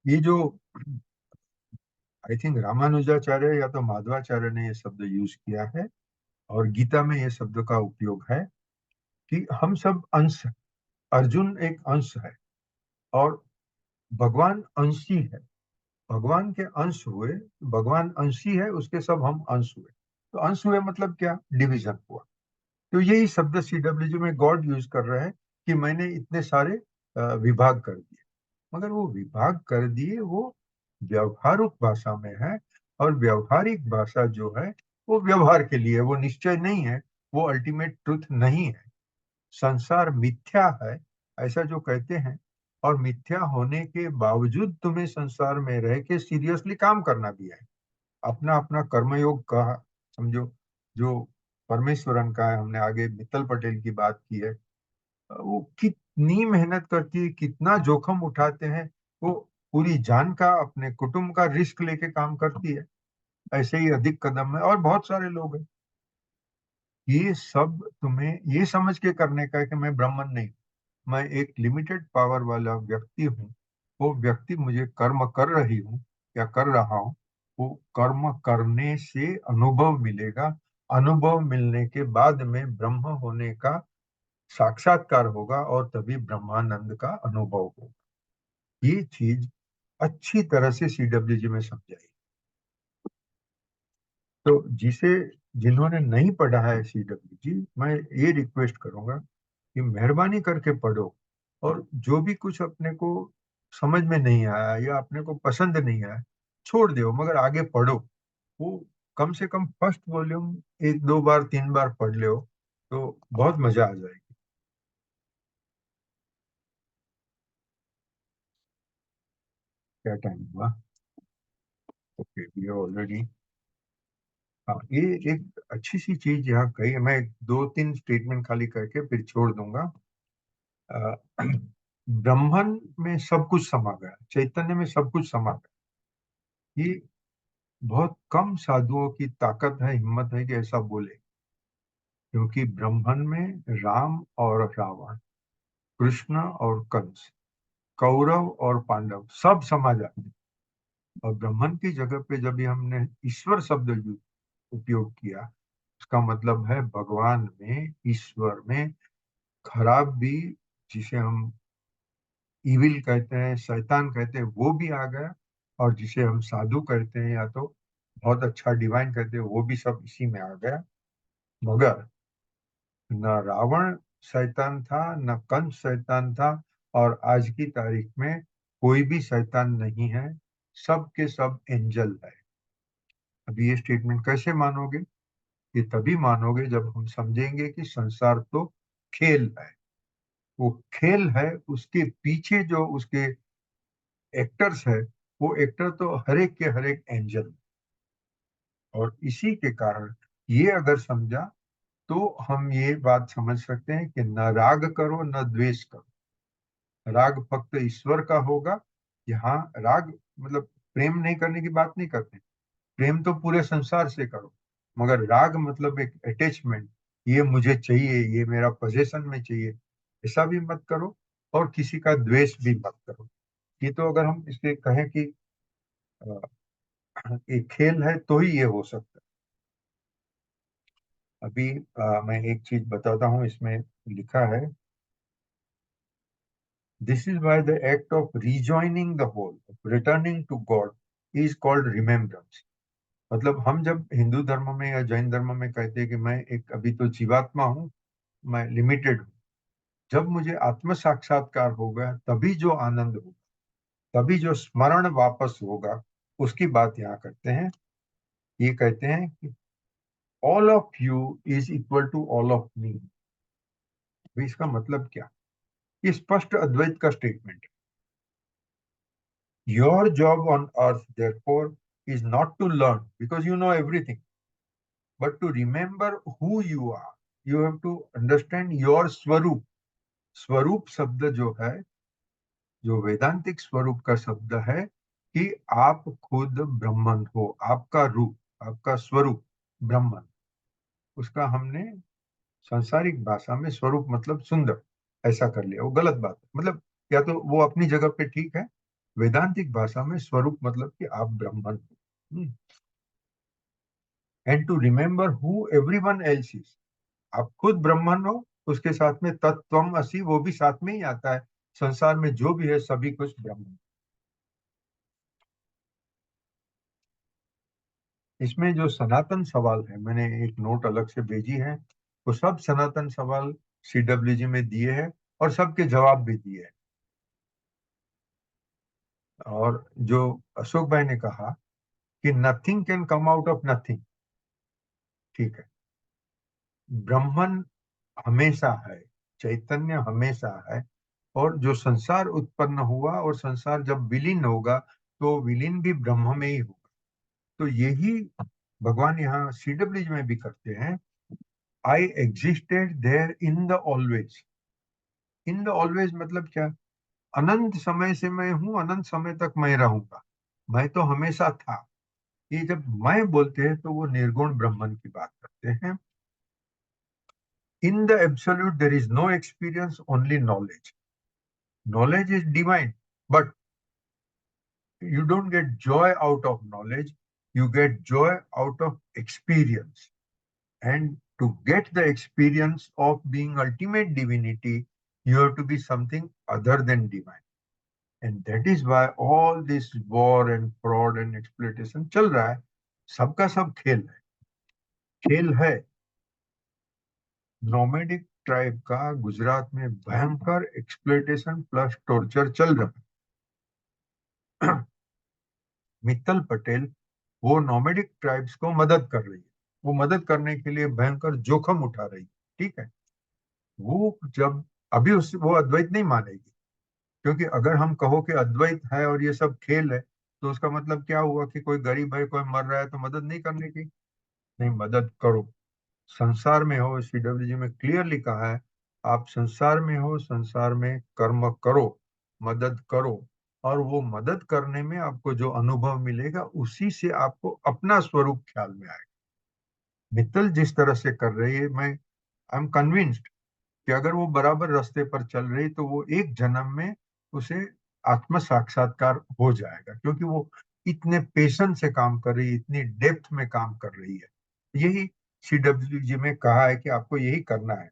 ये जो आई थिंक रामानुजाचार्य या तो माधवाचार्य ने ये शब्द यूज किया है, और गीता में ये शब्द का उपयोग है कि हम सब अंश हैं। अर्जुन एक अंश है और भगवान अंशी है। भगवान के अंश हुए, भगवान अंशी है, उसके सब हम अंश हुए। तो अंश हुए मतलब क्या, डिवीजन हुआ। तो यही शब्द CWG में गॉड यूज कर रहे हैं कि मैंने इतने सारे विभाग कर दिए। मगर वो विभाग कर दिए वो व्यवहारिक भाषा में है, और व्यवहारिक भाषा जो है वो व्यवहार के लिए, वो निश्चय नहीं है, वो अल्टीमेट ट्रुथ नहीं है। संसार मिथ्या है ऐसा जो कहते हैं, और मिथ्या होने के बावजूद तुम्हें संसार में रह के सीरियसली काम करना भी है। अपना अपना कर्मयोग का समझो, जो परमेश्वरन का है। हमने आगे मित्तल पटेल की बात की है, वो कितनी मेहनत करती है, कितना जोखम उठाते हैं। वो पूरी जान का, अपने कुटुंब का रिस्क लेके काम करती है। ऐसे ही अधिक कदम है और बहुत सारे लोग हैं। ये सब तुम्हें ये समझ के करने का है कि मैं ब्राह्मण नहीं, मैं एक लिमिटेड पावर वाला व्यक्ति हूँ। वो व्यक्ति मुझे कर्म कर रही हूँ या कर रहा हूँ, वो कर्म करने से अनुभव मिलेगा। अनुभव मिलने के बाद में ब्रह्म होने का साक्षात्कार होगा, और तभी ब्रह्मानंद का अनुभव होगा। ये चीज अच्छी तरह से CWG में समझाई। तो जिन्होंने नहीं पढ़ा है CWG, मैं ये रिक्वेस्ट करूंगा कि मेहरबानी करके पढ़ो। और जो भी कुछ अपने को समझ में नहीं आया या अपने को पसंद नहीं आया, छोड़ दो, मगर आगे पढ़ो। वो कम से कम फर्स्ट वॉल्यूम 1 2 बार 3 बार पढ़ लो, तो बहुत मजा आ जाएगी। क्या टाइम हुआ? Okay, we already. हाँ, ये एक अच्छी सी चीज यहाँ कही है। मैं 2 3 स्टेटमेंट खाली करके फिर छोड़ दूंगा। अ, ब्रह्मन में सब कुछ समा गया, चैतन्य में सब कुछ समा गया। ये बहुत कम साधुओं की ताकत है, हिम्मत है कि ऐसा बोले। क्योंकि ब्रह्मन में राम और रावण, कृष्ण और कंस, कौरव और पांडव सब समा जाते हैं। और ब्रह्मन की जगह पे जब भी हमने ईश्वर शब्द उपयोग किया, उसका मतलब है भगवान में, ईश्वर में खराब भी, जिसे हम इविल कहते हैं, शैतान कहते हैं, वो भी आ गया। और जिसे हम साधु कहते हैं या तो बहुत अच्छा डिवाइन कहते हैं, वो भी सब इसी में आ गया। मगर न रावण शैतान था, न कंस शैतान था, और आज की तारीख में कोई भी शैतान नहीं है। सब के सब एंजल है। अभी ये स्टेटमेंट कैसे मानोगे? ये तभी मानोगे जब हम समझेंगे कि संसार तो खेल है। वो खेल है, उसके पीछे जो उसके एक्टर्स है, वो एक्टर तो हर एक के हर एक एंजल। और इसी के कारण ये अगर समझा, तो हम ये बात समझ सकते हैं कि न राग करो न द्वेष करो। राग फक्त ईश्वर का होगा। यहाँ राग मतलब प्रेम नहीं करने की बात नहीं करते, प्रेम तो पूरे संसार से करो। मगर राग मतलब एक अटैचमेंट, ये मुझे चाहिए, ये मेरा पोजेशन में चाहिए, ऐसा भी मत करो, और किसी का द्वेष भी मत करो। ये तो अगर हम इसके कहें कि एक खेल है तो ही ये हो सकता है। अभी मैं एक चीज बताता हूँ, इसमें लिखा है, this is why the act of rejoining the whole, returning to God, is called remembrance. मतलब हम जब हिंदू धर्म में या जैन धर्म में कहते हैं कि मैं एक अभी तो जीवात्मा हूँ, मैं लिमिटेड हूँ, जब मुझे आत्म साक्षात्कार होगा तभी जो आनंद होगा, तभी जो स्मरण वापस होगा, उसकी बात यहाँ करते हैं। ये कहते हैं कि all of you is equal to all of me. इसका मतलब क्या? ये स्पष्ट अद्वैत का स्टेटमेंट है। Your job on earth therefore is not to learn because you know everything, but to remember who you are. You have to understand your swaroop. स्वरूप शब्द जो है, जो वेदांतिक स्वरूप का शब्द है, कि आप खुद ब्रह्मन हो, आपका रूप, आपका स्वरूप ब्रह्मन। उसका हमने सांसारिक भाषा में स्वरूप मतलब सुंदर ऐसा कर लिया, वो गलत बात है। मतलब या तो वो अपनी जगह पे ठीक है, वेदांतिक भाषा में स्वरूप मतलब कि आप ब्रह्मन हो। And to remember who everyone else is. आप खुद ब्रह्मन हो, उसके साथ में तत्त्वम असि वो भी साथ में ही आता है। संसार में जो भी है सभी कुछ ब्रह्म। इसमें जो सनातन सवाल है, मैंने एक नोट अलग से भेजी है, वो सब सनातन सवाल CWG में दिए हैं और सबके जवाब भी दिए हैं। और जो अशोक भाई ने कहा कि nothing can come out of nothing, ठीक है, ब्रह्मन हमेशा है, चैतन्य हमेशा है, और जो संसार उत्पन्न हुआ और संसार जब विलीन होगा तो विलीन भी ब्रह्म में ही होगा। तो यही भगवान यहाँ CWG में भी करते हैं। I existed there in the always. In the always मतलब क्या? अनंत समय से मैं हूं, अनंत समय तक मैं रहूंगा, मैं तो हमेशा था। ये जब मैं बोलते हैं तो वो निर्गुण ब्रह्मन की बात करते हैं। In the absolute there is no experience, only knowledge. Knowledge is divine, but you don't get joy out of knowledge, you get joy out of experience. And to get the experience of being ultimate divinity, you have to be something other than divine. And that is why all this war and fraud and exploitation चल रहा है। सबका सब खेल है, खेल है। Nomadic tribe का गुजरात में भयंकर एक्सप्लोइटेशन प्लस टॉर्चर चल रहा है। मित्तल पटेल वो नोमैडिक ट्राइब्स को मदद कर रही है, वो मदद करने के लिए भयंकर जोखिम उठा रही है, ठीक है। वो जब अभी उस वो अद्वैत नहीं मानेगी, क्योंकि अगर हम कहो कि अद्वैत है और ये सब खेल है, तो उसका मतलब क्या हुआ कि कोई गरीब है, कोई मर रहा है तो मदद नहीं करने की। नहीं, मदद करो। संसार में हो, CWG में क्लियरली कहा है, आप संसार में हो, संसार में कर्म करो, मदद करो, और वो मदद करने में आपको जो अनुभव मिलेगा उसी से आपको अपना स्वरूप ख्याल में आएगा। मित्तल जिस तरह से कर रही है, मैं आई एम कन्विंस्ड कि अगर वो बराबर रास्ते पर चल रही तो वो एक जन्म में उसे आत्म साक्षात्कार हो जाएगा, क्योंकि वो इतने पेशेंस से काम कर रही है, इतनी डेप्थ में काम कर रही है। यही CWG में कहा है कि आपको यही करना है।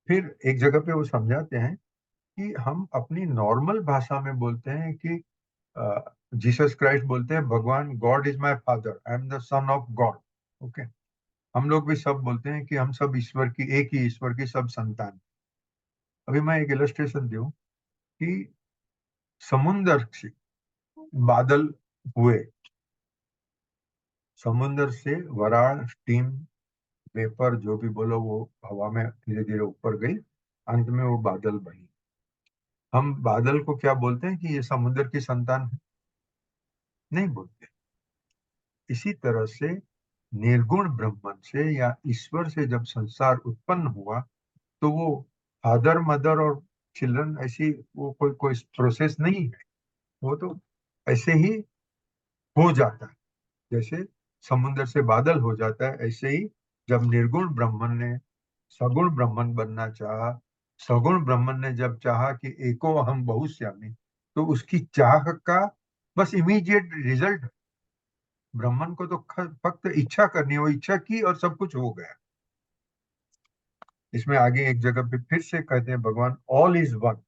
फिर एक जगह पे वो समझाते हैं कि हम अपनी नॉर्मल भाषा में बोलते हैं कि जीसस क्राइस्ट बोलते हैं, भगवान God is my father, I am the son of God. Okay, हम लोग भी सब बोलते हैं कि हम सब ईश्वर की, एक ही ईश्वर की सब संतान। अभी मैं एक इलस्ट्रेशन दूं कि समुंदर से बादल हुए, समुंदर से वराळ, स्टीम, वेपर, जो भी बोलो, वो हवा में धीरे धीरे ऊपर गई, अंत में वो बादल बनी। हम बादल को क्या बोलते हैं कि ये समुद्र की संतान है? नहीं बोलते। इसी तरह से निर्गुण ब्रह्मन से या ईश्वर से जब संसार उत्पन्न हुआ, तो वो फादर मदर और चिल्ड्रन ऐसी वो कोई कोई प्रोसेस नहीं है। वो तो ऐसे ही हो जाता है, जैसे समुद्र से बादल हो जाता है, ऐसे ही जब निर्गुण ब्रह्मन ने सगुण ब्रह्मन बनना चाहा, सगुण ब्रह्मन ने जब चाहा कि एको अहम बहुश्यामी, तो उसकी चाह का बस इमीडिएट रिजल्ट। ब्रह्मन को तो फक्त इच्छा करनी है, वो इच्छा की और सब कुछ हो गया। इसमें आगे एक जगह पे फिर से कहते हैं भगवान all is one.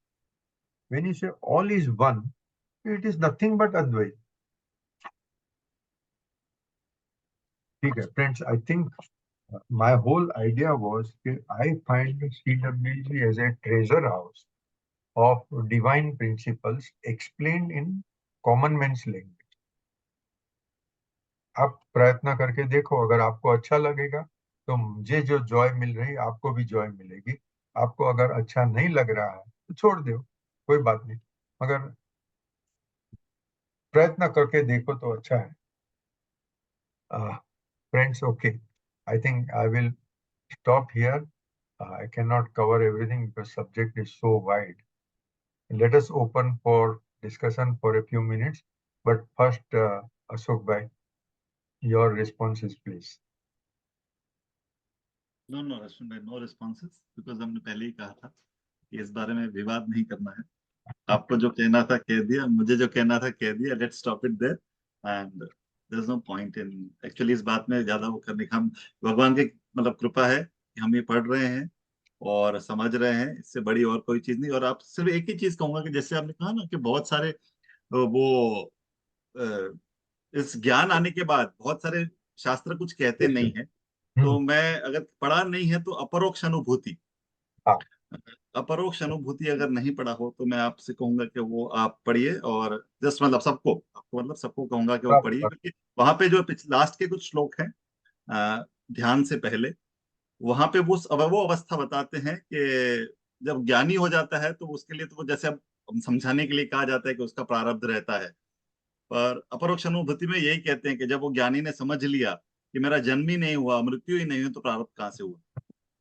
When you say all is one, it is nothing but Advaita. ठीक है friends, I think my whole idea was that I find CWG as a treasure house of divine principles explained in common man's language. आप प्रयत्न करके देखो, अगर आपको अच्छा लगेगा तो मुझे जो जॉय मिल रही आपको भी जॉय मिलेगी। आपको अगर अच्छा नहीं लग रहा है तो छोड़ दो, कोई बात नहीं, मगर प्रयत्न करके देखो तो अच्छा है। Friends, okay, I think I will stop here. I cannot cover everything because subject is so wide. Let us open for discussion for a few minutes. But first, Ashok bhai, your responses, please. No Rashmi bhai, no responses, because हमने पहले ही कहा था कि इस बारे में विवाद नहीं करना है। आपको जो कहना था कह दिया, मुझे जो कहना था कह दिया। Let's stop it there and there is no point in actually इस बात में ज्यादा वो करने का। हम भगवान की मतलब कृपा है कि हम ये पढ़ रहे हैं और समझ रहे हैं, इससे बड़ी और कोई चीज नहीं। और आप सिर्फ एक ही चीज कहूंगा कि जैसे आपने कहा ना कि बहुत सारे वो अ, इस ज्ञान आने के बाद बहुत सारे शास्त्र कुछ कहते नहीं है। तो मैं अगर पढ़ा नहीं है तो अपरोक्ष अनुभूति, हाँ। अपरोक्ष अनुभूति अगर नहीं पढ़ा हो तो मैं आपसे कहूंगा कि वो आप पढ़िए। और जस्ट मतलब सबको, आपको मतलब सबको कहूंगा कि वो पढ़िए, क्योंकि वहां पे जो लास्ट के कुछ श्लोक हैं ध्यान से पहले, वहां पे वो अवस्था बताते हैं कि जब ज्ञानी हो जाता है तो उसके लिए तो वो जैसे अब समझाने के लिए कहा जाता है कि उसका प्रारब्ध रहता है। पर अपरोक्ष अनुभूति में यही कहते हैं कि जब वो ज्ञानी ने समझ लिया कि मेरा जन्म ही नहीं हुआ, मृत्यु ही नहीं हुई, तो प्रारब्ध कहाँ से हुआ।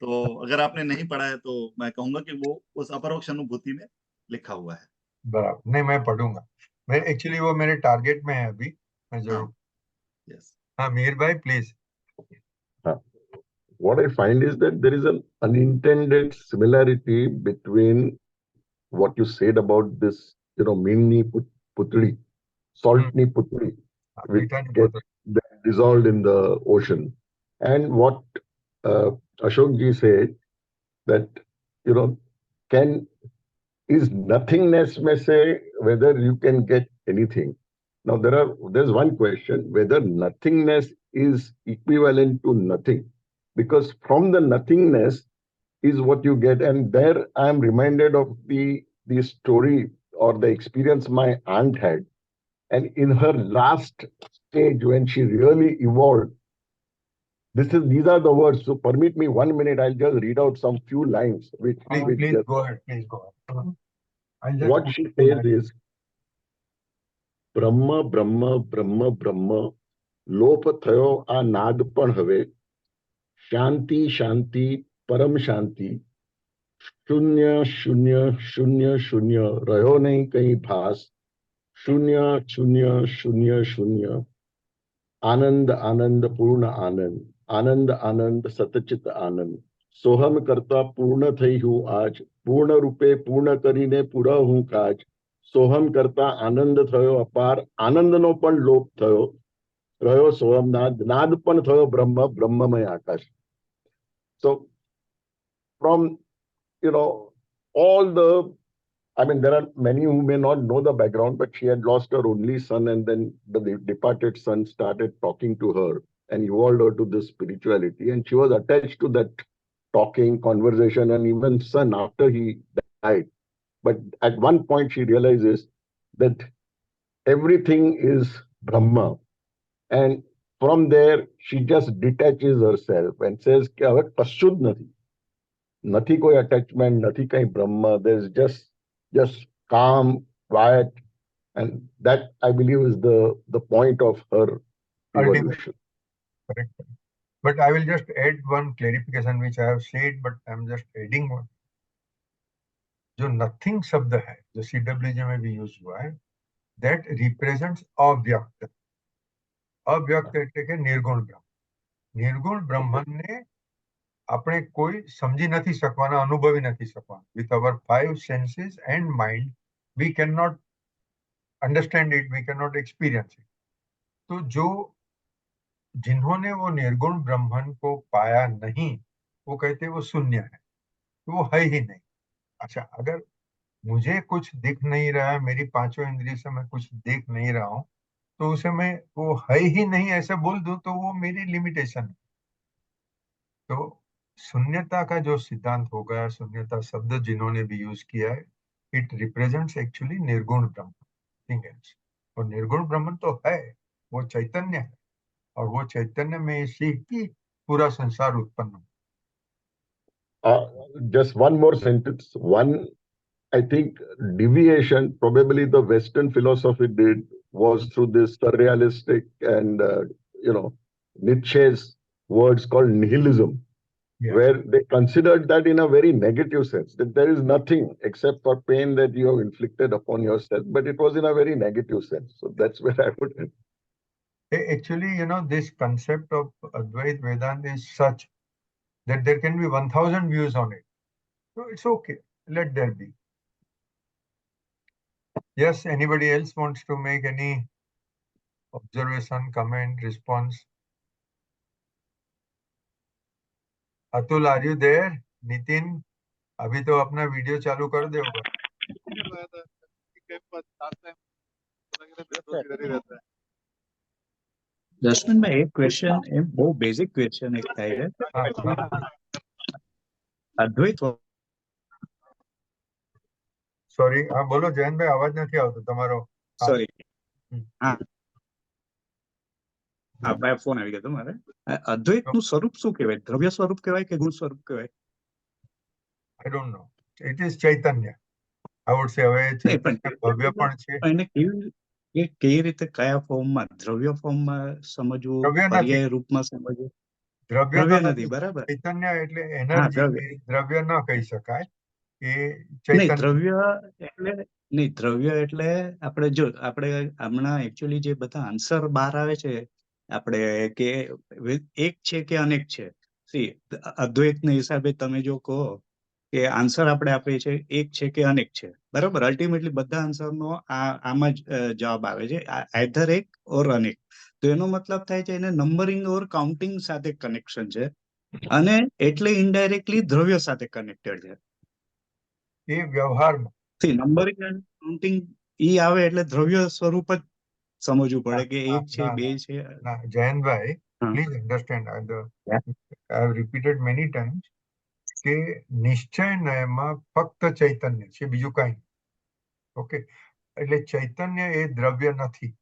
तो अगर आपने नहीं पढ़ा है तो मैं कहूंगा कि वो उस अपरोक्ष अनुभूति में लिखा हुआ है। बराबर, नहीं मैं पढ़ूंगा। मैं एक्चुअली वो मेरे टारगेट में है अभी, मैं जरूर। हाँ, यस। हाँ मीर भाई please. What I find is that there is an unintended similarity between what you said about this, Minni Putri, Saltni Putri, which मीठा नहीं gets बोलते। dissolved in the ocean, and what Ashok ji said, that, can is nothingness may say whether you can get anything. Now there's one question whether nothingness is equivalent to nothing, because from the nothingness is what you get. And there I am reminded of the story or the experience my aunt had. And in her last stage, when she really evolved, these are the words. So permit me 1 minute, I'll just read out some few lines Please just, go ahead, please go ahead. I'll just what she says is, બ્રહ્મ બ્રહ્મ બ્રહ્મ બ્રહ્મ લોપ થયો આ નાદ પણ હવે શાંતિ શાંતિ પરમ શાંતિ શૂન્ય શૂન્ય શૂન્ય શૂન્ય રહ્યો નહીં કઈ ભાસ શૂન્ય શૂન્ય શૂન્ય શૂન્ય આનંદ આનંદ પૂર્ણ આનંદ આનંદ આનંદ સતચિત આનંદ સોહમ કરતા પૂર્ણ થઈ હું આજ પૂર્ણ રૂપે પૂર્ણ કરીને પૂરા હું કાજ સોહમ કરતા આનંદ થયો અપાર આનંદનો પણ લોપ થયો રહ્યો સોહમનાદ નાદ પણ થયો બ્રહ્મ બ્રહ્મમય આકાશ. So from, all the, I mean, there are many who may not know the background, but she had lost her only son, and then the departed son started talking to her and evolved her to this spirituality. And she was attached to that talking, conversation, and even son after he died. But at one point, she realizes that everything is Brahma. And from there, she just detaches herself and says, "Ke હવે કશું જ નથી. Nothing koi attachment, nothing kai Brahma. There's just calm, quiet." And that, I believe, is the point of her evolution. Correct. But I will just add one clarification which I have said, but I'm just adding one. जो nothing शब्द है जो CWG में भी use हुआ है, that represents अव्यक्त। अव्यक्त એટલે કે નિર્ગુણ બ્રહ્મ। નિર્ગુણ બ્રહ્મનને આપણે કોઈ સમજી નથી શકવાના, અનુભવી નથી શકવાના. With our 5 senses and mind we cannot understand it, we cannot experience it. तो जो जिन्होंने वो निर्गुण ब्रह्मन को पाया नहीं, वो कहते वो शून्य है, तो वो है ही नहीं. अच्छा, अगर मुझे कुछ दिख नहीं रहा है, मेरी 5 इंद्रिय से मैं कुछ देख नहीं रहा हूँ, तो उसे मैं वो है ही नहीं ऐसे बोल दूं तो वो मेरी लिमिटेशन है. तो शून्यता का जो सिद्धांत होगा, शून्यता शब्द जिन्होंने भी यूज किया है, इट रिप्रेजेंट्स एक्चुअली निर्गुण ब्रह्म, थिंग एल्स. और निर्गुण ब्रह्म तो है, वो चैतन्य है, और वो चैतन्य में से ही पूरा संसार उत्पन्न हुआ. Just one more sentence. One, I think, deviation probably the Western philosophy did was through this surrealistic and Nietzsche's words called nihilism, Yeah. where they considered that in a very negative sense, that there is nothing except for pain that you have inflicted upon yourself, but it was in a very negative sense. So that's where I would end. Actually, this concept of Advaita Vedanta is such that there can be 1000 views on it. So it's okay. Let there be. Yes, anybody else wants to make any observation, comment, response? Atul, are you there? Nitin, अभी तो अपना video चालू कर दे होगा. જસવંતભાઈ, એક question, એમ બહુ basic question એક થાય છે. અદ્વૈત સોરી, હા બોલો જયંતભાઈ, અવાજ નથી આવતો તમારો. સોરી, હા હા, ફોન આવી ગયો મારે. અદ્વૈતનું સ્વરૂપ શું કહેવાય? દ્રવ્ય સ્વરૂપ કહેવાય કે ગુણ સ્વરૂપ કહેવાય? I don't know. It is Chaitanya. I would say હવે ચૈતન્ય ભવ્ય પણ છે. એને કેવી રીતે કયા ફોર્મમાં, દ્રવ્ય ફોર્મમાં સમજવું, દ્રવ્ય નથી. પર્યાય રૂપમાં સમજવું? દ્રવ્ય દ્રવ્ય નથી, નથી, બરાબર. ચૈતન્ય એટલે હા, એનર્જી, દ્રવ્ય. દ્રવ્ય ન કહી શકાય. એ નહીં, ચૈતન્ય. દ્રવ્ય એટલે આપણે જો આપણે હમણાં એકચ્યુઅલી જે બધા આન્સર બહાર આવે છે આપણે કે એક છે કે અનેક છે. અદ્વૈતના હિસાબે તમે જો કહો કે આન્સર આપણે આપીએ છીએ એક છે કે અનેક છે, બરાબર. અલ્ટિમેટલી બધા આન્સરનો આમાં જ જવાબ આવે છે, આઈધર એક ઓર અનેક. તો એનો મતલબ થાય છે એને નંબરિંગ ઓર કાઉન્ટિંગ સાથે કનેક્શન છે, અને એટલે ઇનડાયરેક્ટલી દ્રવ્ય સાથે કનેક્ટેડ છે. એ વ્યવહારમાં નંબરિંગ એન્ડ કાઉન્ટિંગ ઈ આવે એટલે દ્રવ્ય સ્વરૂપ જ સમજવું પડે કે એક છે, બે છે. જયંતભાઈ, હા. Please understand, Yeah. I have repeated many times કે નિશ્ચય નયમાં ફક્ત ચૈતન્ય છે, બીજું કાંઈ નહીં. ઓકે, એટલે ચૈતન્ય એ દ્રવ્ય નથી.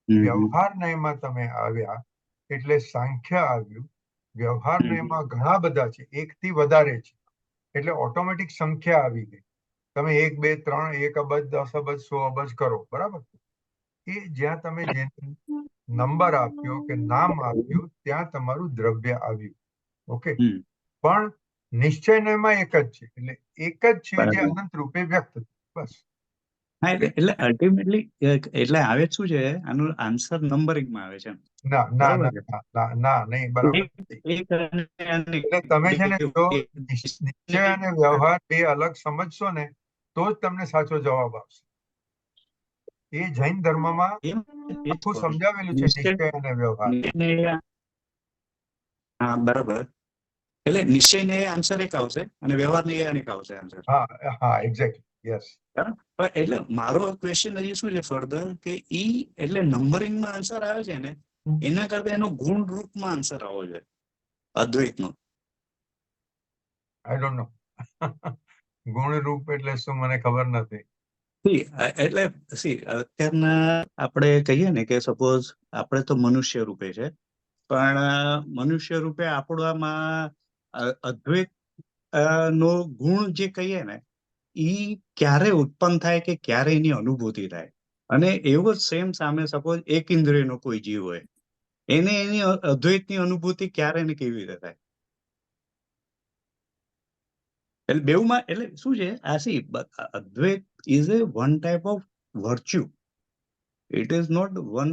વ્યવહાર નયમાં તમે આવ્યા એટલે સાંખ્ય આવ્યું. વ્યવહાર નયમાં ઘણા બધા છે, એકથી વધારે છે, એટલે ઓટોમેટિક સંખ્યા આવી ગઈ. તમે 1 2 3 1 અબજ 10 અબજ 100 અબજ કરો, બરાબર. એ જ્યાં તમે જે નંબર આપ્યો કે નામ આપ્યું ત્યાં તમારું દ્રવ્ય આવ્યું. ઓકે, પણ નિશ્ચયમાં એક જ છે, એટલે એક જ છે જે અનંત રૂપે વ્યક્ત થયું, બસ. હા, એટલે અલ્ટિમેટલી એટલે આવે શું છે, આનો આન્સર નંબરિંગમાં આવે છે. ના ના ના ના નહીં, બરાબર. એટલે તમે છે ને જો નિશ્ચય અને વ્યવહાર બે અલગ સમજશો ને તો જ તમને સાચો જવાબ આવશે. એ જૈન ધર્મમાં આખું સમજાવેલું છે, નિશ્ચય અને વ્યવહાર. હા, બરાબર. એટલે નિશ્ચયને આન્સર એક આવશે અને વ્યવહારને અનેક આવશે આન્સર. હા, એક્ઝેક્ટલી, યસ. એટલે મારો ક્વેશ્ચન હજી શું છે ફર્ધર, કે ઈ એટલે નંબરિંગમાં આન્સર આવે છે ને એના કરતા એનો ગુણ રૂપમાં આન્સર આવવો જોઈએ અદ્વૈતનો. I don't know. ગુણ રૂપ એટલે શું મને ખબર નથી. એટલે અત્યારના આપણે કહીએ ને કે સપોઝ આપણે તો મનુષ્ય રૂપે છે, પણ મનુષ્ય રૂપે આપણામાં અદ્વૈત નો ગુણ જે કહીએ ને ઈ ક્યારે ઉત્પન્ન થાય કે ક્યારે એની અનુભૂતિ થાય. અને એવો જ સેમ સામે સપોઝ એક ઇન્દ્રિયનો કોઈ જીવ હોય, એને એની અદ્વૈતની અનુભૂતિ ક્યારે ને કેવી રીતે થાય? એટલે બેઉમાં એટલે શું છે, Advaita is a one type of virtue. It is not one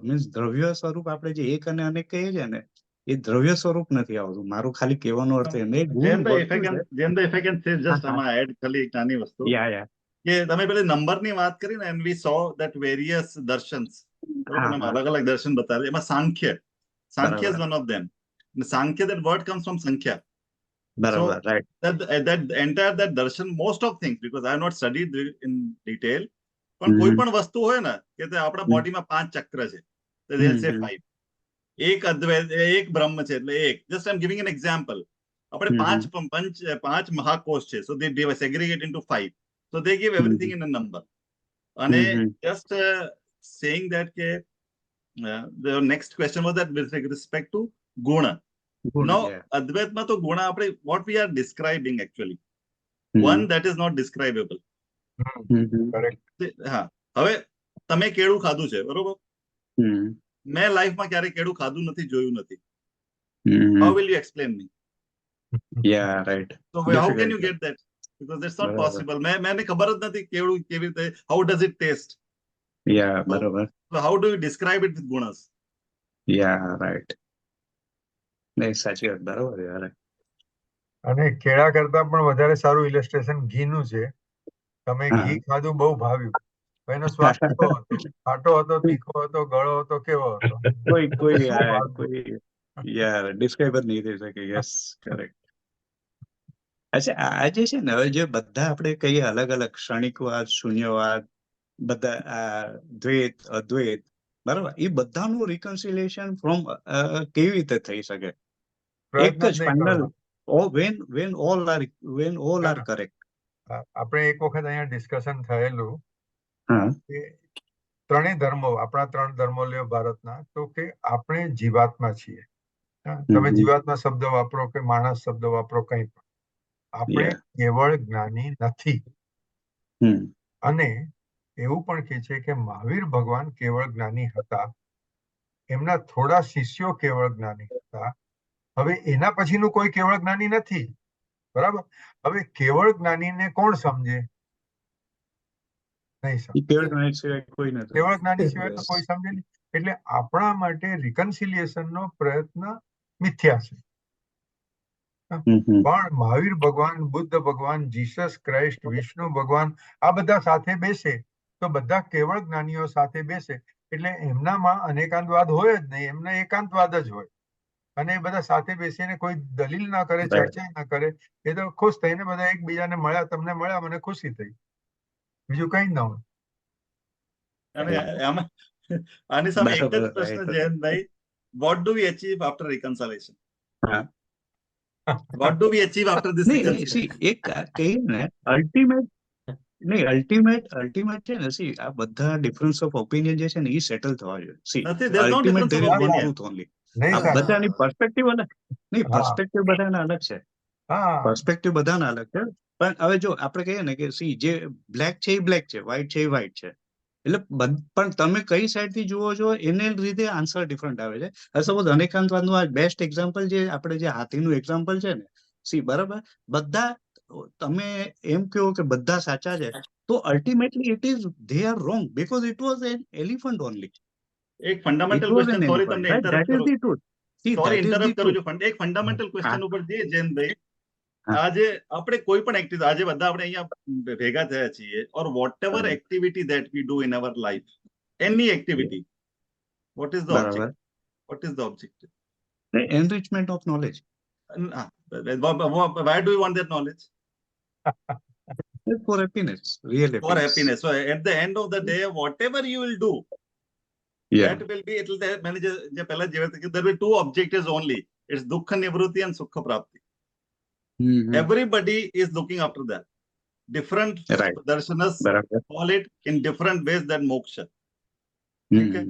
means દ્રવ્ય સ્વરૂપ આપણે જે એક અને અનેક કહીએ છીએ ને એ દ્રવ્ય સ્વરૂપ નથી આવતું. મારું ખાલી કહેવાનો અર્થ એમ એ ગુણ જયંતભાઈ, વસ્તુ છે. જયંતભાઈ, if I can say just હા, આમાં એડ ખાલી એક નાની વસ્તુ યા કે તમે પેલી નંબરની વાત કરી ને, and we saw that various દર્શન્સ, હા તમે હા અલગ અલગ દર્શન બતાવે, એમાં સાંખ્ય is બરાબર one of them. And Sankhya, that word comes from સંખ્યા. બરાબર right that entire that darshan, most of things, because I have not studied in detail, પણ કોઈ પણ વસ્તુ હોય ને કે તે આપણા બોડીમાં 5 ચક્ર છે, તો they'll say 5. એક અદ્વૈત, એક બ્રહ્મ છે એટલે એક. Just I am giving an example. આપણે 5 મહાકોશ છે, so they segregate into 5, so they give everything in a number. અને just saying that કે the next question was that with respect to guna. Now, Advaitમાં તો ગુણ આપણે what we are describing actually, one that is not describable. Correct. હા, હવે તમે કેળું ખાધું છે, બરોબર? મેં લાઈફમાં ક્યારે કેળું ખાધું નથી, જોયું નથી. How will you explain me? Yeah, right. So how can you get that? Because that's not possible. મેને ખબર જ નથી કેળું કેવી રીતે, how does it taste? Yeah, બરાબર. So how do you describe it with gunas? Yeah, right. નહીં, સાચી વાત, બરાબર યાર. અને કેળા કરતા પણ વધારે સારું ઇલસ્ટ્રેશન ઘીનું છે. તમે ઘી ખાધું, બહુ ભાવ્યું, એનો સ્વાદ કેવો હતો? ખાટો હતો, તીખો હતો, ગળો હતો, કેવો હતો? કોઈ યાર ડિસ્ક્રાઇબ જ નહીં થઈ શકે. Yes, correct. અચ્છા, આ જે છે ને, હવે જે બધા આપણે કહીએ અલગ અલગ ક્ષણિકવાદ, શૂન્યવાદ, બધા દ્વૈત, અદ્વૈત, બરાબર, એ બધાનું રિકન્સિલિએશન ફ્રોમ કેવી રીતે થઈ શકે? એક જ final when all are correct. આપણે એક વખત અહીંયા ડિસ્કશન થયેલું હા, કે ત્રણેય ધર્મો, આપણા 3 ધર્મો લ્યો ભારતના, તો કે આપણે જીવાત્મા છીએ. તમે જીવાત્મા શબ્દ વાપરો કે માણસ શબ્દ વાપરો, કંઈ પણ, આપણે કેવળ જ્ઞાની નથી. અને એવું પણ કહે છે કે મહાવીર ભગવાન કેવળ જ્ઞાની હતા, એમના થોડા શિષ્યો કેવળ જ્ઞાની હતા. હવે એના પછીનું કોઈ કેવળ જ્ઞાની નથી, બરાબર? હવે કેવળ જ્ઞાનીને કોણ સમજે? નહીં સમજે. કેવળ જ્ઞાની સિવાય કોઈ નથી. કેવળ જ્ઞાની સિવાય તો કોઈ સમજે નહીં. એટલે આપણા માટે રિકન્સિલિએશનનો પ્રયત્ન મિથ્યા છે. પણ મહાવીર ભગવાન, બુદ્ધ ભગવાન, જીસસ ક્રાઇસ્ટ, વિષ્ણુ ભગવાન, આ બધા સાથે બેસે તો બધા કેવળ જ્ઞાનીઓ સાથે બેસે, એટલે એમનામાં અનેકાંતવાદ હોય જ નહીં, એમને એકાંતવાદ જ હોય. અને એ બધા સાથે બેસીને કોઈ દલીલ ના કરે, ચર્ચા ના કરે, એ તો ખુશ થઈને બધા એકબીજાને મળ્યા, તમને મળ્યા, મને ખુશી થઈ, બીજું કઈ ના હોય. અને આની સામે એક જ પ્રશ્ન, જયંતભાઈ, what do we achieve after reconciliation? What do we achieve after this reconciliation? એક કહીએ ને અલ્ટિમેટ છે ને, સી આ બધા ડિફરન્સ ઓફ ઓપિનિયન જે છે ને, એ સેટલ થવા જોઈએ. C ultimate there is one truth only. આ બધાની પર્સપેક્ટિવ અલગ નહીં, પર્સપેક્ટિવ બધાના અલગ છે, પર્સપેક્ટિવ બધાના અલગ છે. પણ હવે જો આપણે કહીએ ને કે સી જે બ્લેક છે એ બ્લેક છે, વ્હાઈટ છે એ વ્હાઈટ છે, એટલે પણ તમે કઈ સાઈડ થી જુઓ છો એને લીધે આન્સર ડિફરન્ટ આવે છે. સપોઝ અનેકાંતવાદનું આ બેસ્ટ એક્ઝામ્પલ જે આપણે જે હાથીનું એક્ઝામ્પલ છે ને, સી બરાબર, બધા તમે એમ કહો કે બધા સાચા છે, તો ultimately it is they are wrong because it was an elephant only. એક ફંડામેન્ટલ ક્વેશ્ચન, સોરી તમને ઇન્ટરપ્ટ કરું, સોરી ઇન્ટરપ્ટ કરું છું, એક ફંડામેન્ટલ ક્વેશ્ચન ઉપર જે જયંતભાઈ, આજે આપણે કોઈ પણ એક્ટિવિટી, આજે બધા આપણે અહીંયા ભેગા થયા છીએ, ઓર vote ever activity that we do in our life, any activity, what is the object? What is the object? Enrichment of knowledge. Why do you want that knowledge? For happiness, real happiness. For happiness. So at the end of the day, whatever you will do, that will be, it will, there will be 2 objectives only. It's dukkha nivrutti and sukha prapti. Everybody is looking after that. Different darshanas call it in different ways that moksha. Okay?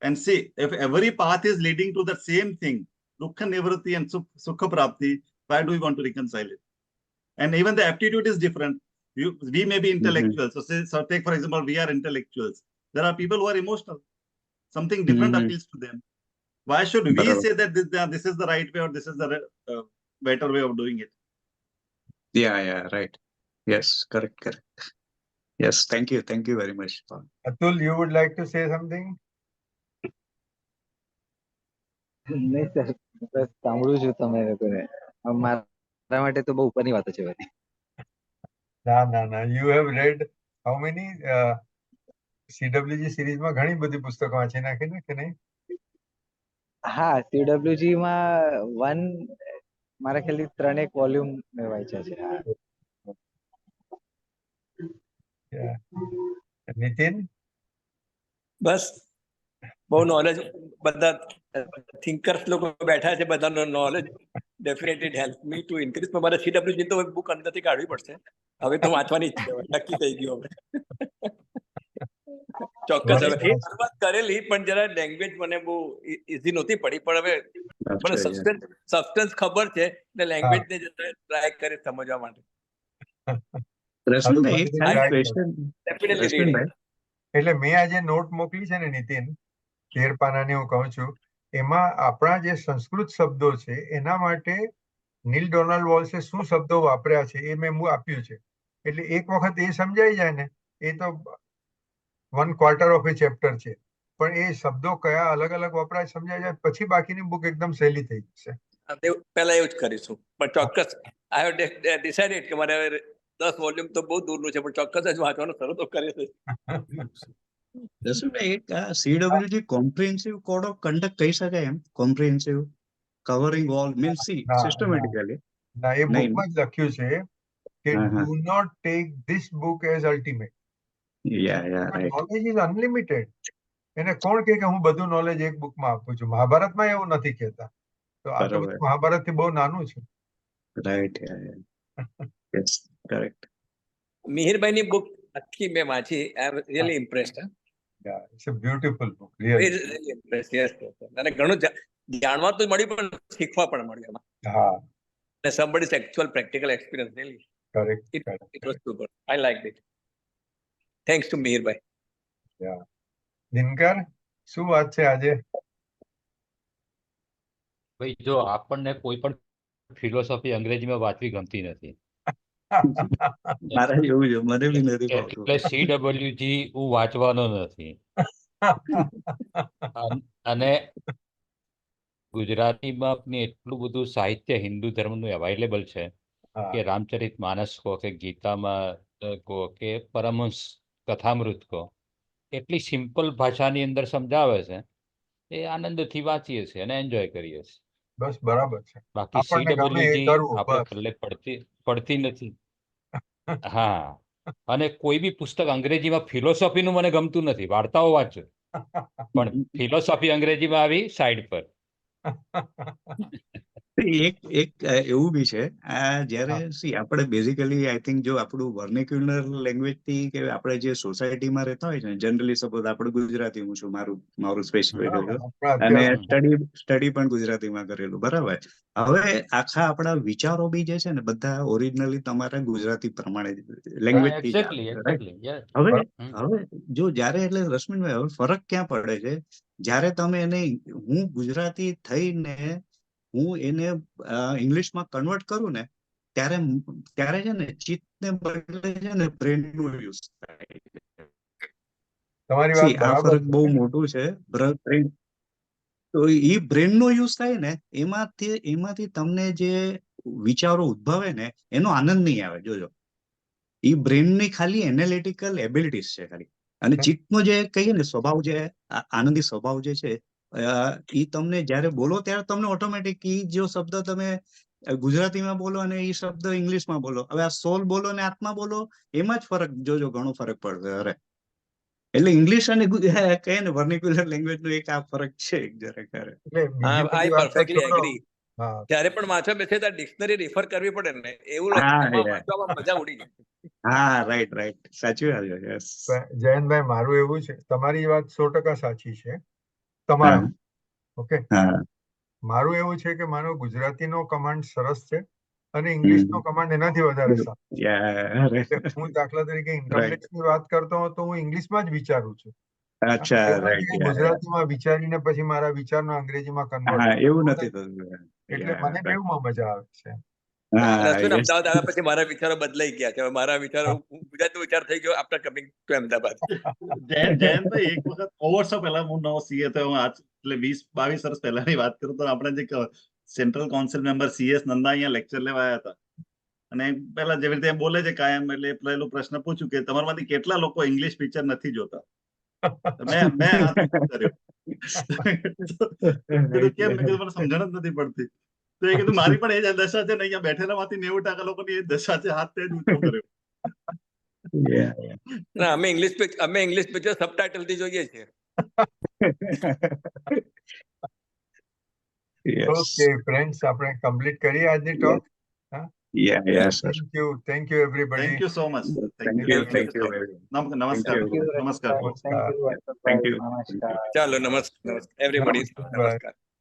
And see, if every path is leading to the same thing, dukkha nivrutti and sukha prapti, why do we want to reconcile it? And even the aptitude is different. We may be intellectuals. So take, for example, we are intellectuals. There are people who are emotional. Something different appeals to them. Why should we say that this is the right way or this is the better way of doing it? Yeah, right. Yes, correct. Yes, thank you very much. Atul, you would like to say something? नहीं sir, બસ સાંભળું છું તમે લોકોને. મારા માટે તો બહુ ઉપરની વાતો છે બધી. ના ના ના, you have red how many CWG સિરીઝમાં ઘણી બધી પુસ્તકો વાંચી નાખી ને કે નહીં? હા, CWG માં મારા ખ્યાલથી 3 વોલ્યુમ મેં વાંચ્યા છે. હા. Yeah. નીતિન? બસ બહુ નોલેજ, બધા થિંકર્સ લોકો બેઠા છે, બધાનો knowledge definitely help me to increase. પણ મારે CWG તો બુક અંદરથી કાઢવી પડશે. હવે તો વાંચવાની જ છે, હવે નક્કી થઈ ગયું. હવે ચોક્કસ હવે શરૂઆત કરેલી, પણ જરા લેંગ્વેજ મને બહુ ઈઝી નહોતી પડી, પણ હવે મને સબસ્ટન્સ ખબર છે ને લેંગ્વેજ ને ટ્રાય કરી સમજવા માટે. રશ્મિભાઈ એક ખાલી Try કરો. Question, definitely reading. રશ્મિભાઈ એટલે મેં આજે નોટ મોકલી છે ને નીતિન, 13 પાનાની હું કહું છું, એમાં આપણા જે સંસ્કૃત શબ્દો છે એના માટે નીલ ડોનાલ્ડ વોલ્સે શું શબ્દો વાપર્યા છે એ મેં આપ્યું છે. એટલે એક વખત એ સમજાઈ જાય ને, એ તો 1/4 ઓફ એ ચેપ્ટર છે. પણ એ શબ્દો કયા અલગ અલગ વપરાય સમજાઈ જાય પછી બાકીની બુક એકદમ સહેલી થઈ જશે. પહેલા એવું જ કરીશું, પણ ચોક્કસ આઈ હેવ ડિસાઇડેડ કે મારે 10 વોલ્યુમ તો બહુ દૂરનું છે, પણ ચોક્કસ જ વાંચવાનું શરૂ તો કરીશ. રશ્મિભાઈ એક CWG comprehensive code of conduct કહી શકાય એમ? Comprehensive covering all means see systematically. ના, એ નહીં. બુકમાં જ લખ્યું છે કે હા, હા. Do not take this book as ultimate. Yeah right. Knowledge is unlimited. એને કોણ કહે કે હું બધું નોલેજ એક બુકમાં આપું છું? મહાભારતમાં એવું નથી કહેતા. તો આ તો બરાબર. બધું મહાભારતથી બહુ નાનું છે. રાઈટ. Yes, correct. મિહિરભાઈની બુક આખી મેં વાંચી. I am really impressed. Yeah, it's a beautiful book, really. Really impressed. Yes. અને ઘણું જાણવા તો મળ્યું, પણ શીખવા પણ મળ્યું એમાં. હા, And somebody's actual practical experience, really. correct, It correct. was super. I liked it. Thanks to Mihir. Yeah. દિનકર, શું વાત છે આજે? ભાઈ જો આપણને કોઈ પણ ફિલોસોફી અંગ્રેજીમાં વાંચવી ગમતી નથી. મારે એવું છે, મને બી નથી એટલે ભાવતું. CWG હું વાંચવાનો નથી. અને ગુજરાતીમાં આપને એટલું બધું સાહિત્ય હિન્દુ ધર્મનું અવેલેબલ છે કે રામચરિત માનસ કહો કે ગીતામાં કહો કે પરમહંસ કથામૃત કહો, એટલી સિમ્પલ ભાષાની અંદર સમજાવે છે, એ આનંદથી વાંચીએ છીએ અને એન્જોય કરીએ છીએ. બસ બરાબર છે. બાકી આપણને ગમે એ CWG કરવું, આપણે બસ. પલ્લે પડતી નથી. હા, અને કોઈ બી પુસ્તક અંગ્રેજીમાં ફિલોસોફીનું મને ગમતું નથી. વાર્તાઓ વાંચું, પણ ફિલોસોફી અંગ્રેજીમાં આવી સાઈડ પર. એક એવું બી છે, આ જ્યારે આપણે બેઝિકલી આઈ થિંક જો આપણું વર્નિક્યુલર લેંગ્વેજ થી કે આપણે જે સોસાયટીમાં રહેતા હોય છે, જનરલી સપોઝ આપણે ગુજરાતી, હું છું, મારું સ્પેસિફિક અને સ્ટડી પણ ગુજરાતીમાં કરેલું, બરાબર. હવે આખા આપણા વિચારો બી જે છે ને બધા ઓરિજિનલી તમારા ગુજરાતી પ્રમાણે લેંગ્વેજ થી હવે જો જ્યારે એટલે રશ્મિનભાઈ હવે ફરક ક્યાં પડે છે, જ્યારે તમે એને હું ગુજરાતી થઈને હું એને ઇંગ્લિશમાં કન્વર્ટ કરું ને ત્યારે છે ને ચિત્તને બદલે છે ને બ્રેન નું યુઝ થાય. તમારી વાત આ બરાબર ફરક બહુ છે. મોટું છે. તો એ બ્રેન નો યુઝ થાય ને એમાંથી તમને જે વિચારો ઉદ્ભવે ને એનો આનંદ નહીં આવે. જોજો, એ બ્રેન ની ખાલી એનાલિટિકલ એબિલિટીઝ છે ખાલી. અને ચિત્તનો જે કહીએ ને સ્વભાવ, જે આનંદી સ્વભાવ જે છે, એ તમને જયારે બોલો ત્યારે તમને ઓટોમેટિક જો શબ્દ તમે ગુજરાતીમાં બોલો અને એ શબ્દ ઇંગ્લિશમાં બોલો, હવે આ સોલ બોલો ને આત્મા બોલો, એમાં જ ફરક જોજો, ઘણો ફરક પડશે. અરે એટલે ઇંગ્લિશ અને કહે ને વર્નિક્યુલર લેંગ્વેજ નો એક આ ફરક છે જરાક. આઈ પરફેક્ટલી એગ્રી. ત્યારે પણ વાંચવા બેસે ત્યારે ડિક્શનરી રેફર કરવી પડે ને, એવું વાંચવામાં મજા ઉડી જાય. હા, રાઈટ, સાચી વાત છે. યસ જયંતભાઈ, મારું એવું છે, તમારી વાત 100% સાચી છે તમારું. ઓકે, મારું એવું છે કે મારો ગુજરાતીનો કમાન્ડ સરસ છે અને ઇંગ્લિશનો કમાન્ડ એનાથી વધારે સારો છે. હું દાખલા તરીકે ઇન્કમ ટેક્સની વાત કરતો હોઉં તો હું ઇંગ્લિશમાં જ વિચારું છું. ગુજરાતીમાં વિચારીને પછી મારા વિચારનો અંગ્રેજીમાં કન્વર્ટ, એવું નથી થતું. એટલે મને બેઉમાં મજા આવે છે. હા, અશ્વિન yes. અમદાવાદ આવ્યા પછી મારા વિચારો બદલાઈ ગયા છે. હવે મારા વિચારો હું ગુજરાતનો વિચાર થઈ ગયો આફ્ટર કમિંગ ટુ અમદાવાદ. જયંતભાઈ એક વખત બહુ વર્ષો પહેલા હું નવો સીએ થયો, હું આજ એટલે 20-22 વર્ષ પહેલાની વાત કરું તો આપણે જે central council member CS Nanda અહીંયા લેક્ચર લેવા આવ્યા હતા, અને પેલા જેવી રીતે બોલે છે કાયમ, એટલે પહેલો પ્રશ્ન પૂછ્યું કે તમારામાંથી કેટલા લોકો ઇંગ્લિશ પિક્ચર નથી જોતા? મેં હાથ કર્યો. કીધું કેમ? મેં કીધું મને સમજણ જ નથી પડતી. તો એ કીધું મારી પણ એ જ દશા છે ને, અહીંયા બેઠેલા માંથી 90% લોકોની એ દશા છે. હાથ તે જ ઊંચો કર્યો. Yeah, ના, અમે ઇંગ્લિશ પિક્ચર સબટાઇટલ થી જોઈએ છીએ. yes. ઓકે ફ્રેન્ડ્સ, આપણે કમ્પ્લીટ કરીએ આજની talk. Yeah, yes, sir. Thank you everybody. Thank you so much. Thank you, thank you. નમસ્કાર. Thank you. નમસ્કાર. Thank you. ચાલો, નમસ્કાર એવરીબડી. નમસ્કાર.